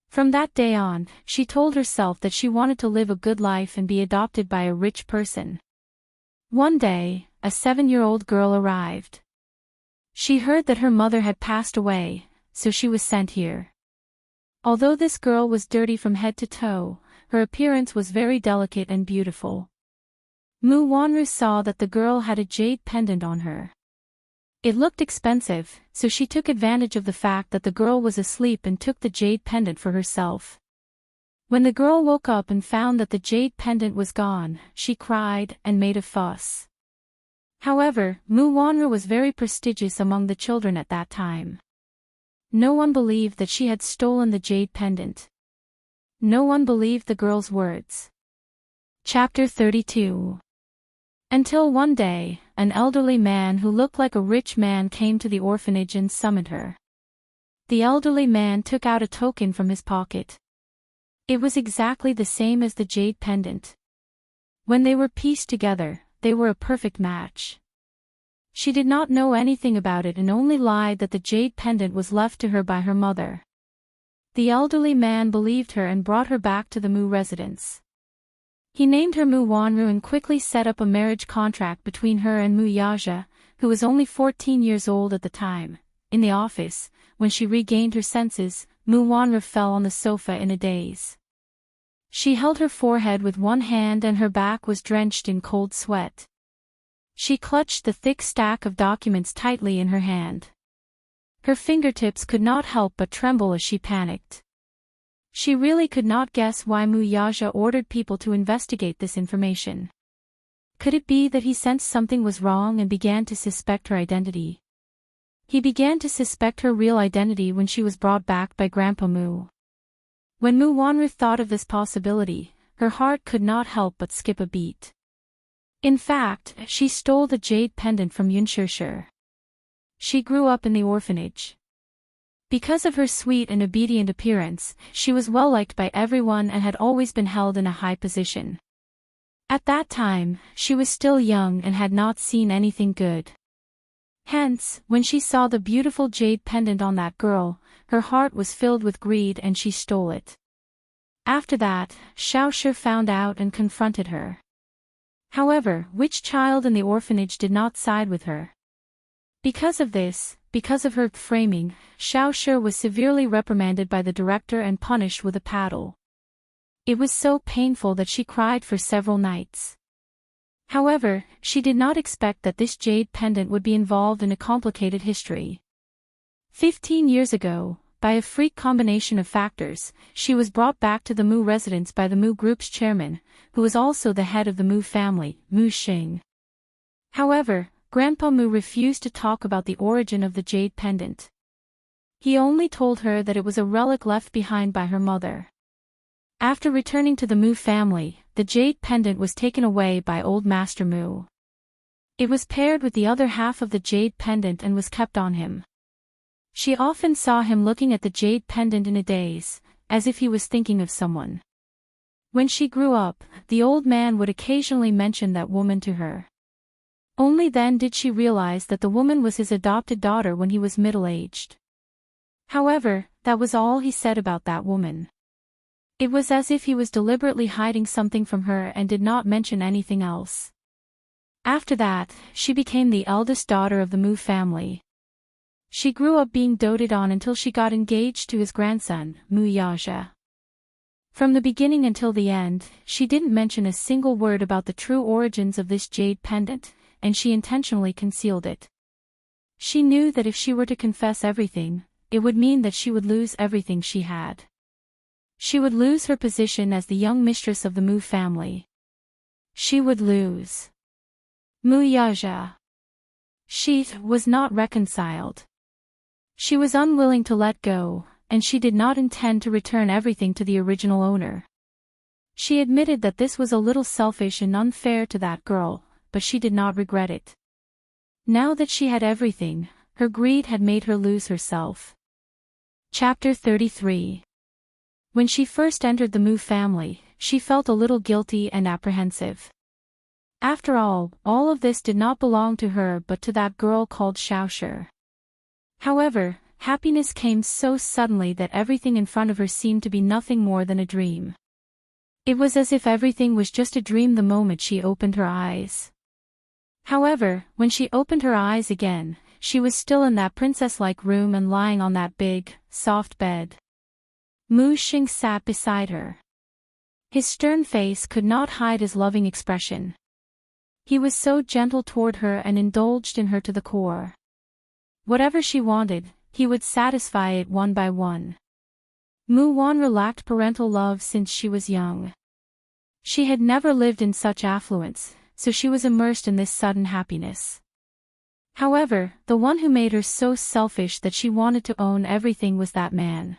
From that day on, she told herself that she wanted to live a good life and be adopted by a rich person. One day, a 7-year-old girl arrived. She heard that her mother had passed away, so she was sent here. Although this girl was dirty from head to toe, her appearance was very delicate and beautiful. Mu Wanru saw that the girl had a jade pendant on her. It looked expensive, so she took advantage of the fact that the girl was asleep and took the jade pendant for herself. When the girl woke up and found that the jade pendant was gone, she cried and made a fuss. However, Mu Wanru was very prestigious among the children at that time. No one believed that she had stolen the jade pendant. No one believed the girl's words. Chapter 32. Until one day, an elderly man who looked like a rich man came to the orphanage and summoned her. The elderly man took out a token from his pocket. It was exactly the same as the jade pendant. When they were pieced together, they were a perfect match. She did not know anything about it and only lied that the jade pendant was left to her by her mother. The elderly man believed her and brought her back to the Mu residence. He named her Mu Wanru and quickly set up a marriage contract between her and Mu Yaja, who was only 14 years old at the time. In the office, when she regained her senses, Mu Wanru fell on the sofa in a daze. She held her forehead with one hand and her back was drenched in cold sweat. She clutched the thick stack of documents tightly in her hand. Her fingertips could not help but tremble as she panicked. She really could not guess why Mu Yaja ordered people to investigate this information. Could it be that he sensed something was wrong and began to suspect her identity? He began to suspect her real identity when she was brought back by Grandpa Mu. When Mu Wanru thought of this possibility, her heart could not help but skip a beat. In fact, she stole the jade pendant from Yunshishir. She grew up in the orphanage. Because of her sweet and obedient appearance, she was well liked by everyone and had always been held in a high position. At that time, she was still young and had not seen anything good. Hence, when she saw the beautiful jade pendant on that girl, her heart was filled with greed and she stole it. After that, Xiaoshi found out and confronted her. However, which child in the orphanage did not side with her? Because of this, because of her framing, Xiaoshi was severely reprimanded by the director and punished with a paddle. It was so painful that she cried for several nights. However, she did not expect that this jade pendant would be involved in a complicated history. 15 years ago, by a freak combination of factors, she was brought back to the Mu residence by the Mu group's chairman, who was also the head of the Mu family, Mu Xing. However, Grandpa Mu refused to talk about the origin of the jade pendant. He only told her that it was a relic left behind by her mother. After returning to the Mu family, the jade pendant was taken away by old Master Mu. It was paired with the other half of the jade pendant and was kept on him. She often saw him looking at the jade pendant in a daze, as if he was thinking of someone. When she grew up, the old man would occasionally mention that woman to her. Only then did she realize that the woman was his adopted daughter when he was middle-aged. However, that was all he said about that woman. It was as if he was deliberately hiding something from her and did not mention anything else. After that, she became the eldest daughter of the Mu family. She grew up being doted on until she got engaged to his grandson, Wuxia. From the beginning until the end, she didn't mention a single word about the true origins of this jade pendant, and she intentionally concealed it. She knew that if she were to confess everything, it would mean that she would lose everything she had. She would lose her position as the young mistress of the Mu family. She would lose Wuxia. She was not reconciled. She was unwilling to let go, and she did not intend to return everything to the original owner. She admitted that this was a little selfish and unfair to that girl, but she did not regret it. Now that she had everything, her greed had made her lose herself. Chapter 33. When she first entered the Mu family, she felt a little guilty and apprehensive. After all of this did not belong to her but to that girl called Xiaoshi. However, happiness came so suddenly that everything in front of her seemed to be nothing more than a dream. It was as if everything was just a dream the moment she opened her eyes. However, when she opened her eyes again, she was still in that princess-like room and lying on that big, soft bed. Mu Xing sat beside her. His stern face could not hide his loving expression. He was so gentle toward her and indulged in her to the core. Whatever she wanted, he would satisfy it one by one. Mu Wanru lacked parental love since she was young. She had never lived in such affluence, so she was immersed in this sudden happiness. However, the one who made her so selfish that she wanted to own everything was that man.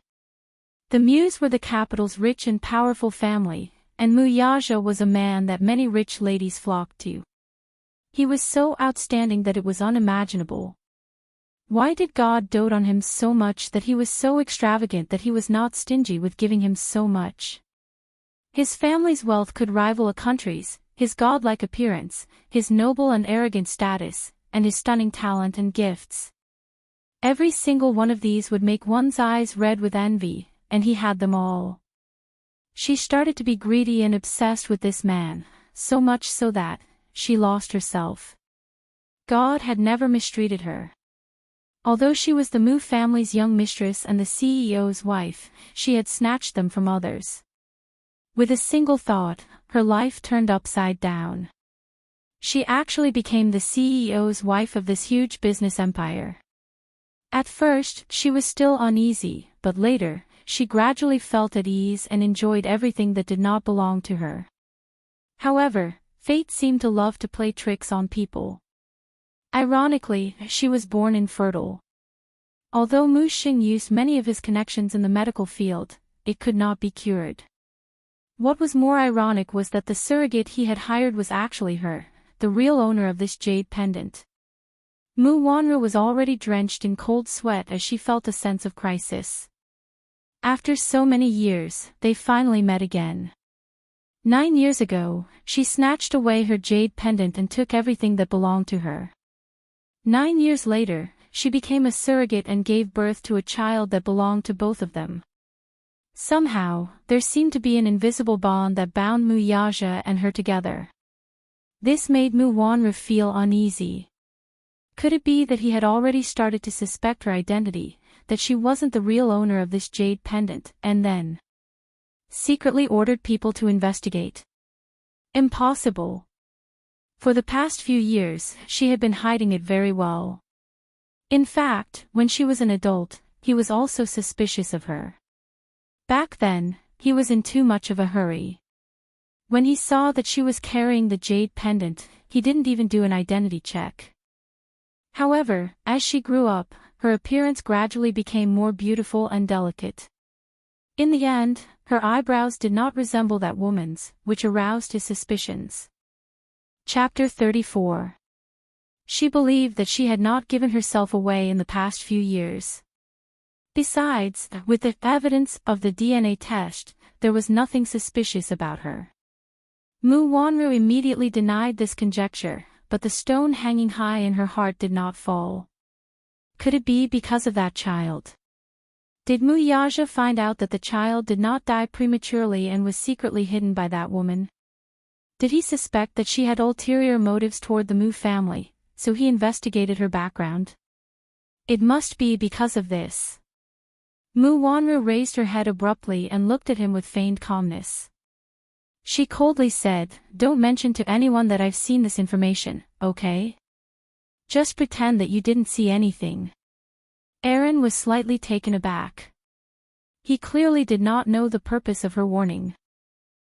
The Muse were the capital's rich and powerful family, and Wuxia was a man that many rich ladies flocked to. He was so outstanding that it was unimaginable. Why did God dote on him so much that he was so extravagant that he was not stingy with giving him so much? His family's wealth could rival a country's, his godlike appearance, his noble and arrogant status, and his stunning talent and gifts. Every single one of these would make one's eyes red with envy, and he had them all. She started to be greedy and obsessed with this man, so much so that she lost herself. God had never mistreated her. Although she was the Mu family's young mistress and the CEO's wife, she had snatched them from others. With a single thought, her life turned upside down. She actually became the CEO's wife of this huge business empire. At first, she was still uneasy, but later, she gradually felt at ease and enjoyed everything that did not belong to her. However, fate seemed to love to play tricks on people. Ironically, she was born infertile. Although Mu Xing used many of his connections in the medical field, it could not be cured. What was more ironic was that the surrogate he had hired was actually her, the real owner of this jade pendant. Mu Wanru was already drenched in cold sweat as she felt a sense of crisis. After so many years, they finally met again. 9 years ago, she snatched away her jade pendant and took everything that belonged to her. 9 years later, she became a surrogate and gave birth to a child that belonged to both of them. Somehow, there seemed to be an invisible bond that bound Wuxia and her together. This made Mu Wanru feel uneasy. Could it be that he had already started to suspect her identity, that she wasn't the real owner of this jade pendant, and then secretly ordered people to investigate? Impossible. For the past few years, she had been hiding it very well. In fact, when she was an adult, he was also suspicious of her. Back then, he was in too much of a hurry. When he saw that she was carrying the jade pendant, he didn't even do an identity check. However, as she grew up, her appearance gradually became more beautiful and delicate. In the end, her eyebrows did not resemble that woman's, which aroused his suspicions. Chapter 34. She believed that she had not given herself away in the past few years. Besides, with the evidence of the DNA test, there was nothing suspicious about her. Mu Wanru immediately denied this conjecture, but the stone hanging high in her heart did not fall. Could it be because of that child? Did Wuxia find out that the child did not die prematurely and was secretly hidden by that woman? Did he suspect that she had ulterior motives toward the Mu family, so he investigated her background? It must be because of this. Mu Wanru raised her head abruptly and looked at him with feigned calmness. She coldly said, "Don't mention to anyone that I've seen this information, okay? Just pretend that you didn't see anything." Aaron was slightly taken aback. He clearly did not know the purpose of her warning.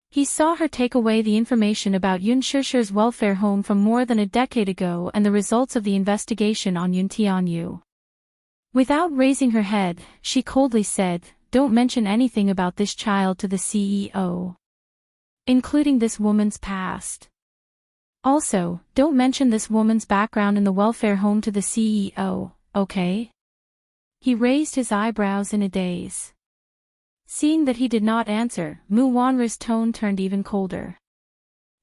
He saw her take away the information about Yun Shishir's welfare home from more than a decade ago and the results of the investigation on Yun Tianyu. Without raising her head, she coldly said, "Don't mention anything about this child to the CEO. Including this woman's past. Also, don't mention this woman's background in the welfare home to the CEO, okay?" He raised his eyebrows in a daze. Seeing that he did not answer, Mu Wanru's tone turned even colder.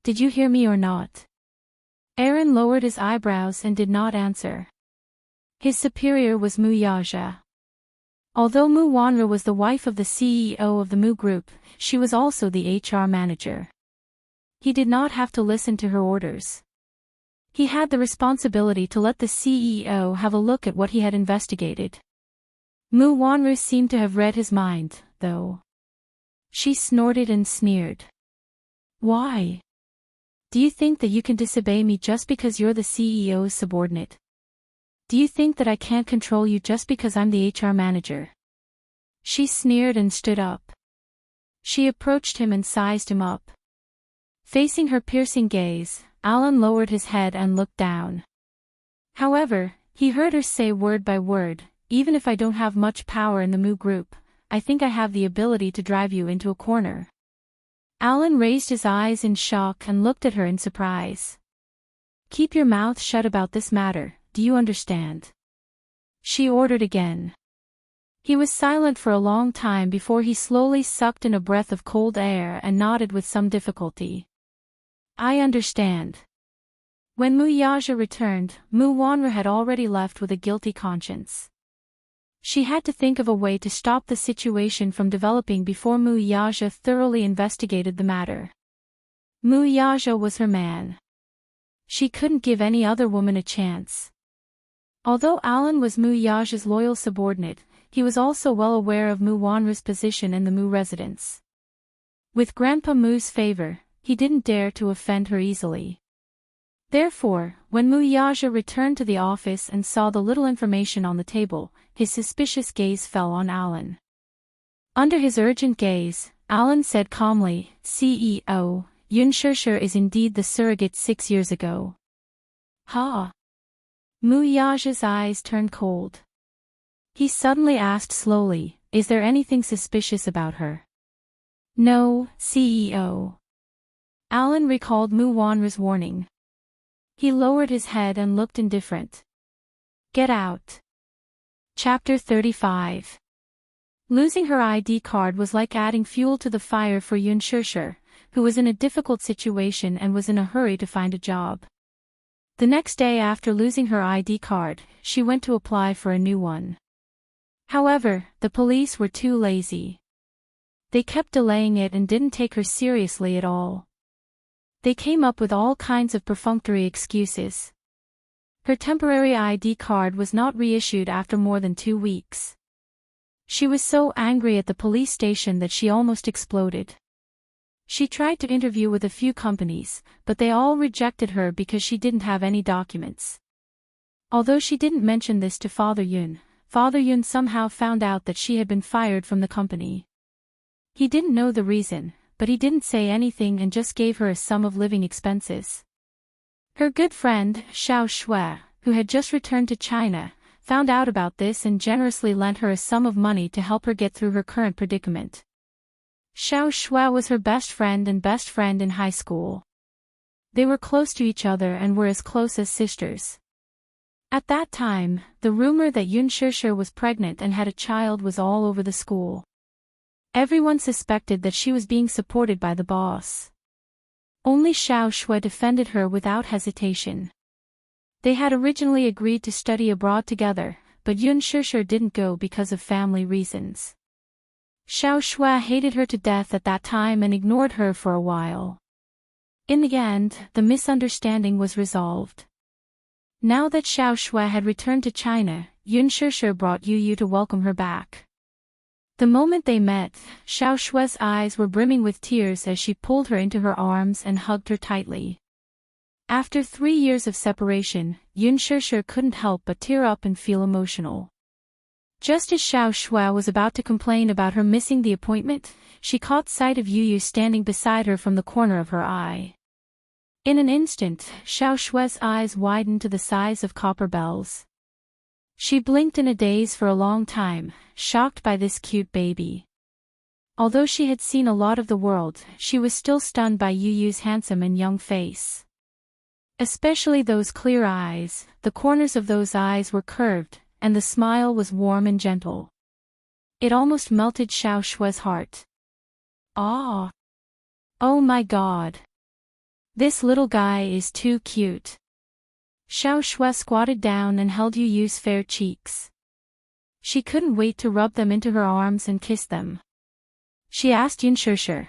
"Did you hear me or not?" Aaron lowered his eyebrows and did not answer. His superior was Mu Yaja. Although Mu Wanru was the wife of the CEO of the Mu Group, she was also the HR manager. He did not have to listen to her orders. He had the responsibility to let the CEO have a look at what he had investigated. Mu Wanru seemed to have read his mind, though. She snorted and sneered. "Why? Do you think that you can disobey me just because you're the CEO's subordinate? Do you think that I can't control you just because I'm the HR manager?" She sneered and stood up. She approached him and sized him up. Facing her piercing gaze, Alan lowered his head and looked down. However, he heard her say word by word, "Even if I don't have much power in the Mu Group, I think I have the ability to drive you into a corner." Alan raised his eyes in shock and looked at her in surprise. "Keep your mouth shut about this matter, do you understand?" She ordered again. He was silent for a long time before he slowly sucked in a breath of cold air and nodded with some difficulty. "I understand." When Mu Yaja returned, Mu Wanru had already left with a guilty conscience. She had to think of a way to stop the situation from developing before Mu Yaja thoroughly investigated the matter. Mu Yaja was her man. She couldn't give any other woman a chance. Although Alan was Mu Yaja's loyal subordinate, he was also well aware of Mu Wanru's position in the Mu residence. With Grandpa Mu's favor, he didn't dare to offend her easily. Therefore, when Mu Yaja returned to the office and saw the little information on the table, his suspicious gaze fell on Alan. Under his urgent gaze, Alan said calmly, "CEO, Yun Shishir is indeed the surrogate 6 years ago." "Ha!" Mu Yaja's eyes turned cold. He suddenly asked slowly, "Is there anything suspicious about her?" "No, CEO." Alan recalled Mu Wanru's warning. He lowered his head and looked indifferent. "Get out." Chapter 35. Losing her ID card was like adding fuel to the fire for Yun Shishir, who was in a difficult situation and was in a hurry to find a job. The next day after losing her ID card, she went to apply for a new one. However, the police were too lazy. They kept delaying it and didn't take her seriously at all. They came up with all kinds of perfunctory excuses. Her temporary ID card was not reissued after more than 2 weeks. She was so angry at the police station that she almost exploded. She tried to interview with a few companies, but they all rejected her because she didn't have any documents. Although she didn't mention this to Father Yun somehow found out that she had been fired from the company. He didn't know the reason, but he didn't say anything and just gave her a sum of living expenses. Her good friend, Xiao Shui, who had just returned to China, found out about this and generously lent her a sum of money to help her get through her current predicament. Xiao Shui was her best friend in high school. They were close to each other and were as close as sisters. At that time, the rumor that Yun Shishir was pregnant and had a child was all over the school. Everyone suspected that she was being supported by the boss. Only Xiao Shui defended her without hesitation. They had originally agreed to study abroad together, but Yun Shishir didn't go because of family reasons. Xiao Shui hated her to death at that time and ignored her for a while. In the end, the misunderstanding was resolved. Now that Xiao Shui had returned to China, Yun Shishir brought Yu to welcome her back. The moment they met, Xiao Shue's eyes were brimming with tears as she pulled her into her arms and hugged her tightly. After 3 years of separation, Yun Shishir couldn't help but tear up and feel emotional. Just as Xiao Shui was about to complain about her missing the appointment, she caught sight of Yu standing beside her from the corner of her eye. In an instant, Xiao Shue's eyes widened to the size of copper bells. She blinked in a daze for a long time, shocked by this cute baby. Although she had seen a lot of the world, she was still stunned by Yu's handsome and young face. Especially those clear eyes. The corners of those eyes were curved, and the smile was warm and gentle. It almost melted Xiao Shue's heart. Ah! Oh my God! This little guy is too cute. Xiao Shui squatted down and held Yu's fair cheeks. She couldn't wait to rub them into her arms and kiss them. She asked Yun Shishir,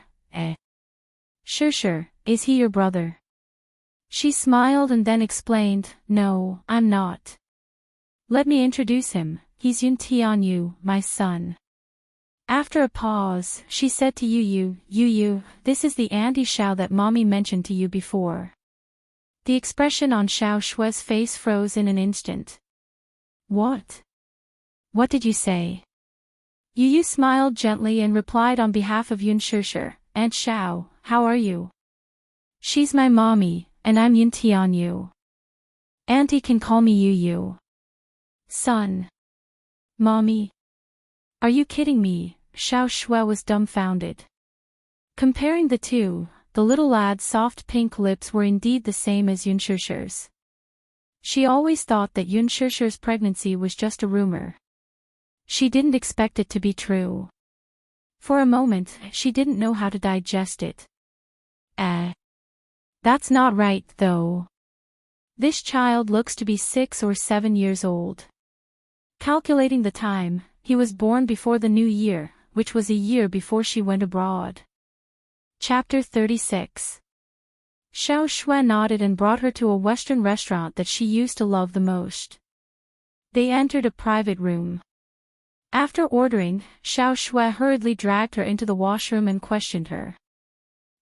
Shishir, is he your brother? She smiled and then explained, no, I'm not. Let me introduce him, he's Yun Tianyu, my son. After a pause, she said to Yu, this is the Auntie Xiao that Mommy mentioned to you before. The expression on Xiao Shue's face froze in an instant. What? What did you say? Yu smiled gently and replied on behalf of Yun Shishir, Aunt Xiao, how are you? She's my mommy, and I'm Yun Tianyu. Auntie can call me Yu. Son. Mommy. Are you kidding me? Xiao Shui was dumbfounded. Comparing the two, the little lad's soft pink lips were indeed the same as Yun Shishir's. She always thought that Yun Shishir's pregnancy was just a rumor. She didn't expect it to be true. For a moment, she didn't know how to digest it. That's not right, though. This child looks to be 6 or 7 years old. Calculating the time, he was born before the new year, which was a year before she went abroad. Chapter 36. Xiao Shui nodded and brought her to a Western restaurant that she used to love the most. They entered a private room. After ordering, Xiao Shui hurriedly dragged her into the washroom and questioned her.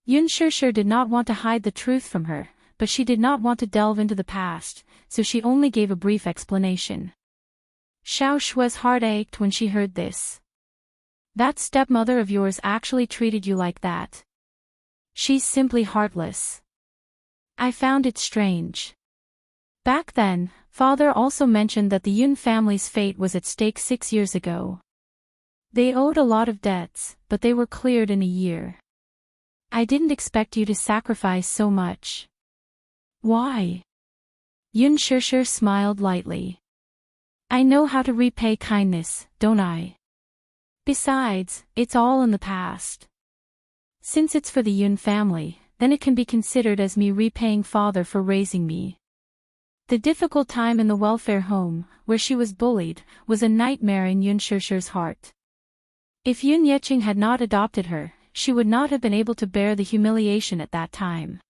Yun Shishir did not want to hide the truth from her, but she did not want to delve into the past, so she only gave a brief explanation. Xiao Shui's heart ached when she heard this. That stepmother of yours actually treated you like that. She's simply heartless. I found it strange. Back then, father also mentioned that the Yun family's fate was at stake 6 years ago. They owed a lot of debts, but they were cleared in a year. I didn't expect you to sacrifice so much. Why? Yun Shishir smiled lightly. I know how to repay kindness, don't I? Besides, it's all in the past. Since it's for the Yun family, then it can be considered as me repaying father for raising me. The difficult time in the welfare home, where she was bullied, was a nightmare in Yun Shishir's heart. If Yun Yeqing had not adopted her, she would not have been able to bear the humiliation at that time.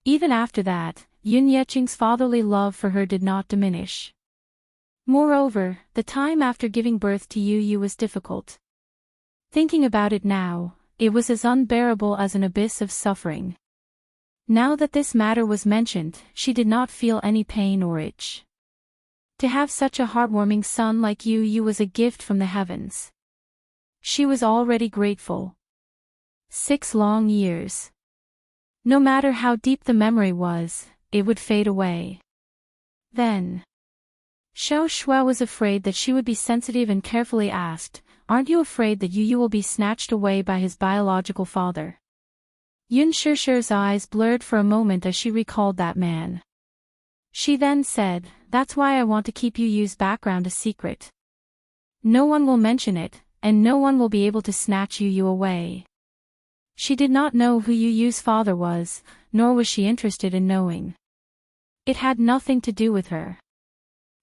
Even after that, Yun Yeqing's fatherly love for her did not diminish. Moreover, the time after giving birth to Yu was difficult. Thinking about it now, it was as unbearable as an abyss of suffering. Now that this matter was mentioned, she did not feel any pain or itch. To have such a heartwarming son like Yu was a gift from the heavens. She was already grateful. 6 long years. No matter how deep the memory was, it would fade away. Then, Xiao Shui was afraid that she would be sensitive and carefully asked, aren't you afraid that Yu will be snatched away by his biological father? Yun Shishir's eyes blurred for a moment as she recalled that man. She then said, that's why I want to keep Yu's background a secret. No one will mention it, and no one will be able to snatch Yu away. She did not know who Yu's father was, nor was she interested in knowing. It had nothing to do with her.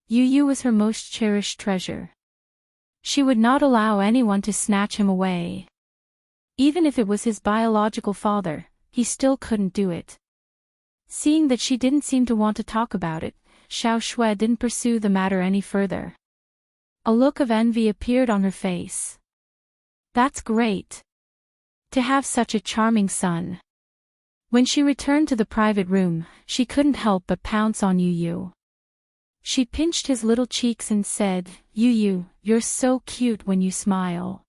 Yu was her most cherished treasure. She would not allow anyone to snatch him away. Even if it was his biological father, he still couldn't do it. Seeing that she didn't seem to want to talk about it, Xiao Shui didn't pursue the matter any further. A look of envy appeared on her face. That's great. To have such a charming son. When she returned to the private room, she couldn't help but pounce on Yu. She pinched his little cheeks and said, Yu, you're so cute when you smile.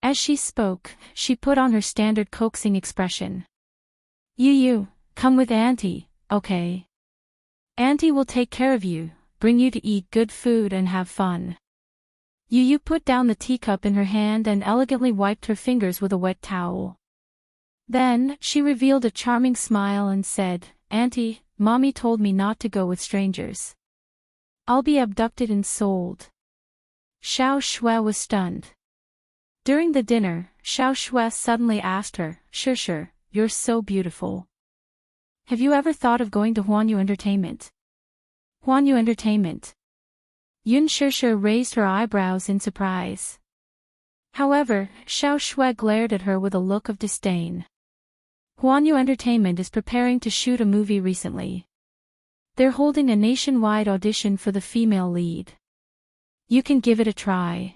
As she spoke, she put on her standard coaxing expression. Yu, come with Auntie, okay? Auntie will take care of you, bring you to eat good food and have fun. Yu put down the teacup in her hand and elegantly wiped her fingers with a wet towel. Then, she revealed a charming smile and said, Auntie, Mommy told me not to go with strangers. I'll be abducted and sold. Xiao Shui was stunned. During the dinner, Xiao Shui suddenly asked her, Sure, you're so beautiful. Have you ever thought of going to Huanyu Entertainment? Huanyu Entertainment. Yun Sure raised her eyebrows in surprise. However, Xiao Shui glared at her with a look of disdain. Huanyu Entertainment is preparing to shoot a movie recently. They're holding a nationwide audition for the female lead. You can give it a try.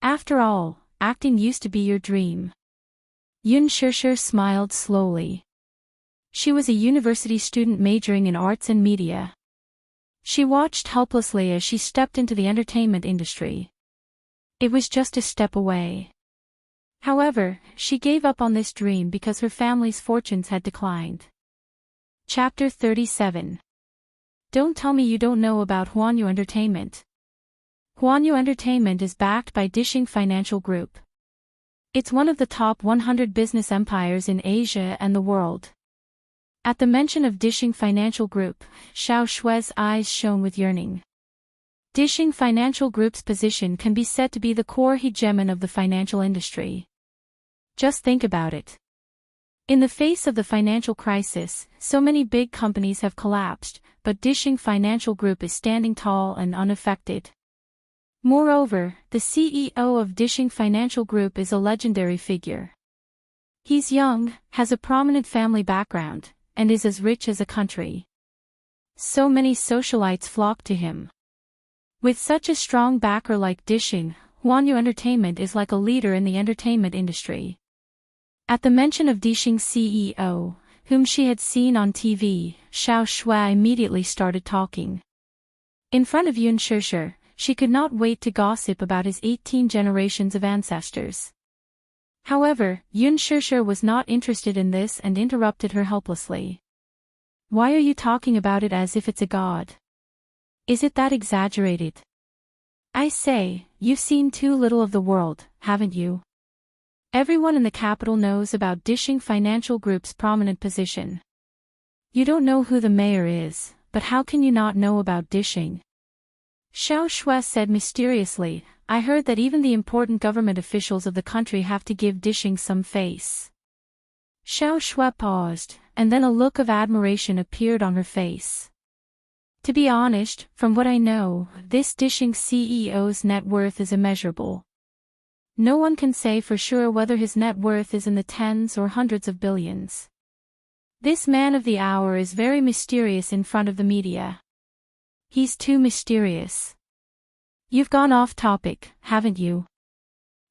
After all, acting used to be your dream. Yun Sure smiled slowly. She was a university student majoring in arts and media. She watched helplessly as she stepped into the entertainment industry. It was just a step away. However, she gave up on this dream because her family's fortunes had declined. Chapter 37. Don't tell me you don't know about Huanyu Entertainment. Huanyu Entertainment is backed by Dishing Financial Group. It's one of the top 100 business empires in Asia and the world. At the mention of Dishing Financial Group, Xiao Shui's eyes shone with yearning. Dishing Financial Group's position can be said to be the core hegemon of the financial industry. Just think about it. In the face of the financial crisis, so many big companies have collapsed, but Dishing Financial Group is standing tall and unaffected. Moreover, the CEO of Dishing Financial Group is a legendary figure. He's young, has a prominent family background, and is as rich as a country. So many socialites flock to him. With such a strong backer like Dishing, Huanyu Entertainment is like a leader in the entertainment industry. At the mention of Dishing's CEO, whom she had seen on TV, Xiao Shui immediately started talking. In front of Yun Sure, she could not wait to gossip about his 18 generations of ancestors. However, Yun Sure was not interested in this and interrupted her helplessly. Why are you talking about it as if it's a god? Is it that exaggerated? I say, you've seen too little of the world, haven't you? Everyone in the capital knows about Dishing Financial Group's prominent position. You don't know who the mayor is, but how can you not know about Dishing? Xiao Shui said mysteriously, I heard that even the important government officials of the country have to give Dishing some face. Xiao Shui paused, and then a look of admiration appeared on her face. To be honest, from what I know, this Dishing CEO's net worth is immeasurable. No one can say for sure whether his net worth is in the tens or hundreds of billions. This man of the hour is very mysterious in front of the media. He's too mysterious. You've gone off topic, haven't you?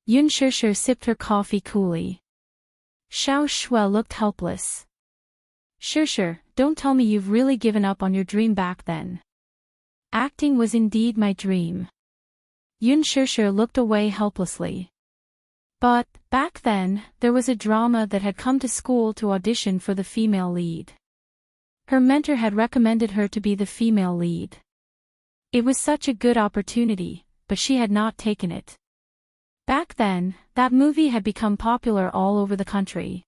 Yun Sure sipped her coffee coolly. Xiao Shui looked helpless. Sure, don't tell me you've really given up on your dream back then. Acting was indeed my dream. Yun Sure looked away helplessly. But, back then, there was a drama that had come to school to audition for the female lead. Her mentor had recommended her to be the female lead. It was such a good opportunity, but she had not taken it. Back then, that movie had become popular all over the country.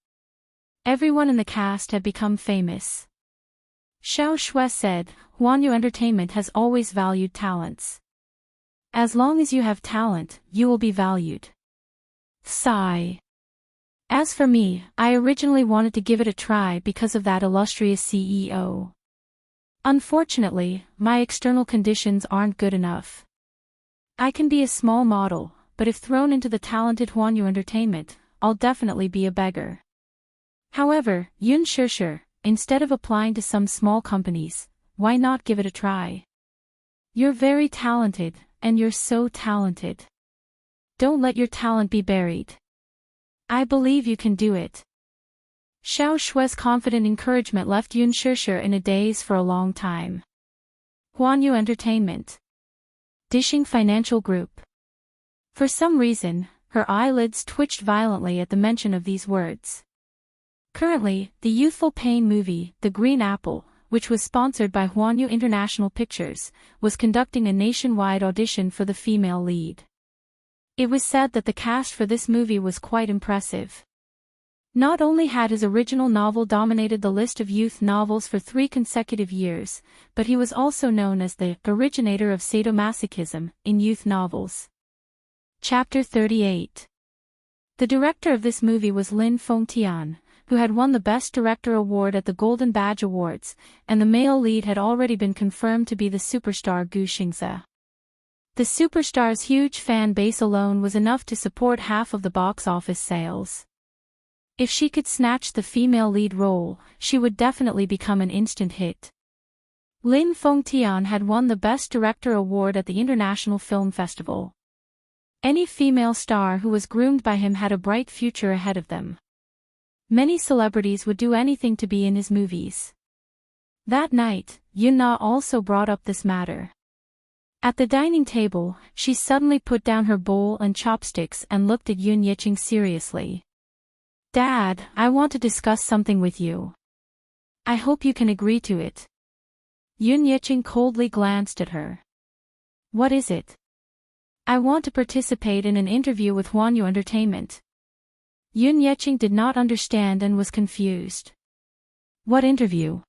Everyone in the cast had become famous. Xiao Shui said, Huanyu Entertainment has always valued talents. As long as you have talent, you will be valued. Sigh. As for me, I originally wanted to give it a try because of that illustrious CEO. Unfortunately, my external conditions aren't good enough. I can be a small model, but if thrown into the talented Huanyu Entertainment, I'll definitely be a beggar. However, Yun Sure, instead of applying to some small companies, why not give it a try? You're very talented, and you're so talented. Don't let your talent be buried. I believe you can do it. Xiao Shui's confident encouragement left Yun Shishir in a daze for a long time. Huanyu Entertainment. Dishing Financial Group. For some reason, her eyelids twitched violently at the mention of these words. Currently, the youthful pain movie, The Green Apple, which was sponsored by Huanyu International Pictures, was conducting a nationwide audition for the female lead. It was said that the cast for this movie was quite impressive. Not only had his original novel dominated the list of youth novels for 3 consecutive years, but he was also known as the originator of sadomasochism in youth novels. Chapter 38. The director of this movie was Lin Fengtian, who had won the Best Director award at the Golden Badge Awards, and the male lead had already been confirmed to be the superstar Gu Xingze. The superstar's huge fan base alone was enough to support half of the box office sales. If she could snatch the female lead role, she would definitely become an instant hit. Lin Fengtian had won the Best Director award at the International Film Festival. Any female star who was groomed by him had a bright future ahead of them. Many celebrities would do anything to be in his movies. That night, Yun-na also brought up this matter. At the dining table, she suddenly put down her bowl and chopsticks and looked at Yun Yiqing seriously. "Dad, I want to discuss something with you. I hope you can agree to it." Yun Yiqing coldly glanced at her. "What is it?" "I want to participate in an interview with Huanyu Entertainment." Yun Yiqing did not understand and was confused. "What interview?"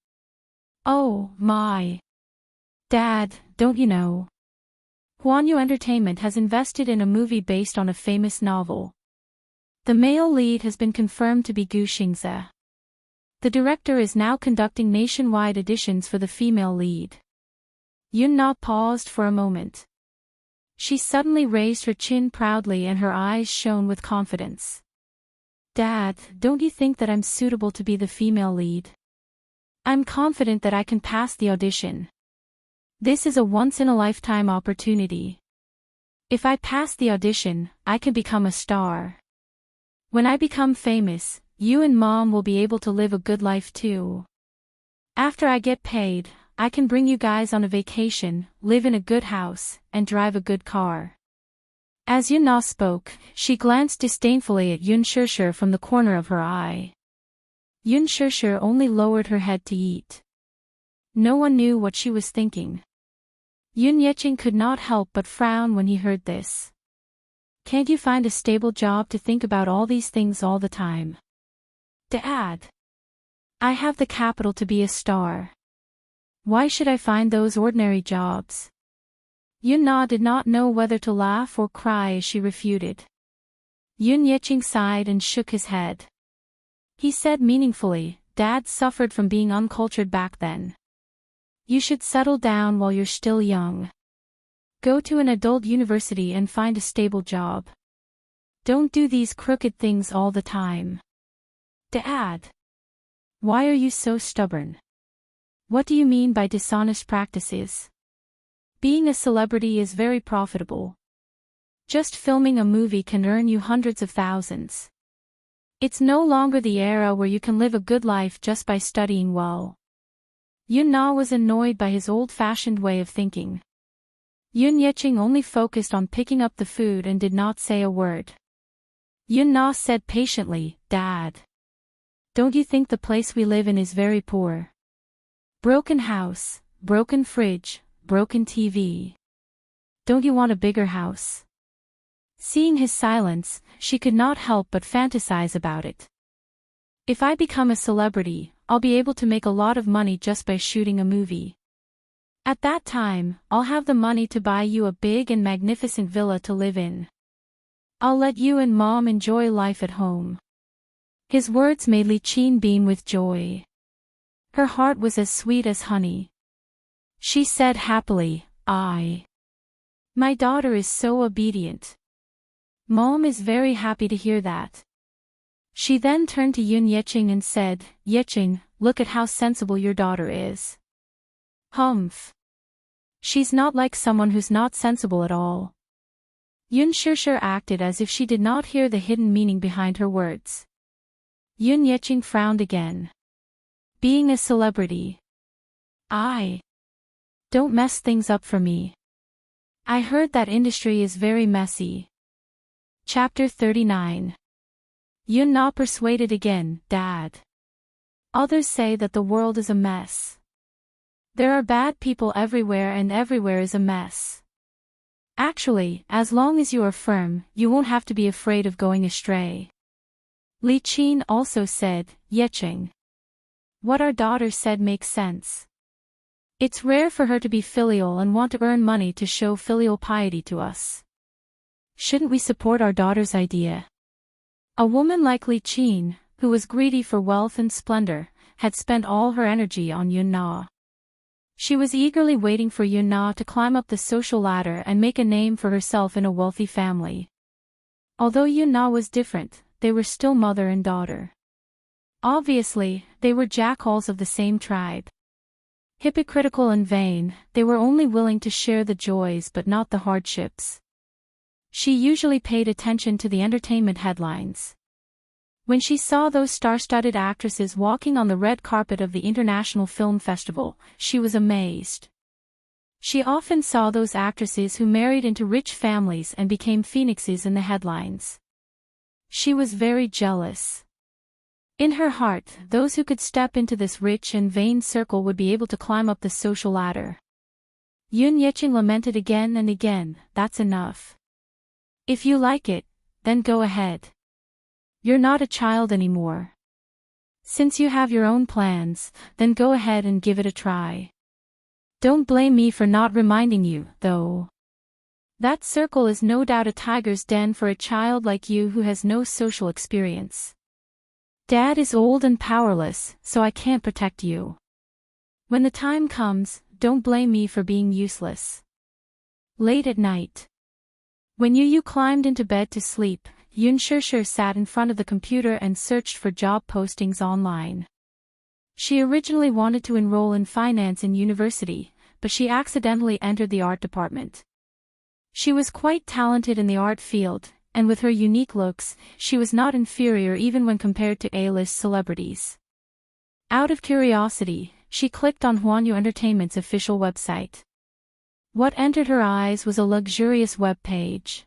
"Oh, my. Dad, don't you know? Huanyu Entertainment has invested in a movie based on a famous novel. The male lead has been confirmed to be Gu Xingze. The director is now conducting nationwide auditions for the female lead." Yun-na paused for a moment. She suddenly raised her chin proudly and her eyes shone with confidence. "Dad, don't you think that I'm suitable to be the female lead? I'm confident that I can pass the audition. This is a once-in-a-lifetime opportunity. If I pass the audition, I can become a star. When I become famous, you and Mom will be able to live a good life too. After I get paid, I can bring you guys on a vacation, live in a good house, and drive a good car." As Yun-na spoke, she glanced disdainfully at Yun Shishir from the corner of her eye. Yun Shishir only lowered her head to eat. No one knew what she was thinking. Yun Yiqing could not help but frown when he heard this. "Can't you find a stable job to think about all these things all the time?" "Dad, I have the capital to be a star. Why should I find those ordinary jobs?" Yun-na did not know whether to laugh or cry as she refuted. Yun Yiqing sighed and shook his head. He said meaningfully, "Dad suffered from being uncultured back then. You should settle down while you're still young. Go to an adult university and find a stable job. Don't do these crooked things all the time." "Dad, why are you so stubborn? What do you mean by dishonest practices? Being a celebrity is very profitable. Just filming a movie can earn you hundreds of thousands. It's no longer the era where you can live a good life just by studying well." Yun-na was annoyed by his old-fashioned way of thinking. Yun Yiqing only focused on picking up the food and did not say a word. Yun-na said patiently, "Dad, don't you think the place we live in is very poor? Broken house, broken fridge, broken TV. Don't you want a bigger house?" Seeing his silence, she could not help but fantasize about it. "If I become a celebrity, I'll be able to make a lot of money just by shooting a movie. At that time, I'll have the money to buy you a big and magnificent villa to live in. I'll let you and Mom enjoy life at home." His words made Li Qin beam with joy. Her heart was as sweet as honey. She said happily, My daughter is so obedient. Mom is very happy to hear that." She then turned to Yun Yiqing and said, "Yiqing, look at how sensible your daughter is." "Humph. She's not like someone who's not sensible at all. Yun Shishir acted as if she did not hear the hidden meaning behind her words. Yun Yeqing frowned again. Being a celebrity. Don't mess things up for me. I heard that industry is very messy. Chapter 39. Yun Na persuaded again, Dad. Others say that the world is a mess. There are bad people everywhere and everywhere is a mess. Actually, as long as you are firm, you won't have to be afraid of going astray. Li Qin also said, Yeqing. What our daughter said makes sense. It's rare for her to be filial and want to earn money to show filial piety to us. Shouldn't we support our daughter's idea? A woman like Li Qin, who was greedy for wealth and splendor, had spent all her energy on Yun Na. She was eagerly waiting for Yun Na to climb up the social ladder and make a name for herself in a wealthy family. Although Yun Na was different, they were still mother and daughter. Obviously, they were jackals of the same tribe. Hypocritical and vain, they were only willing to share the joys but not the hardships. She usually paid attention to the entertainment headlines. When she saw those star-studded actresses walking on the red carpet of the International Film Festival, she was amazed. She often saw those actresses who married into rich families and became phoenixes in the headlines. She was very jealous. In her heart, those who could step into this rich and vain circle would be able to climb up the social ladder. Yun Yeqing lamented again and again, That's enough. If you like it, then go ahead. You're not a child anymore. Since you have your own plans, then go ahead and give it a try. Don't blame me for not reminding you, though. That circle is no doubt a tiger's den for a child like you who has no social experience. Dad is old and powerless, so I can't protect you. When the time comes, don't blame me for being useless. Late at night. When Yu climbed into bed to sleep, Yun Shishir sat in front of the computer and searched for job postings online. She originally wanted to enroll in finance in university, but she accidentally entered the art department. She was quite talented in the art field, and with her unique looks, she was not inferior even when compared to A-list celebrities. Out of curiosity, she clicked on Huanyu Entertainment's official website. What entered her eyes was a luxurious web page.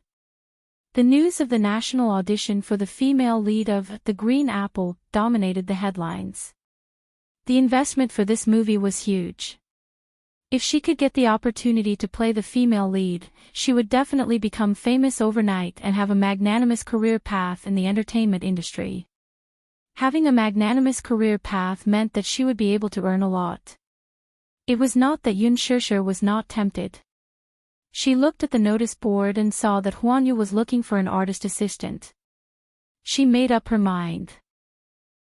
The news of the national audition for the female lead of The Green Apple dominated the headlines. The investment for this movie was huge. If she could get the opportunity to play the female lead, she would definitely become famous overnight and have a magnanimous career path in the entertainment industry. Having a magnanimous career path meant that she would be able to earn a lot. It was not that Yun Shishir was not tempted. She looked at the notice board and saw that Huanyu was looking for an artist assistant. She made up her mind.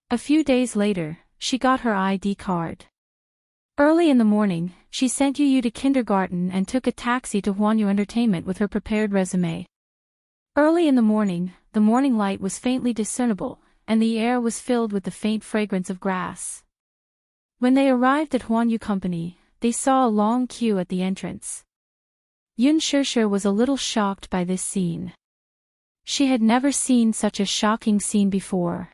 A few days later, she got her ID card. Early in the morning, she sent Yu to kindergarten and took a taxi to Huanyu Entertainment with her prepared resume. Early in the morning light was faintly discernible, and the air was filled with the faint fragrance of grass. When they arrived at Huanyu Company, they saw a long queue at the entrance. Yun Shishir was a little shocked by this scene. She had never seen such a shocking scene before.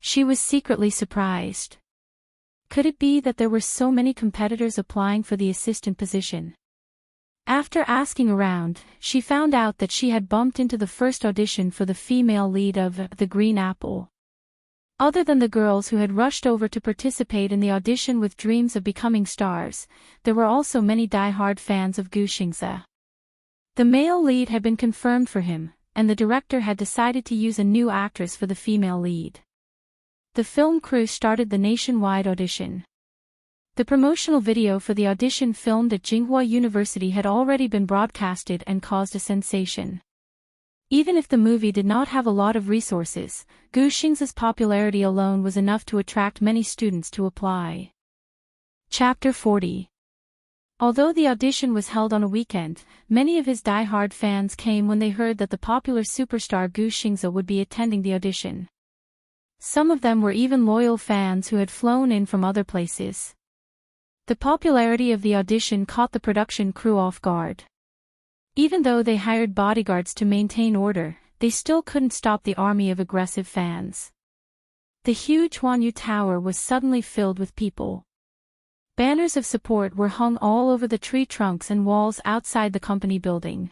She was secretly surprised. Could it be that there were so many competitors applying for the assistant position? After asking around, she found out that she had bumped into the first audition for the female lead of The Green Apple. Other than the girls who had rushed over to participate in the audition with dreams of becoming stars, there were also many die-hard fans of Gu Xingze. The male lead had been confirmed for him, and the director had decided to use a new actress for the female lead. The film crew started the nationwide audition. The promotional video for the audition filmed at Tsinghua University had already been broadcasted and caused a sensation. Even if the movie did not have a lot of resources, Gu Xingze's popularity alone was enough to attract many students to apply. Chapter 40. Although the audition was held on a weekend, many of his die-hard fans came when they heard that the popular superstar Gu Xingze would be attending the audition. Some of them were even loyal fans who had flown in from other places. The popularity of the audition caught the production crew off guard. Even though they hired bodyguards to maintain order, they still couldn't stop the army of aggressive fans. The huge Huanyu Tower was suddenly filled with people. Banners of support were hung all over the tree trunks and walls outside the company building.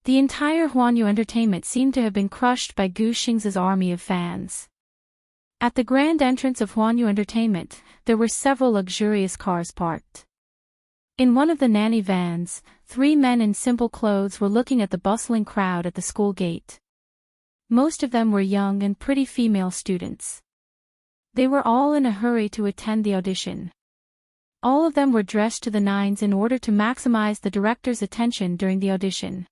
The entire Huanyu Entertainment seemed to have been crushed by Gu Xing's army of fans. At the grand entrance of Huanyu Entertainment, there were several luxurious cars parked. In one of the nanny vans, 3 men in simple clothes were looking at the bustling crowd at the school gate. Most of them were young and pretty female students. They were all in a hurry to attend the audition. All of them were dressed to the nines in order to maximize the director's attention during the audition.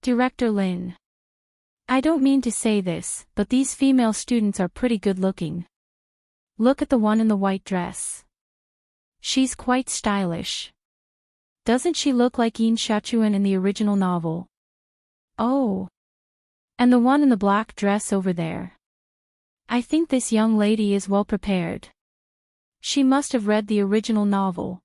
Director Lin. I don't mean to say this, but these female students are pretty good looking. Look at the one in the white dress. She's quite stylish. Doesn't she look like Yin Xiaochuan in the original novel? Oh. And the one in the black dress over there. I think this young lady is well prepared. She must have read the original novel.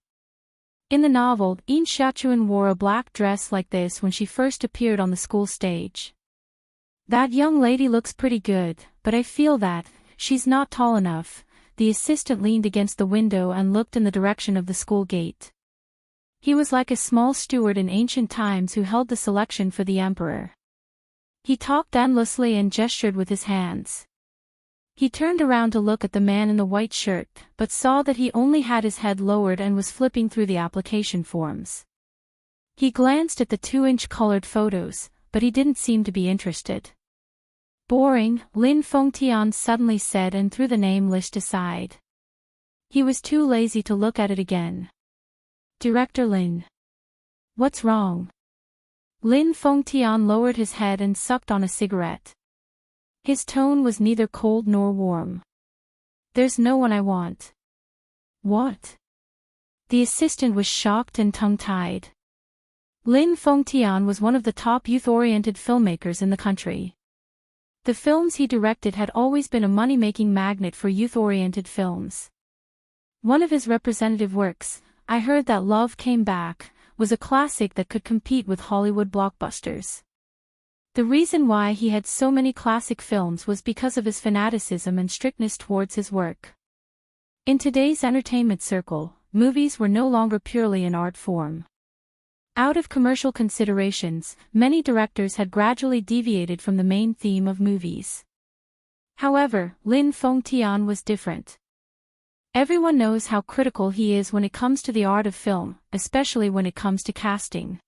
In the novel, Yin Xiaochuan wore a black dress like this when she first appeared on the school stage. That young lady looks pretty good, but I feel that she's not tall enough. The assistant leaned against the window and looked in the direction of the school gate. He was like a small steward in ancient times who held the selection for the emperor. He talked endlessly and gestured with his hands. He turned around to look at the man in the white shirt, but saw that he only had his head lowered and was flipping through the application forms. He glanced at the 2-inch colored photos, but he didn't seem to be interested. Boring, Lin Fengtian suddenly said and threw the name list aside. He was too lazy to look at it again. Director Lin. What's wrong? Lin Fengtian lowered his head and sucked on a cigarette. His tone was neither cold nor warm. There's no one I want. What? The assistant was shocked and tongue-tied. Lin Fengtian was one of the top youth-oriented filmmakers in the country. The films he directed had always been a money-making magnet for youth-oriented films. One of his representative works, I Heard That Love Came Back, was a classic that could compete with Hollywood blockbusters. The reason why he had so many classic films was because of his fanaticism and strictness towards his work. In today's entertainment circle, movies were no longer purely an art form. Out of commercial considerations, many directors had gradually deviated from the main theme of movies. However, Lin Fengtian was different. Everyone knows how critical he is when it comes to the art of film, especially when it comes to casting.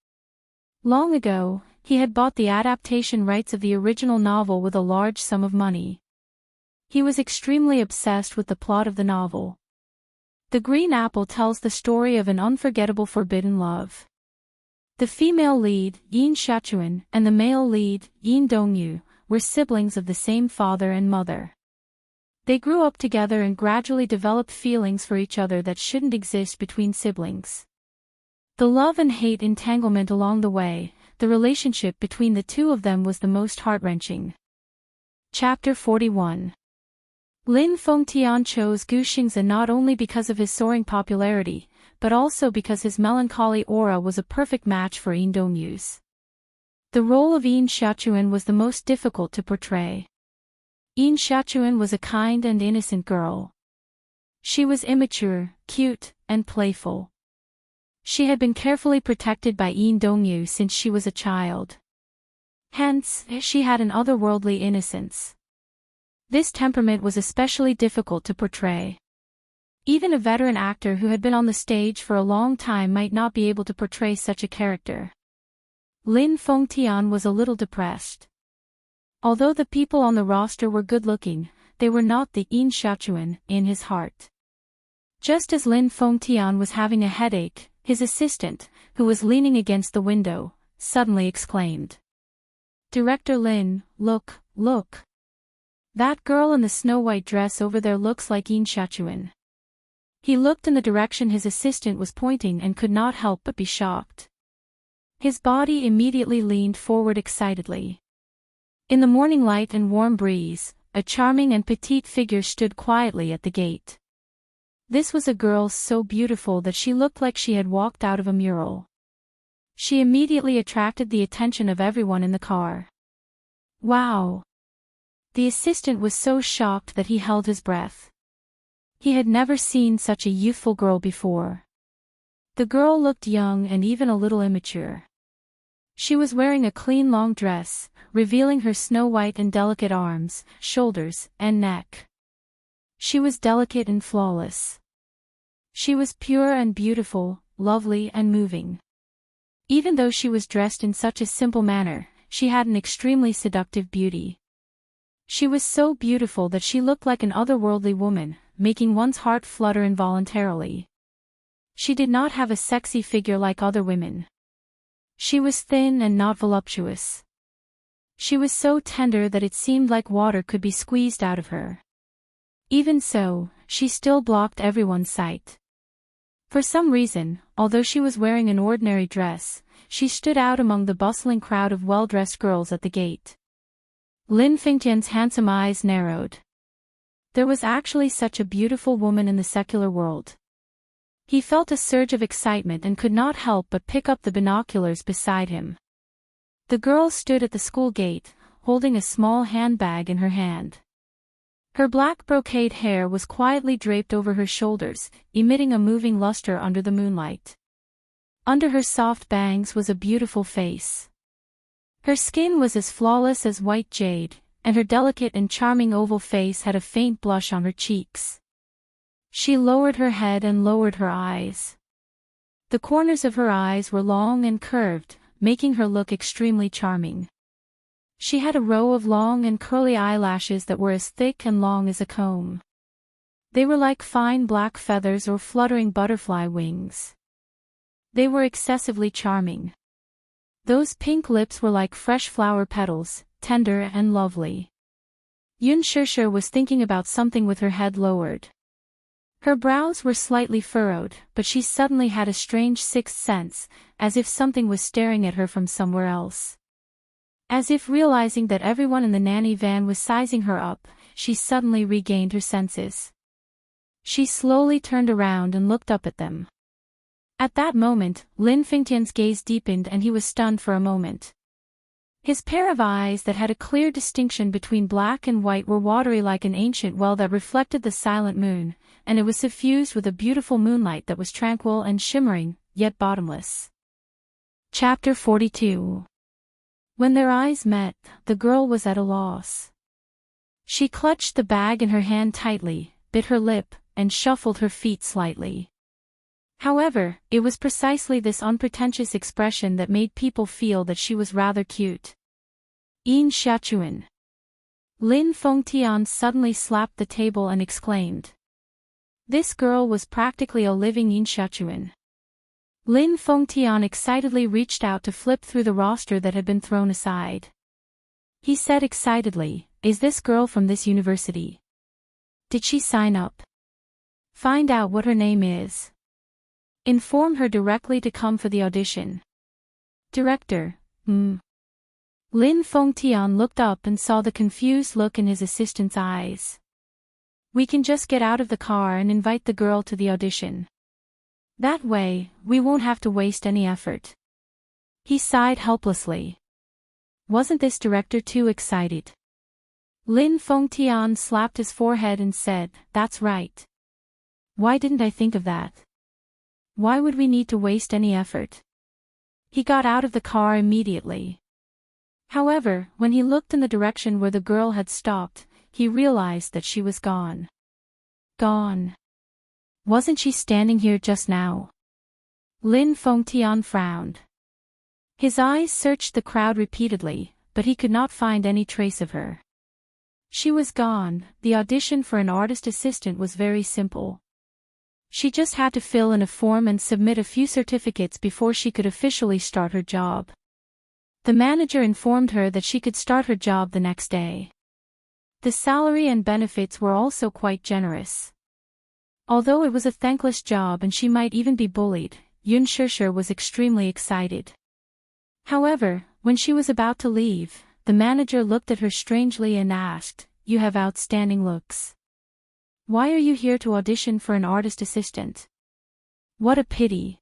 Long ago, he had bought the adaptation rights of the original novel with a large sum of money. He was extremely obsessed with the plot of the novel. The Green Apple tells the story of an unforgettable forbidden love. The female lead, Yin Xiaochuan, and the male lead, Yin Dongyu, were siblings of the same father and mother. They grew up together and gradually developed feelings for each other that shouldn't exist between siblings. The love and hate entanglement along the way, the relationship between the two of them was the most heart-wrenching. Chapter 41. Lin Fengtian chose Gu Xingzi not only because of his soaring popularity, but also because his melancholy aura was a perfect match for Yin Dongyu's. The role of Yin Xiaochuan was the most difficult to portray. Yin Xiaochuan was a kind and innocent girl. She was immature, cute, and playful. She had been carefully protected by Yin Dongyu since she was a child. Hence, she had an otherworldly innocence. This temperament was especially difficult to portray. Even a veteran actor who had been on the stage for a long time might not be able to portray such a character. Lin Fengtian was a little depressed. Although the people on the roster were good-looking, they were not the Yin Xiaochuan in his heart. Just as Lin Fengtian was having a headache, his assistant, who was leaning against the window, suddenly exclaimed. Director Lin, look, look. That girl in the snow-white dress over there looks like Yin Xiaochuan. He looked in the direction his assistant was pointing and could not help but be shocked. His body immediately leaned forward excitedly. In the morning light and warm breeze, a charming and petite figure stood quietly at the gate. This was a girl so beautiful that she looked like she had walked out of a mural. She immediately attracted the attention of everyone in the car. Wow! The assistant was so shocked that he held his breath. He had never seen such a youthful girl before. The girl looked young and even a little immature. She was wearing a clean long dress, revealing her snow-white and delicate arms, shoulders, and neck. She was delicate and flawless. She was pure and beautiful, lovely and moving. Even though she was dressed in such a simple manner, she had an extremely seductive beauty. She was so beautiful that she looked like an otherworldly woman, making one's heart flutter involuntarily. She did not have a sexy figure like other women. She was thin and not voluptuous. She was so tender that it seemed like water could be squeezed out of her. Even so, she still blocked everyone's sight. For some reason, although she was wearing an ordinary dress, she stood out among the bustling crowd of well-dressed girls at the gate. Lin Fengtian's handsome eyes narrowed. There was actually such a beautiful woman in the secular world. He felt a surge of excitement and could not help but pick up the binoculars beside him. The girl stood at the school gate, holding a small handbag in her hand. Her black brocade hair was quietly draped over her shoulders, emitting a moving luster under the moonlight. Under her soft bangs was a beautiful face. Her skin was as flawless as white jade, and her delicate and charming oval face had a faint blush on her cheeks. She lowered her head and lowered her eyes. The corners of her eyes were long and curved, making her look extremely charming. She had a row of long and curly eyelashes that were as thick and long as a comb. They were like fine black feathers or fluttering butterfly wings. They were excessively charming. Those pink lips were like fresh flower petals, tender and lovely. Yun Shishir was thinking about something with her head lowered. Her brows were slightly furrowed, but she suddenly had a strange sixth sense, as if something was staring at her from somewhere else. As if realizing that everyone in the nanny van was sizing her up, she suddenly regained her senses. She slowly turned around and looked up at them. At that moment, Lin Fengtian's gaze deepened and he was stunned for a moment. His pair of eyes that had a clear distinction between black and white were watery like an ancient well that reflected the silent moon, and it was suffused with a beautiful moonlight that was tranquil and shimmering, yet bottomless. Chapter 42. When their eyes met, the girl was at a loss. She clutched the bag in her hand tightly, bit her lip, and shuffled her feet slightly. However, it was precisely this unpretentious expression that made people feel that she was rather cute. Yin Xiachuan. Lin Fengtian suddenly slapped the table and exclaimed. This girl was practically a living Yin Xiachuan. Lin Fengtian excitedly reached out to flip through the roster that had been thrown aside. He said excitedly, "Is this girl from this university? Did she sign up? Find out what her name is. Inform her directly to come for the audition." Director, Lin Fengtian looked up and saw the confused look in his assistant's eyes. "We can just get out of the car and invite the girl to the audition. That way, we won't have to waste any effort." He sighed helplessly. Wasn't this director too excited? Lin Fengtian slapped his forehead and said, "That's right. Why didn't I think of that? Why would we need to waste any effort?" He got out of the car immediately. However, when he looked in the direction where the girl had stopped, he realized that she was gone. Gone. Wasn't she standing here just now? Lin Fengtian frowned. His eyes searched the crowd repeatedly, but he could not find any trace of her. She was gone. The audition for an artist assistant was very simple. She just had to fill in a form and submit a few certificates before she could officially start her job. The manager informed her that she could start her job the next day. The salary and benefits were also quite generous. Although it was a thankless job and she might even be bullied, Yun Shishir was extremely excited. However, when she was about to leave, the manager looked at her strangely and asked, "You have outstanding looks. Why are you here to audition for an artist assistant? What a pity.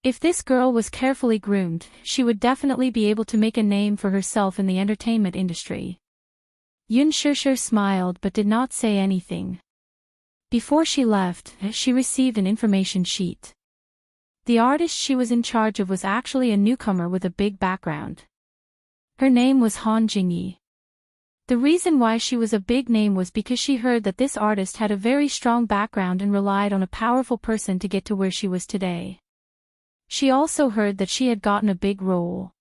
If this girl was carefully groomed, she would definitely be able to make a name for herself in the entertainment industry. Yun Shishir smiled but did not say anything. Before she left, she received an information sheet. The artist she was in charge of was actually a newcomer with a big background. Her name was Han Jingyi. The reason why she was a big name was because she heard that this artist had a very strong background and relied on a powerful person to get to where she was today. She also heard that she had gotten a big role.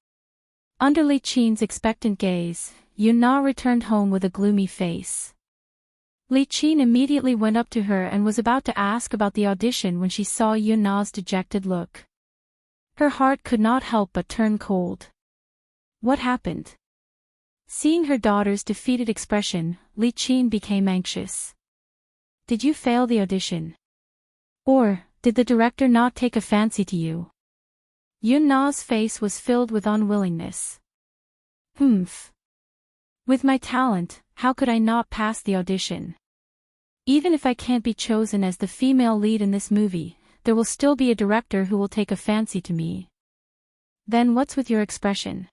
Under Li Qin's expectant gaze, Yun Na returned home with a gloomy face. Li Qin immediately went up to her and was about to ask about the audition when she saw Yun Na's dejected look. Her heart could not help but turn cold. What happened? Seeing her daughter's defeated expression, Li Qin became anxious. Did you fail the audition? Or, did the director not take a fancy to you? Yun Na's face was filled with unwillingness. With my talent, how could I not pass the audition? Even if I can't be chosen as the female lead in this movie, there will still be a director who will take a fancy to me. Then what's with your expression?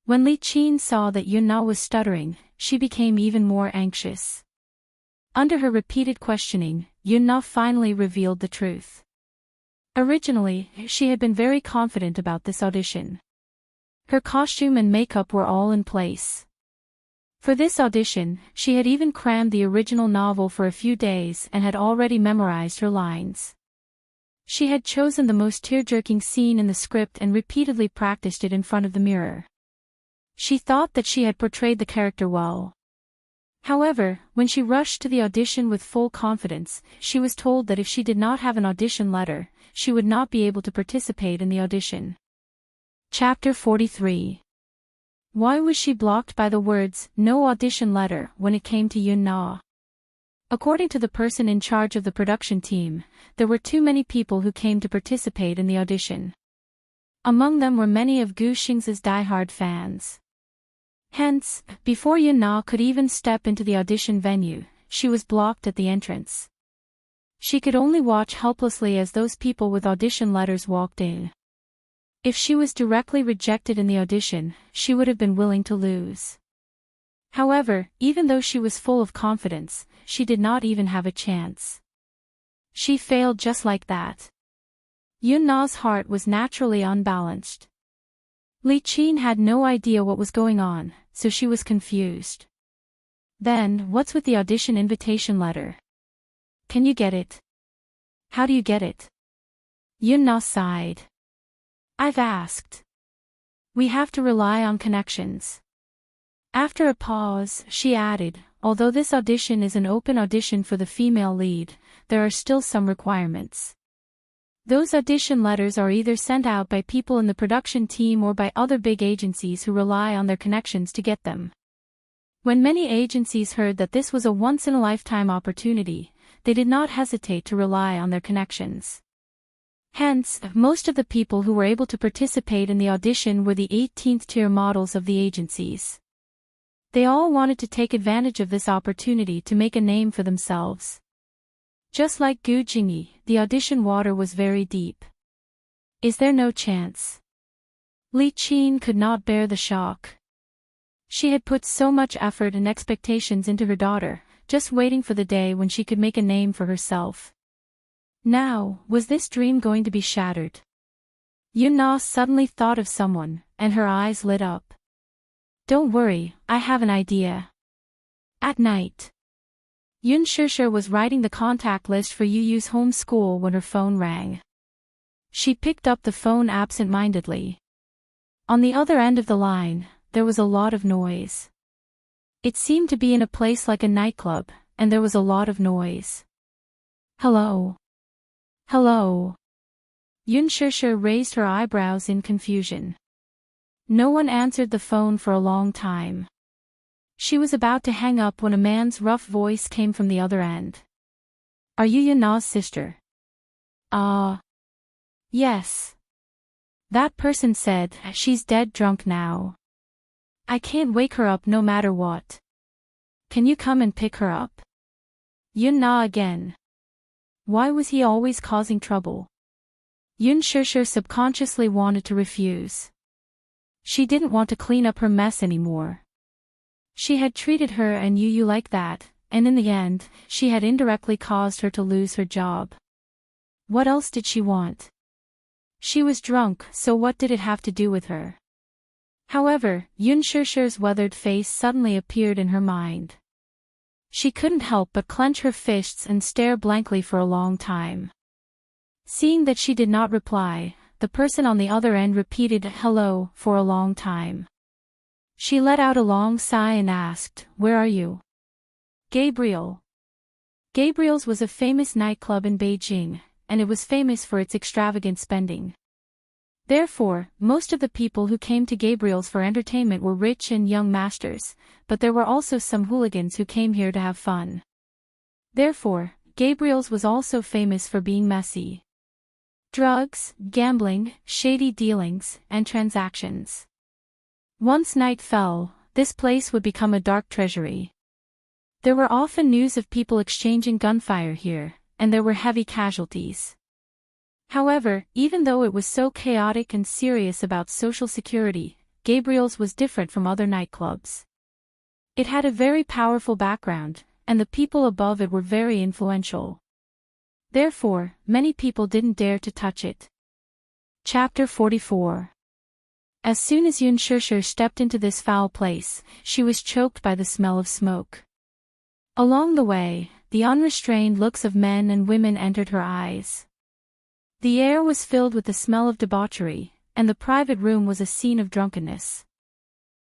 When Li Qin saw that Yun Na was stuttering, she became even more anxious. Under her repeated questioning, Yun Na finally revealed the truth. Originally, she had been very confident about this audition. Her costume and makeup were all in place. For this audition, she had even crammed the original novel for a few days and had already memorized her lines. She had chosen the most tear-jerking scene in the script and repeatedly practiced it in front of the mirror. She thought that she had portrayed the character well. However, when she rushed to the audition with full confidence, she was told that if she did not have an audition letter, she would not be able to participate in the audition. Chapter 43. Why was she blocked by the words, "no audition letter," when it came to Yun Na? According to the person in charge of the production team, there were too many people who came to participate in the audition. Among them were many of Gu Xing's die-hard fans. Hence, before Yun Na could even step into the audition venue, she was blocked at the entrance. She could only watch helplessly as those people with audition letters walked in. If she was directly rejected in the audition, she would have been willing to lose. However, even though she was full of confidence, she did not even have a chance. She failed just like that. Yun Na's heart was naturally unbalanced. Li Qin had no idea what was going on, so she was confused. Then, what's with the audition invitation letter? Can you get it? How do you get it? Yun Na sighed. I've asked. We have to rely on connections. After a pause, she added, although this audition is an open audition for the female lead, there are still some requirements. Those audition letters are either sent out by people in the production team or by other big agencies who rely on their connections to get them. When many agencies heard that this was a once-in-a-lifetime opportunity, they did not hesitate to rely on their connections. Hence, most of the people who were able to participate in the audition were the 18th-tier models of the agencies. They all wanted to take advantage of this opportunity to make a name for themselves. Just like Gu Jingyi, the audition water was very deep. Is there no chance? Li Qin could not bear the shock. She had put so much effort and expectations into her daughter, just waiting for the day when she could make a name for herself. Now, was this dream going to be shattered? Yun Na suddenly thought of someone, and her eyes lit up. Don't worry, I have an idea. At night, Yun Shishir was writing the contact list for Yu Yu's home school when her phone rang. She picked up the phone absent-mindedly. On the other end of the line, there was a lot of noise. It seemed to be in a place like a nightclub, and there was a lot of noise. Hello? Hello? Yun Shishir raised her eyebrows in confusion. No one answered the phone for a long time. She was about to hang up when a man's rough voice came from the other end. Are you Yun Na's sister? Yes. That person said, she's dead drunk now. I can't wake her up no matter what. Can you come and pick her up? Yun Na again. Why was he always causing trouble? Yun Shishir subconsciously wanted to refuse. She didn't want to clean up her mess anymore. She had treated her and Yu like that, and in the end, she had indirectly caused her to lose her job. What else did she want? She was drunk, so what did it have to do with her? However, Yun Shishir's weathered face suddenly appeared in her mind. She couldn't help but clench her fists and stare blankly for a long time. Seeing that she did not reply, the person on the other end repeated hello for a long time. She let out a long sigh and asked, "Where are you?" Gabriel. Gabriel's was a famous nightclub in Beijing, and it was famous for its extravagant spending. Therefore, most of the people who came to Gabriel's for entertainment were rich and young masters, but there were also some hooligans who came here to have fun. Therefore, Gabriel's was also famous for being messy. Drugs, gambling, shady dealings, and transactions. Once night fell, this place would become a dark treasury. There were often news of people exchanging gunfire here, and there were heavy casualties. However, even though it was so chaotic and serious about social security, Gabriel's was different from other nightclubs. It had a very powerful background, and the people above it were very influential. Therefore, many people didn't dare to touch it. Chapter 44. As soon as Yun Shishir stepped into this foul place, she was choked by the smell of smoke. Along the way, the unrestrained looks of men and women entered her eyes. The air was filled with the smell of debauchery, and the private room was a scene of drunkenness.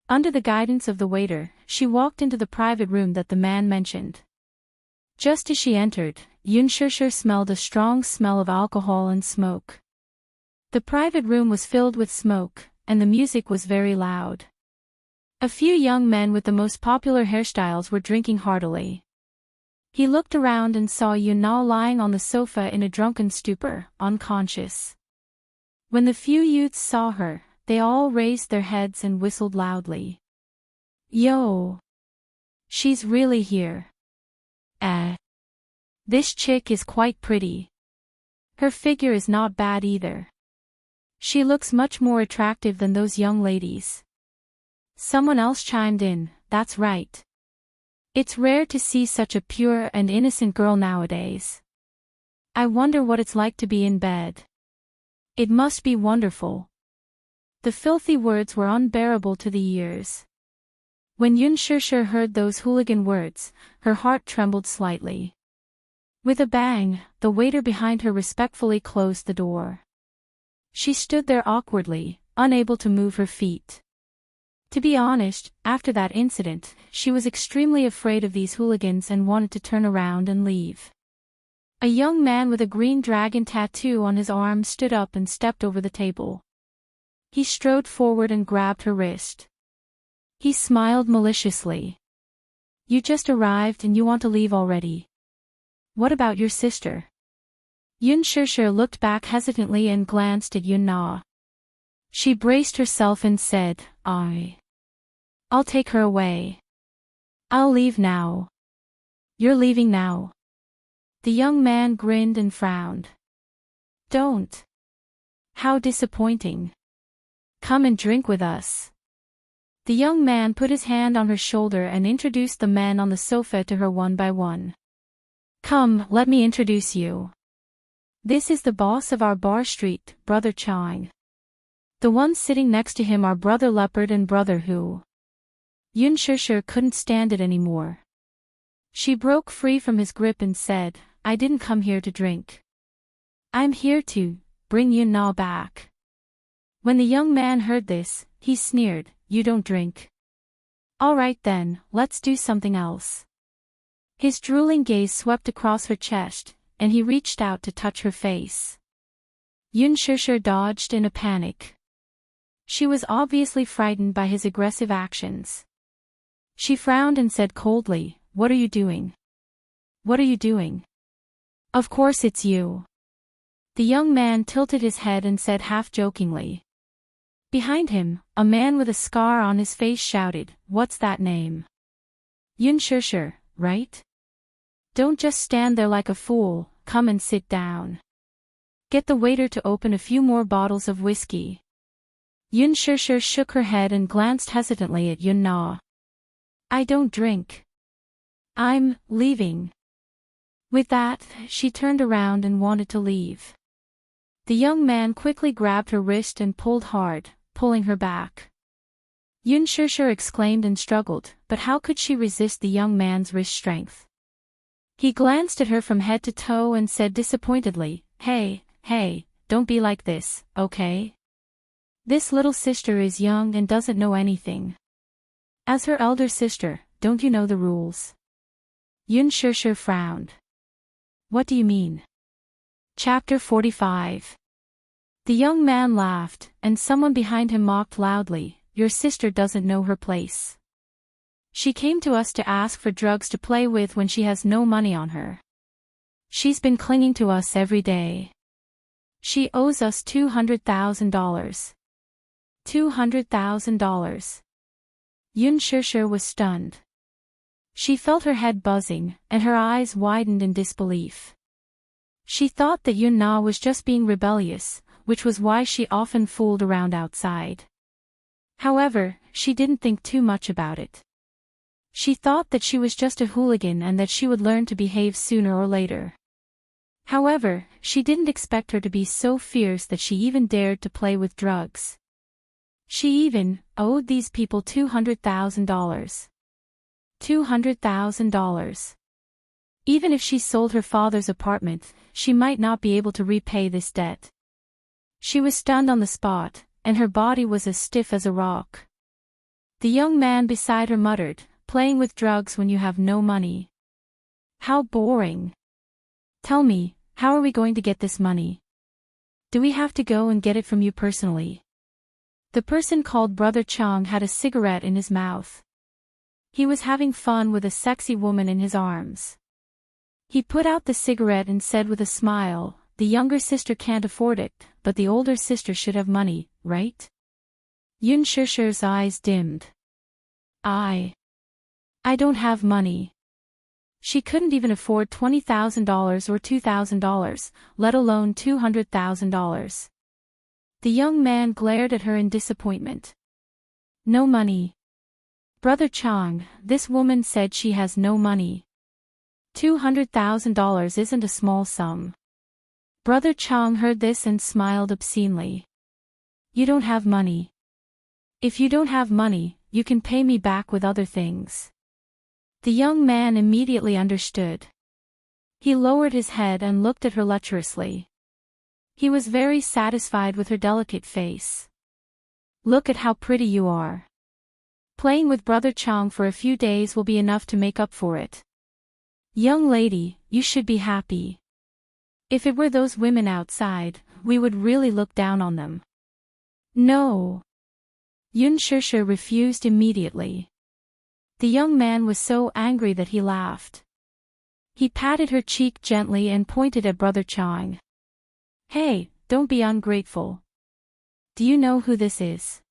Under the guidance of the waiter, she walked into the private room that the man mentioned. Just as she entered, Yun Shishir smelled a strong smell of alcohol and smoke. The private room was filled with smoke, and the music was very loud. A few young men with the most popular hairstyles were drinking heartily. He looked around and saw Yun Na lying on the sofa in a drunken stupor, unconscious. When the few youths saw her, they all raised their heads and whistled loudly. Yo! She's really here. This chick is quite pretty. Her figure is not bad either. She looks much more attractive than those young ladies. Someone else chimed in, that's right. It's rare to see such a pure and innocent girl nowadays. I wonder what it's like to be in bed. It must be wonderful. The filthy words were unbearable to the ears. When Yun Shishir heard those hooligan words, her heart trembled slightly. With a bang, the waiter behind her respectfully closed the door. She stood there awkwardly, unable to move her feet. To be honest, after that incident, she was extremely afraid of these hooligans and wanted to turn around and leave. A young man with a green dragon tattoo on his arm stood up and stepped over the table. He strode forward and grabbed her wrist. He smiled maliciously. You just arrived and you want to leave already. What about your sister? Yun Shishir looked back hesitantly and glanced at Yun Na. She braced herself and said, I'll take her away. I'll leave now. You're leaving now. The young man grinned and frowned. Don't. How disappointing. Come and drink with us. The young man put his hand on her shoulder and introduced the men on the sofa to her one by one. Come, let me introduce you. This is the boss of our bar street, Brother Chang. The ones sitting next to him are Brother Leopard and Brother Hu. Yun Shishir couldn't stand it anymore. She broke free from his grip and said, I didn't come here to drink. I'm here to bring Yun Na back. When the young man heard this, he sneered, You don't drink. All right then, let's do something else. His drooling gaze swept across her chest, and he reached out to touch her face. Yun Shishir dodged in a panic. She was obviously frightened by his aggressive actions. She frowned and said coldly, What are you doing? What are you doing? Of course it's you. The young man tilted his head and said half-jokingly. Behind him, a man with a scar on his face shouted, What's that name? Yun Shishir, right? Don't just stand there like a fool, come and sit down. Get the waiter to open a few more bottles of whiskey. Yun Shishir shook her head and glanced hesitantly at Yun Na. I don't drink. I'm leaving. With that, she turned around and wanted to leave. The young man quickly grabbed her wrist and pulled hard, pulling her back. Yun Shishir exclaimed and struggled, but how could she resist the young man's wrist strength? He glanced at her from head to toe and said disappointedly, Hey, don't be like this, okay? This little sister is young and doesn't know anything. As her elder sister, don't you know the rules? Yun Shishir frowned. What do you mean? Chapter 45. The young man laughed, and someone behind him mocked loudly, Your sister doesn't know her place. She came to us to ask for drugs to play with when she has no money on her. She's been clinging to us every day. She owes us $200,000. $200,000. Yun Shishir was stunned. She felt her head buzzing, and her eyes widened in disbelief. She thought that Yun Na was just being rebellious, which was why she often fooled around outside. However, she didn't think too much about it. She thought that she was just a hooligan and that she would learn to behave sooner or later. However, she didn't expect her to be so fierce that she even dared to play with drugs. She even owed these people $200,000. $200,000. Even if she sold her father's apartment, she might not be able to repay this debt. She was stunned on the spot, and her body was as stiff as a rock. The young man beside her muttered, Playing with drugs when you have no money. How boring. Tell me, how are we going to get this money? Do we have to go and get it from you personally? The person called Brother Chang had a cigarette in his mouth. He was having fun with a sexy woman in his arms. He put out the cigarette and said with a smile, The younger sister can't afford it, but the older sister should have money, right? Yun Shishir's eyes dimmed. I don't have money. She couldn't even afford $20,000 or $2,000, let alone $200,000. The young man glared at her in disappointment. No money. Brother Chang, this woman said she has no money. $200,000 isn't a small sum. Brother Chang heard this and smiled obscenely. You don't have money. If you don't have money, you can pay me back with other things. The young man immediately understood. He lowered his head and looked at her lecherously. He was very satisfied with her delicate face. Look at how pretty you are. Playing with Brother Chang for a few days will be enough to make up for it. Young lady, you should be happy. If it were those women outside, we would really look down on them. No. Yun Shishir refused immediately. The young man was so angry that he laughed. He patted her cheek gently and pointed at Brother Chang. Hey, don't be ungrateful. Do you know who this is?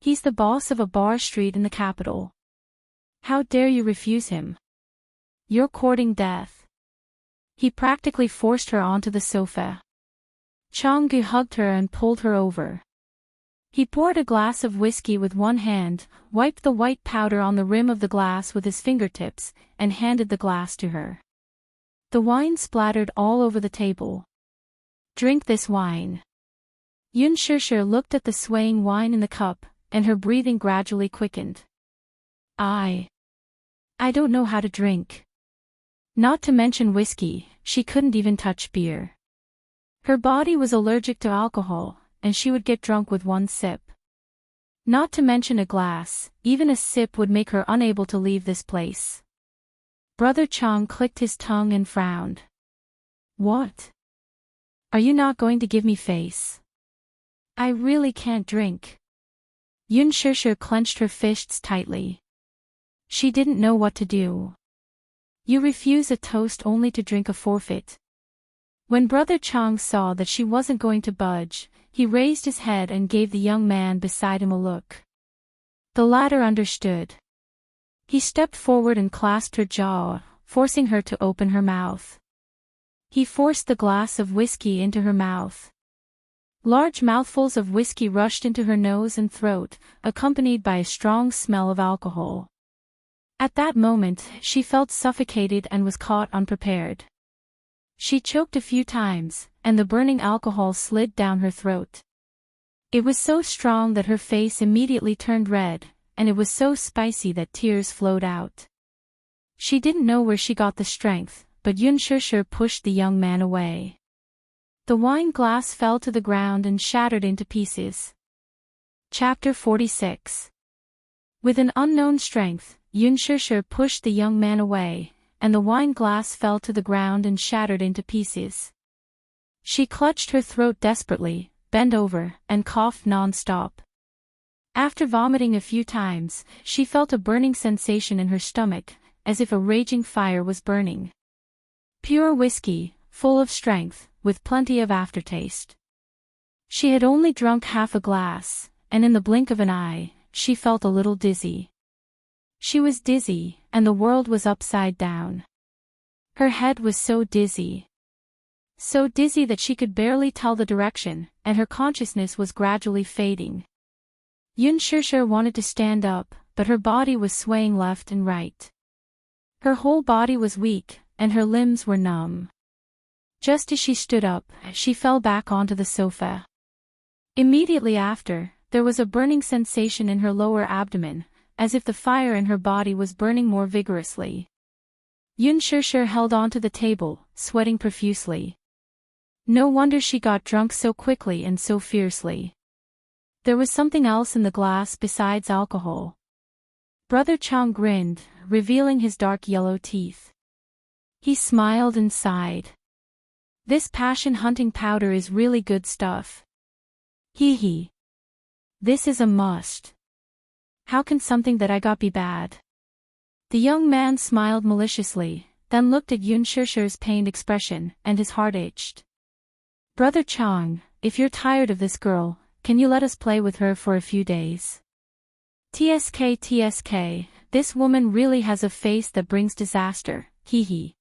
He's the boss of a bar street in the capital. How dare you refuse him? You're courting death. He practically forced her onto the sofa. Changgu hugged her and pulled her over. He poured a glass of whiskey with one hand, wiped the white powder on the rim of the glass with his fingertips, and handed the glass to her. The wine splattered all over the table. Drink this wine. Yun Shishir looked at the swaying wine in the cup, and her breathing gradually quickened. I don't know how to drink. Not to mention whiskey, she couldn't even touch beer. Her body was allergic to alcohol, and she would get drunk with one sip. Not to mention a glass, even a sip would make her unable to leave this place. Brother Chang clicked his tongue and frowned. What? Are you not going to give me face? I really can't drink. Yun Shishir clenched her fists tightly. She didn't know what to do. You refuse a toast only to drink a forfeit. When Brother Chang saw that she wasn't going to budge, he raised his head and gave the young man beside him a look. The latter understood. He stepped forward and clasped her jaw, forcing her to open her mouth. He forced the glass of whiskey into her mouth. Large mouthfuls of whiskey rushed into her nose and throat, accompanied by a strong smell of alcohol. At that moment, she felt suffocated and was caught unprepared. She choked a few times, and the burning alcohol slid down her throat. It was so strong that her face immediately turned red, and it was so spicy that tears flowed out. She didn't know where she got the strength, but Yun Shishir pushed the young man away. The wine glass fell to the ground and shattered into pieces. Chapter 46. With an unknown strength, Yun Shishir pushed the young man away, and the wine glass fell to the ground and shattered into pieces. She clutched her throat desperately, bent over, and coughed non-stop. After vomiting a few times, she felt a burning sensation in her stomach, as if a raging fire was burning. Pure whiskey, full of strength, with plenty of aftertaste. She had only drunk half a glass, and in the blink of an eye, she felt a little dizzy. She was dizzy, and the world was upside down. Her head was so dizzy. So dizzy that she could barely tell the direction, and her consciousness was gradually fading. Yun Shishir wanted to stand up, but her body was swaying left and right. Her whole body was weak, and her limbs were numb. Just as she stood up, she fell back onto the sofa. Immediately after, there was a burning sensation in her lower abdomen, as if the fire in her body was burning more vigorously. Yun Shishir held onto the table, sweating profusely. No wonder she got drunk so quickly and so fiercely. There was something else in the glass besides alcohol. Brother Chang grinned, revealing his dark yellow teeth. He smiled and sighed. This passion-hunting powder is really good stuff. Hee hee. This is a must. How can something that I got be bad? The young man smiled maliciously, then looked at Yun Shishir's pained expression, and his heart ached. Brother Chang, if you're tired of this girl, can you let us play with her for a few days? TSK, this woman really has a face that brings disaster, hee hee.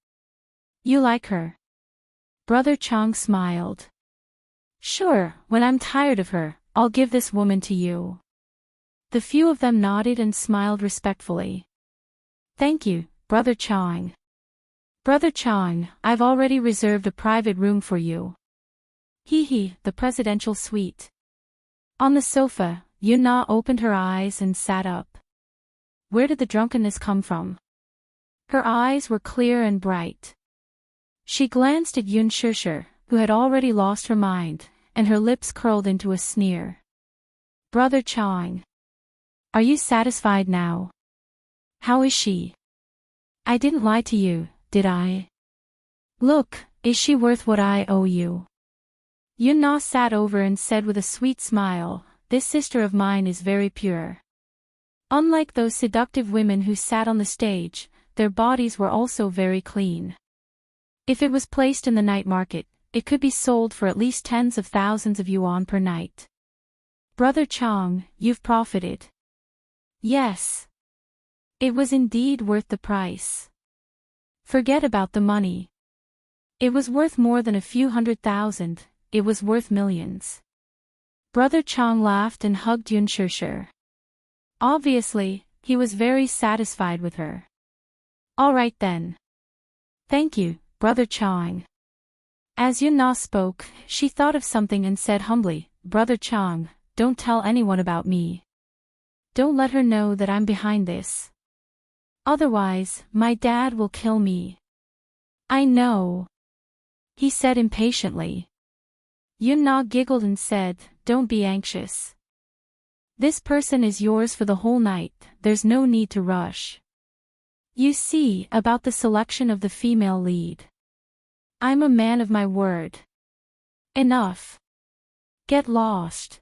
You like her? Brother Chang smiled. Sure, when I'm tired of her, I'll give this woman to you. The few of them nodded and smiled respectfully. Thank you, Brother Chang. Brother Chang, I've already reserved a private room for you. Hee hee, the presidential suite. On the sofa, Yun Na opened her eyes and sat up. Where did the drunkenness come from? Her eyes were clear and bright. She glanced at Yun Shishir, who had already lost her mind, and her lips curled into a sneer. Brother Chang. Are you satisfied now? How is she? I didn't lie to you, did I? Look, is she worth what I owe you? Yun Na sat over and said with a sweet smile, this sister of mine is very pure. Unlike those seductive women who sat on the stage, their bodies were also very clean. If it was placed in the night market, it could be sold for at least tens of thousands of yuan per night. Brother Chang, you've profited. Yes. It was indeed worth the price. Forget about the money. It was worth more than a few 100,000, it was worth millions. Brother Chang laughed and hugged Yun Shishir. Obviously, he was very satisfied with her. All right then. Thank you, Brother Chang. As Yun Na spoke, she thought of something and said humbly, Brother Chang, don't tell anyone about me. Don't let her know that I'm behind this. Otherwise, my dad will kill me. I know. He said impatiently. Yun Na giggled and said, don't be anxious. This person is yours for the whole night, there's no need to rush. You see, about the selection of the female lead. I'm a man of my word. Enough. Get lost.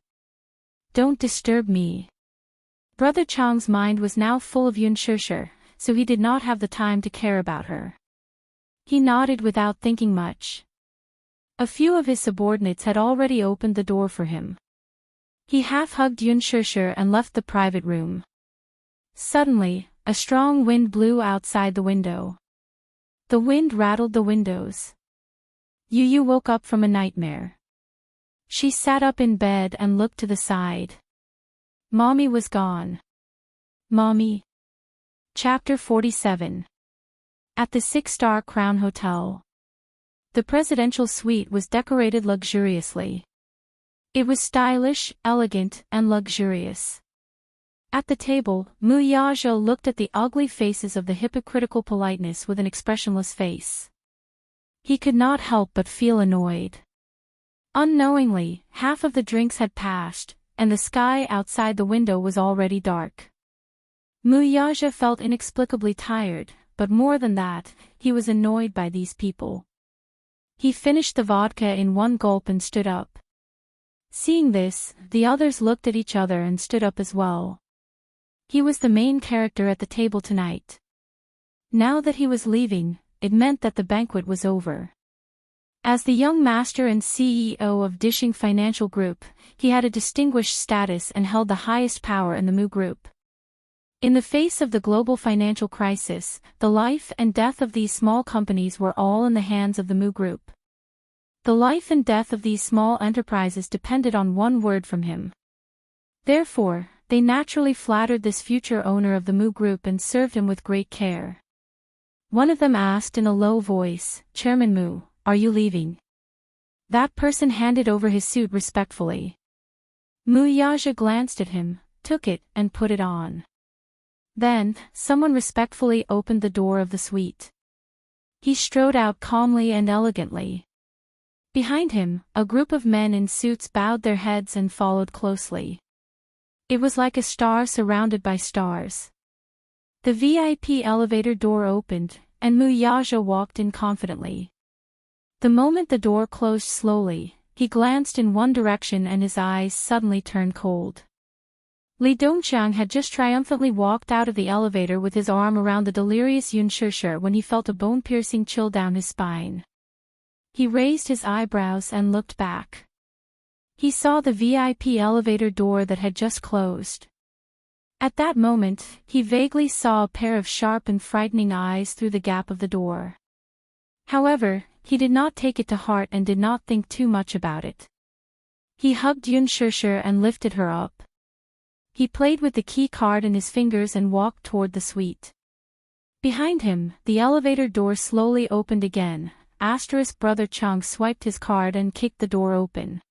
Don't disturb me. Brother Chang's mind was now full of Yun Shishir, so he did not have the time to care about her. He nodded without thinking much. A few of his subordinates had already opened the door for him. He half-hugged Yun Shishir and left the private room. Suddenly, a strong wind blew outside the window. The wind rattled the windows. Yu woke up from a nightmare. She sat up in bed and looked to the side. Mommy was gone. Mommy. Chapter 47. At the 6-star Crown Hotel. The presidential suite was decorated luxuriously. It was stylish, elegant, and luxurious. At the table, Wuxia looked at the ugly faces of the hypocritical politeness with an expressionless face. He could not help but feel annoyed. Unknowingly, half of the drinks had passed, and the sky outside the window was already dark. Wuxia felt inexplicably tired, but more than that, he was annoyed by these people. He finished the vodka in one gulp and stood up. Seeing this, the others looked at each other and stood up as well. He was the main character at the table tonight. Now that he was leaving, it meant that the banquet was over. As the young master and CEO of Dishing Financial Group, he had a distinguished status and held the highest power in the Mu Group. In the face of the global financial crisis, the life and death of these small companies were all in the hands of the Mu Group. The life and death of these small enterprises depended on one word from him. Therefore, they naturally flattered this future owner of the Mu Group and served him with great care. One of them asked in a low voice, "Chairman Mu, are you leaving?" That person handed over his suit respectfully. Wuxia glanced at him, took it, and put it on. Then, someone respectfully opened the door of the suite. He strode out calmly and elegantly. Behind him, a group of men in suits bowed their heads and followed closely. It was like a star surrounded by stars. The VIP elevator door opened, and Wuxia walked in confidently. The moment the door closed slowly, he glanced in one direction and his eyes suddenly turned cold. Li Dongqiang had just triumphantly walked out of the elevator with his arm around the delirious Yun Shishir when he felt a bone-piercing chill down his spine. He raised his eyebrows and looked back. He saw the VIP elevator door that had just closed. At that moment, he vaguely saw a pair of sharp and frightening eyes through the gap of the door. However, he did not take it to heart and did not think too much about it. He hugged Yun Shishir and lifted her up. He played with the key card in his fingers and walked toward the suite. Behind him, the elevator door slowly opened again. Brother Chung swiped his card and kicked the door open.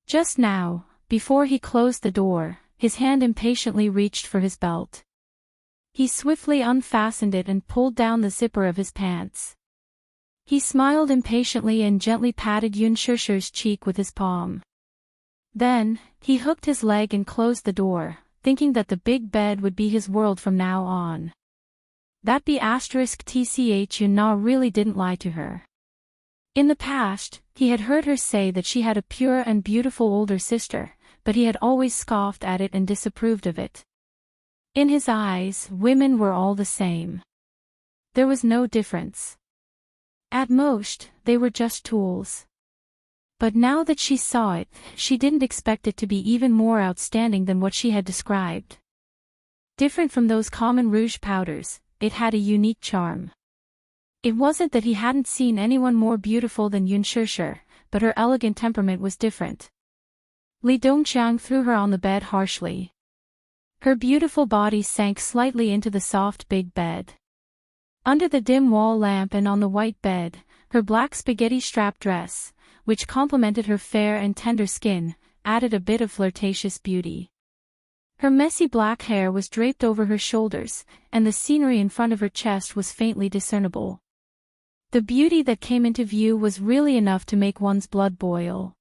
Just now, before he closed the door, his hand impatiently reached for his belt. He swiftly unfastened it and pulled down the zipper of his pants. He smiled impatiently and gently patted Yun Shishir's cheek with his palm. Then, he hooked his leg and closed the door, thinking that the big bed would be his world from now on. That *tch Yun Na really didn't lie to her. In the past, he had heard her say that she had a pure and beautiful older sister, but he had always scoffed at it and disapproved of it. In his eyes, women were all the same. There was no difference. At most, they were just tools. But now that she saw it, she didn't expect it to be even more outstanding than what she had described. Different from those common rouge powders, it had a unique charm. It wasn't that he hadn't seen anyone more beautiful than Yun Shishir, but her elegant temperament was different. Li Dongqiang threw her on the bed harshly. Her beautiful body sank slightly into the soft big bed. Under the dim wall lamp and on the white bed, her black spaghetti-strap dress, which complemented her fair and tender skin, added a bit of flirtatious beauty. Her messy black hair was draped over her shoulders, and the scenery in front of her chest was faintly discernible. The beauty that came into view was really enough to make one's blood boil.